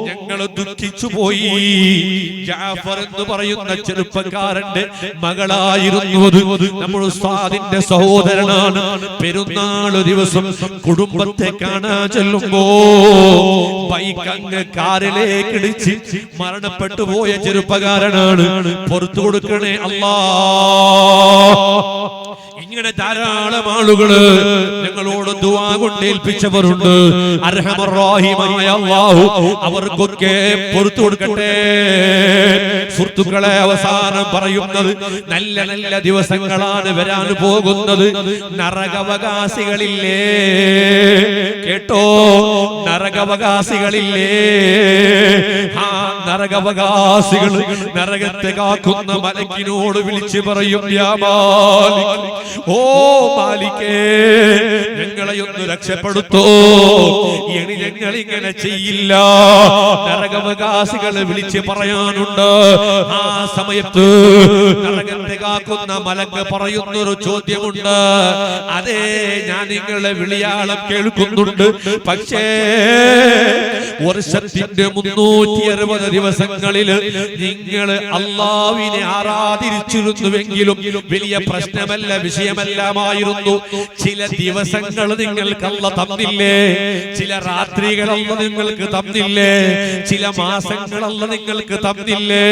Speaker 1: ഞങ്ങൾ ദുഃഖിച്ചു പോയി. ജാഫർ എന്ന് പറയുന്ന ചെറുപ്പക്കാരന്റെ മകളായിരുന്നു നമ്മുടെ ഉസ്താദിന്റെ സഹോദരനാണ്. പെരുന്നാള് ദിവസം കുടുംബത്തെ കാണാൻ ചെല്ലുമ്പോ ബൈക്കങ്ങ് കാറിലേക്ക് ഇടിച്ച് മരണപ്പെട്ടു പോയ ചെറുപ്പക്കാരനാണ്. പുറത്തു കൊടുക്കണേ അല്ലാ. ഇങ്ങനെ ധാരാളം ആളുകള് ഞങ്ങളോട് ദുആ കൊണ്ട് ഏൽപ്പിച്ചവരുണ്ട്. അർഹമർ റഹീമായ അല്ലാഹു അവർക്കൊക്കെ പുറത്തു കൊടുക്കട്ടെ. സുഹൃത്തുക്കളെ, അവസാനം പറയുന്നത് നല്ല നല്ല ദിവസങ്ങളാണ് വരാൻ പോകുന്നത്. നരകാവകാശികളില്ലേ, കേട്ടോ, നരകാവകാശികളില്ലേ? ആ നരകാവകാശികൾ നരകത്തെ കാക്കുന്ന മലക്കിനോട് വിളിച്ചു പറയും, യാ മാലിക്, ഓ മാലിക്കേ, ഞങ്ങളെ ഒന്ന് രക്ഷപ്പെടുത്തോ. ഇനി ഞങ്ങൾ ഇങ്ങനെ ചെയ്യില്ല, നരകവകാശികളെ വിളിച്ച് പറയാനുണ്ട്. ആ സമയത്ത് നരകത്തെ കാക്കുന്ന മലക്ക് പറയുന്നൊരു ചോദ്യമുണ്ട്. അതേ, ഞാൻ നിങ്ങളെ വിളിയാളം കേൾക്കുന്നുണ്ട്. പക്ഷേ വർഷത്തിന്റെ 360 ദിവസങ്ങളിൽ നിങ്ങൾ അല്ലാഹുവിനെ ആരാധിച്ചിരുന്നുവെങ്കിലും വലിയ പ്രശ്നമല്ല, വിഷയമല്ലമായിരുന്നു. ചില ദിവസങ്ങൾ നിങ്ങൾക്ക് അല്ലാഹു തന്നില്ലേ, ചില രാത്രികൾ അല്ലാഹു നിങ്ങൾക്ക് തന്നില്ലേ, ചില മാസങ്ങൾ അല്ലാഹു നിങ്ങൾക്ക് തന്നില്ലേ.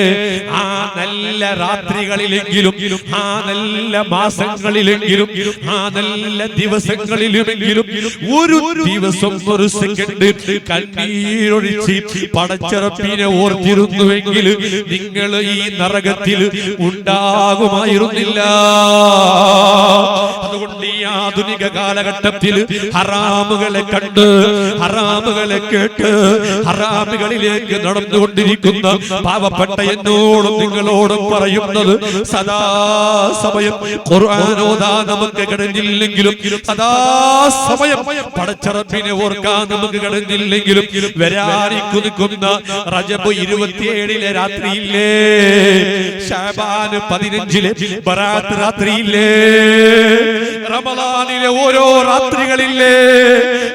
Speaker 1: ആ നല്ല രാത്രികളിലെങ്കിലും, ആ നല്ല മാസങ്ങളിലെങ്കിലും, ആ നല്ല ദിവസങ്ങളിലുമെങ്കിലും ഒരു ദിവസം ഒരു സെക്കൻഡ് കണ്ണീരൊഴിച്ച് പടച്ചറപ്പിനെ ഓർത്തിരുന്നുവെങ്കിൽ നിങ്ങൾ ഈ നരകത്തിൽ ഉണ്ടാകുമായിരുന്നില്ല. അതുകൊണ്ട് ഈ ആധുനിക കാലഘട്ടത്തിൽ ഹറാമുകളെ കണ്ട്, ഹറാമുകളെ കേട്ട്, ഹറാമുകളിലേക്ക് നടന്നുകൊണ്ടിരിക്കുന്ന പാവപ്പെട്ട എന്നോടും നിങ്ങളോടും പറയുന്നത്, സദാസമയം ഖുർആൻ ഓതാൻ നമുക്ക് കഴിഞ്ഞില്ലെങ്കിലും, സദാസമയം പടച്ചറപ്പിനെ ഓർക്കാൻ നമുക്ക് കഴിഞ്ഞില്ലെങ്കിലും, വരാനിക്കുന്ന റജബ് 27 രാത്രിയില്ലേ, ശഅബാൻ 15 ബറാത്ത് രാത്രിയില്ലേ, റമളാനിലെ ഓരോ രാത്രികളില്ലേ,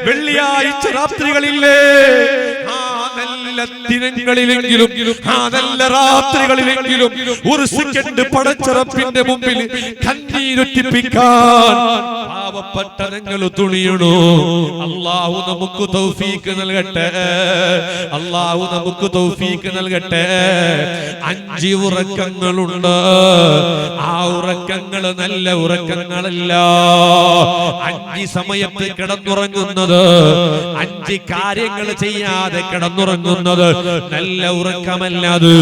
Speaker 1: വെള്ളിയാഴ്ച രാത്രികളില്ലേ, നല്ല ദിനങ്ങളിലെങ്കിലും, ആ നല്ല രാത്രികളിലെങ്കിലും ഒരു സെക്കൻഡ് പടച്ചറപ്പിന്റെ മുമ്പിൽ കണ്ണീരൊറ്റിപ്പിക്കാൻ പാവപ്പെട്ട നിങ്ങൾ തുണിയണോ? അല്ലാഹു നമുക്ക് തൗഫീക്ക് നൽകട്ടെ, അല്ലാഹു നമുക്ക് തൗഫീക്ക് നൽകട്ടെ. 5 ഉറക്കങ്ങളുണ്ട്. ആ ഉറക്കങ്ങൾ നല്ല ഉറക്കങ്ങളല്ല. 5 സമയത്ത് കിടന്നുറങ്ങുന്നത്, 5 കാര്യങ്ങൾ ചെയ്യാതെ കിടന്നുറങ്ങുന്നത് നല്ല ഉറക്കമല്ലാതെ.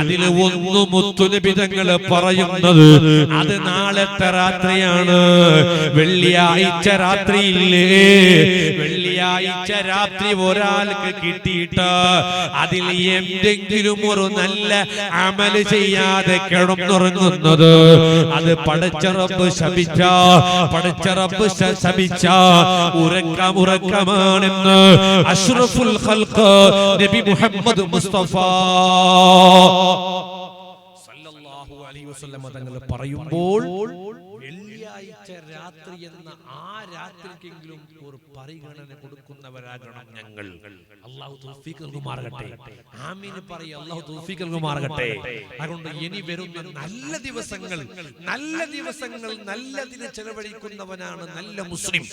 Speaker 1: അതിൽ ഒന്ന് മുത്തുനബി തങ്ങൾ പറയുന്നത് അത് നാളത്തെ രാത്രിയാണ്. വെള്ളിയാഴ്ച രാത്രിയില്ലേ, വെള്ളിയാഴ്ച രാത്രി ഒരാൾക്ക് കിട്ടിയിട്ട് അതിൽ എന്തെങ്കിലും ഒരു നല്ല അമല് ചെയ്യാതെ കിടന്നുറങ്ങുന്നത് അത് പടച്ച റബ്ബ് ശപിച്ച, പടച്ച റബ്ബ് ശപിച്ച ഉറക്കമാണെന്ന് അഷ്റഫുൽ ഖൽഖ് നബി മുഹമ്മദ് മുസ്തഫ സല്ലല്ലാഹു അലൈഹി വസല്ലം തങ്ങൾ പറയുമ്പോൾ വെള്ളിയാഴ്ച രാത്രി എന്ന ആ രാത്രിക്കെങ്കിലും ഒരു പരിഗണന കൊടുക്കുന്നവരാകണം ഞങ്ങൾ. അല്ലാഹു തൗഫീഖ് നൽകുമാറാകട്ടെ. ആമീൻ പറയ. അല്ലാഹു തൗഫീഖ് നൽകുമാറാകട്ടെ. അതുകൊണ്ട് ഇനി വരുന്ന നല്ല ദിവസങ്ങൾ, നല്ല ദിവസങ്ങൾ നല്ലതിനെ ചെലവഴിക്കുന്നവനാണ് നല്ല മുസ്ലിം.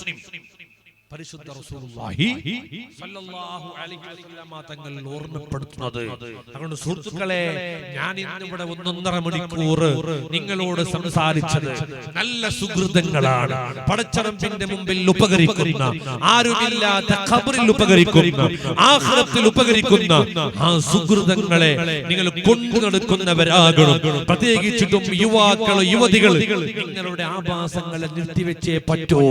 Speaker 1: പരിശുദ്ധ റസൂലുള്ളാഹി സ്വല്ലല്ലാഹു അലൈഹി വസല്ലം തങ്ങൾ ഓർമ്മപ്പെടുത്തുന്നത്. അതുകൊണ്ട് സുഹൃത്തുക്കളെ, ഞാൻ ഇന്നിവിടെ 1.5 മണിക്കൂർ നിങ്ങളോട് സംസാരിച്ചത് നല്ല സുഹൃതങ്ങളാണ്. പടച്ചറപ്പിന്റെ മുമ്പിൽ ഉപകരിക്കുന്ന, ആരുമില്ലാത്ത ഖബറിൽ ഉപകരിക്കുന്ന, ആഖിറത്തിൽ ഉപകരിക്കുന്ന ആ സുഹൃതങ്ങളെ നിങ്ങൾ കൊണ്ടു നടക്കുന്നവരാകണം. പ്രത്യേകിച്ചിട്ടും യുവാക്കൾ, യുവതികൾ നിങ്ങളുടെ ആഭാസങ്ങളെ നിർത്തിവെച്ചേ പറ്റൂ.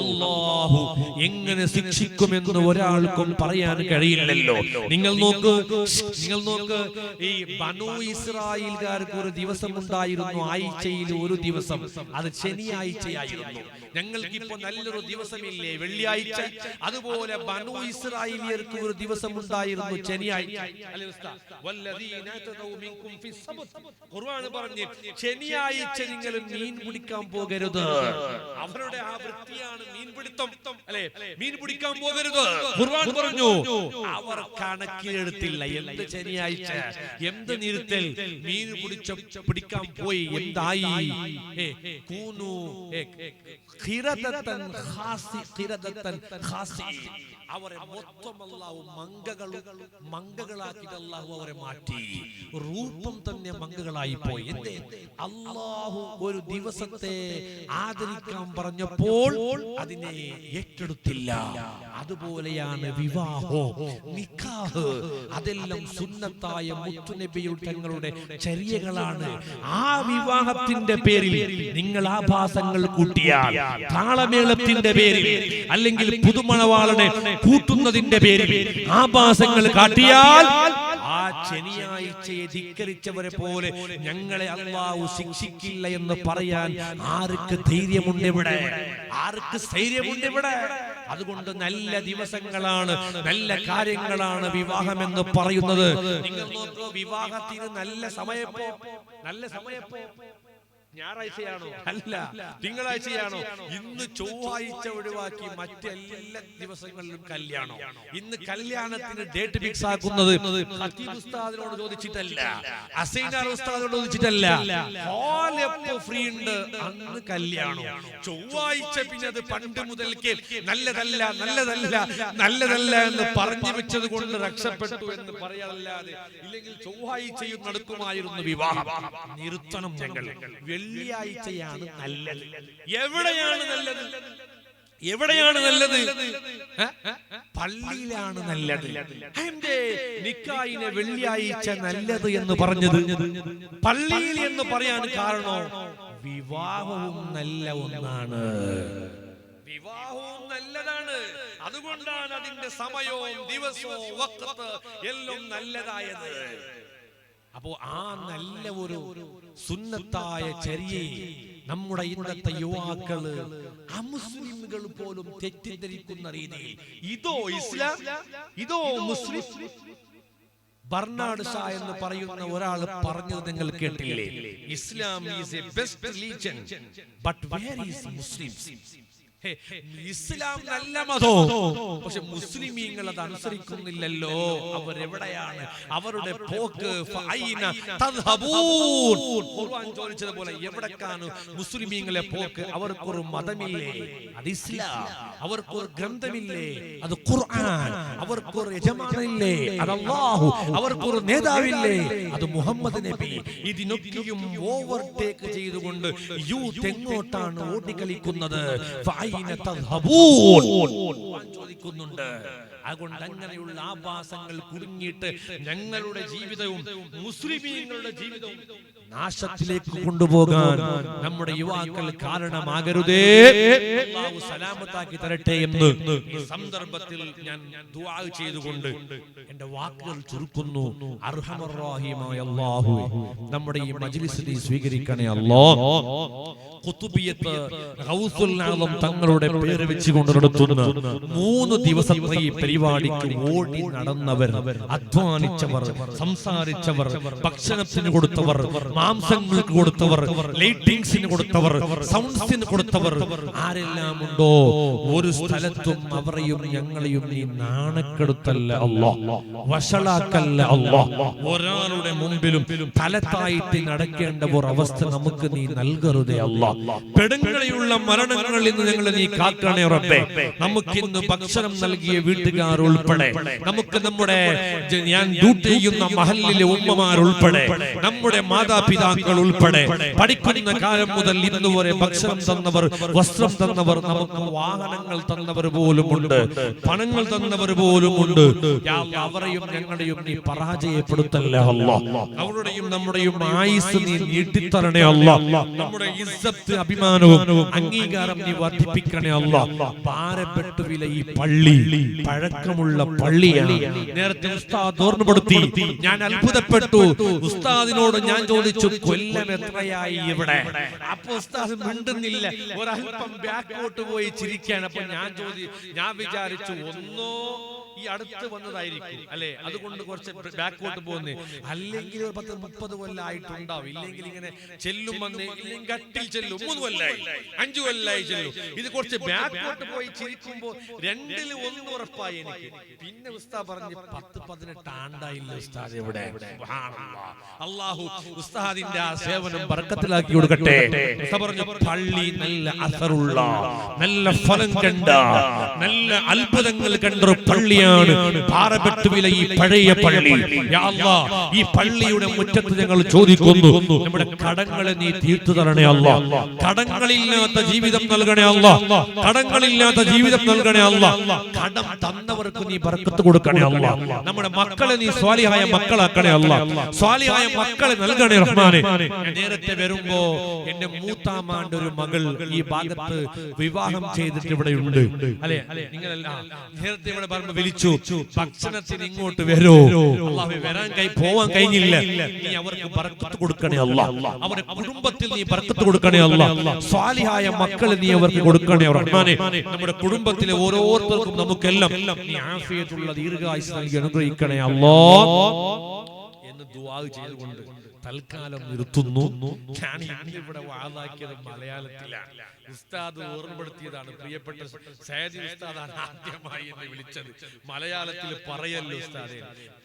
Speaker 1: അല്ലാഹു എങ്ങനെ ശിക്ഷിക്കുമെന്ന് ഒരാൾക്കും പറയാൻ കഴിയില്ലല്ലോ. നിങ്ങൾ നോക്ക്, ഈ ബനൂ ഇസ്രായേൽക്കാർക്ക് ഒരു ദിവസം ഉണ്ടായിരുന്നു, ആഴ്ചയിൽ ഒരു ദിവസം, അത് ശനിയാഴ്ചയായിരുന്നു. ഞങ്ങൾക്ക് ഇപ്പൊ നല്ലൊരു ദിവസമില്ലേ, വെള്ളിയാഴ്ച. അതുപോലെ ബനൂ ഇസ്രായേലിയർക്ക് ഒരു ദിവസം ഉണ്ടായിരുന്നു, ശനിയാഴ്ച. ഖുർആൻ പറഞ്ഞു, ശനിയാഴ്ച നിങ്ങൾ മീൻ പിടിക്കാൻ പോകരുത്. അവരുടെ ആ വൃത്തിയാണ് മീൻ പിടുത്തം, അല്ലെ? മീൻ പിടിക്കാൻ പോകരുത് ഖുർആൻ പറഞ്ഞു. അവർ കണക്കിലെടുത്തില്ല. എന്ത് ശനിയാഴ്ച, എന്ത് നിർത്തൽ, മീൻ പിടിക്കാൻ പോയി. എന്തായി? കൂനു ഖിറദതൻ ഖാസി. അവരെ മൊത്തം അല്ലാഹു മംഗകളാക്കി അല്ലാഹു അവരെ മാറ്റി. രൂപം തന്നെ മംഗകളായി പോയി. എന്തേ? അല്ലാഹു ഒരു ദിവസത്തെ ആദരിക്കാൻ പറഞ്ഞപ്പോൾ അതിനെ ഏറ്റെടുത്തില്ല. അതുപോലെയാണ് വിവാഹം, നിക്കാഹ്. അതെല്ലാം സുന്നത്തായ മുത്തുനബിയുടെ തങ്ങളുടെ ചര്യകളാണ്. ആ വിവാഹത്തിന്റെ പേരിൽ നിങ്ങൾ ആഭാസങ്ങൾ കൂട്ടിയാൽ, താളമേളത്തിന്റെ പേരിൽ അല്ലെങ്കിൽ പുതുമണവാളനെ കൂട്ടുന്നതിന്റെ പേരിൽ ആഭാസങ്ങൾ കാട്ടിയാൽ, ആ ശനിയാഴ്ചയെ ധിക്കരിച്ചവരെ പോലെ ഞങ്ങളെ അല്ലാഹു ശിക്ഷിക്കില്ല എന്ന് പറയാൻ ആർക്ക് ധൈര്യമുണ്ട് ഇവിടെ? ആർക്ക് സ്ഥൈര്യമുണ്ട് ഇവിടെ? അതുകൊണ്ട് നല്ല ദിവസങ്ങളാണ്, നല്ല കാര്യങ്ങളാണ് വിവാഹം എന്ന് പറയുന്നത്. നിങ്ങൾ നോക്കൂ, വിവാഹത്തിന് നല്ല സമയപ്പോ ഞായറാഴ്ചയാണോ? അല്ല, തിങ്കളാഴ്ചയാണോ? ഇന്ന് ചൊവ്വാഴ്ച ഒഴിവാക്കി മറ്റെല്ലാ ദിവസങ്ങളിലും കല്യാണം. ഇന്ന് കല്യാണത്തിന് ഡേറ്റ് ഫിക്സ് ആക്കുന്നത് ഖത്തീബ് ഉസ്താദിനോട് ചോദിച്ചിട്ടല്ല, അസൈനാർ ഉസ്താദിനോട് ചോദിച്ചിട്ടല്ല. ഹാൾ എപ്പോ ഫ്രീ ഉണ്ട് അന്ന് കല്യാണം. ചൊവ്വാഴ്ച പിന്നെ അത് പണ്ട് മുതൽക്ക് നല്ലതല്ല നല്ലതല്ല നല്ലതല്ല എന്ന് പറഞ്ഞു വെച്ചത് കൊണ്ട് രക്ഷപ്പെട്ടു എന്ന് പറയാനല്ലാതെ, ഇല്ലെങ്കിൽ ചൊവ്വാഴ്ചയും നടക്കുമായിരുന്നു വിവാഹം. നിർത്തണം ഞങ്ങൾ. വെള്ളിയാഴ്ചയാണ് നല്ലത്. എവിടെയാണ് നല്ലത്? എവിടെയാണ് നല്ലത്? പള്ളിയിലാണ് നല്ലത്. നിക്കായിനെ വെള്ളിയാഴ്ച നല്ലത് എന്ന് പറഞ്ഞത് പള്ളിയിൽ എന്ന് പറയാൻ കാരണം വിവാഹവും നല്ല ഒന്നാണ്. വിവാഹവും നല്ലതാണ്. അതുകൊണ്ടാണ് അതിന്റെ സമയവും ദിവസവും വഖത്ത് എല്ലാം നല്ലതായത്. അപ്പോ ആ നല്ല ഒരു സുന്നത്തായ ചര്യയെ നമ്മുടെ ഇന്നത്തെ യുവാക്കള് അമുസ്ലിമുകൾ പോലും തെറ്റിദ്ധരിക്കുന്ന രീതിയിൽ ഇതോ ഇസ്ലാം, ഇതോ മുസ്ലിം. ബർണാഡ് ഷാ എന്ന് പറയുന്ന ഒരാൾ പറഞ്ഞത് നിങ്ങൾ കേട്ടില്ലേ? Islam is a best religion, but where is Muslims? ഇസ്ലാം നല്ല മതോ, പക്ഷെ മുസ്ലിമീങ്ങൾ അത് അനുസരിക്കുന്നില്ലല്ലോ. അവരെവിടെയാണ്? അവരുടെ പോക്ക് ഖുർആൻ ചോദിച്ചതുപോലെ എവിടേക്കാണ് മുസ്ലിമീങ്ങളെ പോക്ക്? അവർക്കൊരു മതമില്ലേ? അത് ഇസ്ലാം. അവർക്കൊരു ഗ്രന്ഥമില്ലേ? അത് ഖുർആൻ. അവർക്കൊരു യജമാനനില്ലേ? അത് അല്ലാഹു. അവർക്കൊരു നേതാവില്ലേ? അത് മുഹമ്മദ് നബി. ഇതിനൊക്കെയും ഓവർടേക്ക് ചെയ്തുകൊണ്ട് യൂത്ത് എങ്ങോട്ടാണ് ഓടിക്കളിക്കുന്നത്? ചോദിക്കുന്നുണ്ട്. അതുകൊണ്ട് അങ്ങനെയുള്ള ആഭാസങ്ങൾ കുടുങ്ങിയിട്ട് ഞങ്ങളുടെ ജീവിതവും മുസ്ലിമീങ്ങളുടെ ജീവിതവും നാശത്തിലേക്ക് കൊണ്ടുപോകാൻ നമ്മുടെ യുവാക്കൾ കാരണമാകരുതേ. അല്ലാഹു സലാമത്താക്കി തരട്ടെ എന്ന് ഈ സന്ദർഭത്തിൽ ഞാൻ ദുആ ചെയ്തുകൊണ്ട് എന്റെ വാക്കുകൾ ചുരുക്കുന്നു. അർഹമർ റഹീമായ അല്ലാഹു, നമ്മുടെ ഈ മജ്ലിസിനെ സ്വീകരിക്കണേ അല്ലാഹ്. ഖുതുബിയത്ത് ഗൗസുൽ ആലം തങ്ങളുടെ പേര് വെച്ചുകൊണ്ട് നടത്തുന്ന 3 ദിവസത്തെ ഈ പരിപാടിക്ക് ഓടി നടന്നവർ, അധ്വാനിച്ചവർ, സംസാരിച്ചവർ, ഭക്ഷണത്തിന് കൊടുത്തവർ, മാംസങ്ങൾക്ക് കൊടുത്തവർ, ലൈറ്റിംഗ്സിന് കൊടുത്തവർ, സൗണ്ട്സിന് കൊടുത്തവർ, ആരെല്ലാം ഉണ്ടോ ഒരു സ്ഥലത്തും അവരെയും ഞങ്ങളെയും നീ നാണക്കെടുത്തല്ല അല്ലാഹ്, വഷളാക്കല്ല അല്ലാഹ്. ഒരാളുടെ മുമ്പിലും തലത്തായിട്ട് നടക്കേണ്ട ഒരു അവസ്ഥ നമുക്ക് നീ നൽകരുതേ അല്ലാഹ്. പെടുങ്ങളിലുള്ള മരണങ്ങളിൽ നിന്ന് ഞങ്ങളെ നീ കാക്കണേ റബ്ബേ. നമുക്കിന്ന് ഭക്ഷണം നൽകിയ വീട്ടുകാർ ഉൾപ്പെടെ, നമുക്ക് നമ്മുടെ ഞാൻ ഡ്യൂട്ടി ചെയ്യുന്ന മഹല്ലിലെ ഉമ്മമാർ ഉൾപ്പെടെ, നമ്മുടെ മാതാപിതാക്കൾ ഉൾപ്പെടെ, പഠിക്കുന്ന കാലം മുതൽ ഇന്ന് വരെ ഭക്ഷണം തന്നവർ, വസ്ത്രം തന്നവർ, നമുക്ക് വാഹനങ്ങൾ തന്നവർ പോലുമുണ്ട്, പണങ്ങൾ തന്നവർ പോലുമുണ്ട്. അവരെയും ഞങ്ങളുടെയും നീ പരാജയപ്പെടുത്തല്ല അല്ലാഹ്. അവരുടെയും നമ്മുടെയും ആയുസ് നീ നീട്ടിത്തരണേ അല്ലാഹ്. നമ്മുടെ ഇസ്സത്ത്, അഭിമാനവും അംഗീകാരം നീ വർദ്ധിപ്പിക്കണേ അല്ലാഹ്. ഭാരപ്പെട്ടു വില ഈ പള്ളി പഴക്കമുള്ള പള്ളിയാണ്. നേരത്തെ ഉസ്താദ് ഓർമ്മപ്പെടുത്തി, ഞാൻ അത്ഭുതപ്പെട്ടു. ഉസ്താദിനോട് ഞാൻ ചോദിച്ചു, കൊല്ലം എത്രയായി ഇവിടെ? അപ്പൊ ഉസ്താദ് മിണ്ടുന്നില്ല, ഒരല്പം ബാക്കോട്ട് പോയി ചിരിക്കാൻ. അപ്പൊ ഞാൻ വിചാരിച്ചു ഒന്നോ ഈ അടുത്ത് വന്നതായിരിക്കും അല്ലെ, അതുകൊണ്ട് കുറച്ച് ബാക്കോട്ട് പോകുന്നേ. അല്ലെങ്കിൽ 10-30 കൊല്ലമായിട്ടുണ്ടാവും. ഇല്ലെങ്കിൽ ഇങ്ങനെ ചെല്ലും വന്ന്, ഇല്ലെങ്കിൽ ഗട്ടിൽ ചെല്ലും 3 കൊല്ലായി 5 കൊല്ലായി ചെല്ലും. ഇത് കുറച്ച് ബാക്കോട്ട് പോയി ചിരിക്കുമ്പോ 2-ൽ 1 ഉറപ്പായി എനിക്ക്. പിന്നെ ഉസ്താദ് പറഞ്ഞു 10-18 ആണ്ടായില്ല ഉസ്താദ് എവിടെ? അല്ലാഹു ഉസ്താദിന്റെ ആ സേവനം ബർക്കത്തിലാക്കി കൊടുക്കട്ടെ. പറഞ്ഞു പള്ളി നല്ല അസറുള്ള, നല്ല ഫലം കണ്ട, നല്ല അത്ഭുതങ്ങൾ കണ്ട പള്ളിയാണ് പാറപ്പെട്ടുവില ഈ പഴയ പള്ളി. യാ അല്ലാഹ്, ഈ പള്ളിയുടെ മുറ്റത്ത് ഞങ്ങൾ ചോദിക്കുന്നു, നമ്മുടെ കടങ്ങളെ നീ തീർത്തു തരണേ അല്ലാഹ്. കടങ്ങളില്ലാത്ത ജീവിതം നൽകണേ അല്ലാഹ്. കടങ്ങളില്ലാത്ത ജീവിതം നൽകണേ അല്ലാഹ്. കടം തന്നവർക്ക് നീ ബർക്കത്ത് കൊടുക്കണേ അല്ലാഹ്. നമ്മുടെ മക്കളെ നീ സ്വാലിഹായ മക്കളാക്കണേ അല്ലാഹ്. സ്വാലിഹായ മക്കളെ നൽകണേ റഹ്മാനെ. നേരത്തെ വരുമ്പോ എന്റെ മൂത്താമാന്റെ ഒരു മകൾ ഈ ഭാഗത്ത് വിവാഹം ചെയ്തിട്ട് ഇവിടെ ഉണ്ട് അല്ലെ? നിങ്ങളെല്ലാം നേരത്തെ ഇവിടെ പറയുമ്പോ വിളിച്ചു, ഭക്ഷണത്തിന് ഇങ്ങോട്ട് വരൂ. അല്ലാഹുവേ വരാൻ പോവാൻ കഴിഞ്ഞില്ല, നീ അവർക്ക് ബർക്കത്ത് കൊടുക്കണേ അല്ലാഹ്. അവരുടെ കുടുംബത്തിൽ നീ ബർക്കത്ത് കൊടുക്കണേ അല്ലാഹ്. സ്വാലിഹായ മക്കളെ നീ അവർക്ക് കൊടുക്കണേ റഹ്മാനേ. നമ്മുടെ കുടുംബത്തിലെ ഓരോരുത്തർക്കും നമുക്കെല്ലാം നീ ആഫിയത്തുള്ള ദീർഘായുസ്സ് നൽകി അനുഗ്രഹിക്കണേ അല്ലാഹ് എന്ന് ദുആ ചെയ്തുകൊണ്ട് തൽക്കാലം നിർത്തുന്നു. ഞാൻ ഇവിടെ വാദാക്കിയത് മലയാളത്തിലാണ്. ഉസ്താദ് ഓർമ്മപ്പെടുത്തിയതാണ്. പ്രിയപ്പെട്ട സയ്യിദ് ഉസ്താദാണ് ആദ്യമായി എന്നെ വിളിച്ചത്. മലയാളത്തിൽ പറയല്ലോ ഉസ്താദേ,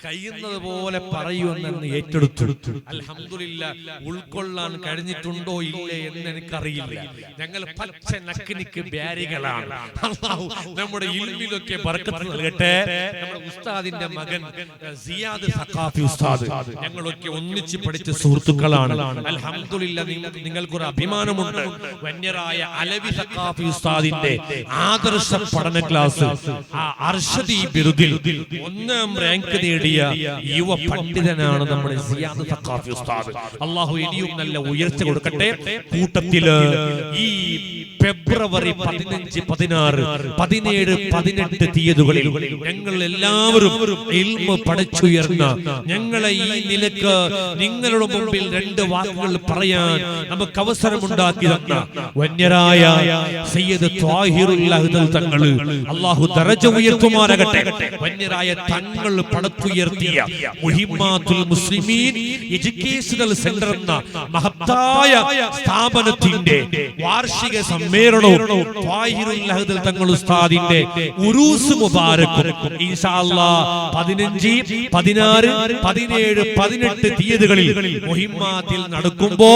Speaker 1: കഴിയുന്നത് പോലെ പറയുമെന്ന് ഏറ്റെടുത്തു. അൽഹംദുലില്ലാഹ്, ഉൾക്കൊള്ളാൻ കഴിഞ്ഞിട്ടുണ്ടോ ഇല്ലേ എന്ന് എനിക്കറിയില്ല. ഞങ്ങൾ പച്ച നക്കിനിക്ക് ബ്യാരികളാണ്. അല്ലാഹു നമ്മുടെ ഇൽമിലൊക്കെ ബർക്കത്ത് നൽകട്ടെ. നമ്മുടെ ഉസ്താദിന്റെ മകൻ സിയാദ് സഖാഫി ഉസ്താദ്, ഞങ്ങളൊക്കെ ഒന്നിച്ച് പഠിച്ച സുഹൃത്തുക്കളാണ്. അൽഹംദുലില്ലാഹ്, നിങ്ങൾക്കൊരു അഭിമാനമുണ്ട്. വന്യരായ അലവി സഖാഫി ഉസ്താദിന്റെ ആദർശ പഠന ക്ലാസ് ആ അർഷദി ബിരുദിൽ 1ാം റാങ്ക് നേടിയ യുവ പണ്ഡിതനാണ് നമ്മുടെ സിയാദ് സഖാഫി ഉസ്താദ്. അല്ലാഹു ഇനിയും നല്ല ഉയർച്ച കൊടുക്കട്ടെ. കൂട്ടത്തില് ഈ ഫെബ്രുവരി 15, 16, 17, 18 തീയതികളിൽ ഞങ്ങൾ എല്ലാവരും ഇൽമു പഠിച്ചുയർന്ന ഞങ്ങളെ ഈ നിലക്ക് നിങ്ങളുടെ മുമ്പിൽ 2 വാക്കുകൾ പറയാൻ നമുക്ക് അവസരമുണ്ടാക്കി തന്ന വന്യരായ സയ്യിദ് ത്വാഹിറുൽ അഹ്ദൽ തങ്ങൾ, അല്ലാഹു ദറജ ഉയർത്തുമാറാകട്ടെ. വന്യരായ തങ്ങൾ പടുത്തുയർത്തിയ മുഹിമ്മാത്തുൽ മുസ്ലിമീൻ എഡ്യൂക്കേഷണൽ സെന്റർ എന്ന മഹത്തായ സ്ഥാപനത്തിന്റെ വാർഷിക സമ്മേളനവും ത്വാഹിറുൽ അഹ്ദൽ തങ്ങൾ ഉസ്താദിന്റെ ഉറൂസ് മുബാറക്കും ഇൻഷാ അല്ലാഹ് 15, 16, 17, 18 തീയതികളിൽ മുഹിമ്മാത്തിൽ നടക്കുമ്പോ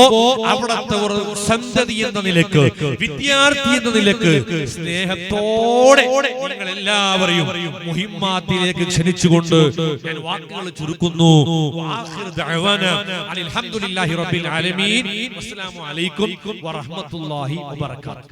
Speaker 1: അവിടത്തെ ഒരു സന്തതി എന്ന നിലക്ക്, വിദ്യാർത്ഥി എന്ന നിലക്ക് സ്നേഹത്തോടെ നിങ്ങൾ എല്ലാവരെയും മുഹിമ്മാത്തിലേക്ക് ക്ഷണിച്ചുകൊണ്ട് ഞാൻ വാക്കുകൾ ചുരുക്കുന്നു. ആഖിർ ദഅവാന അൽഹംദുലില്ലാഹി റബ്ബിൽ ആലമീൻ. അസ്സലാമു അലൈക്കും വറഹ്മത്തുള്ളാഹി വബറകാതുഹു.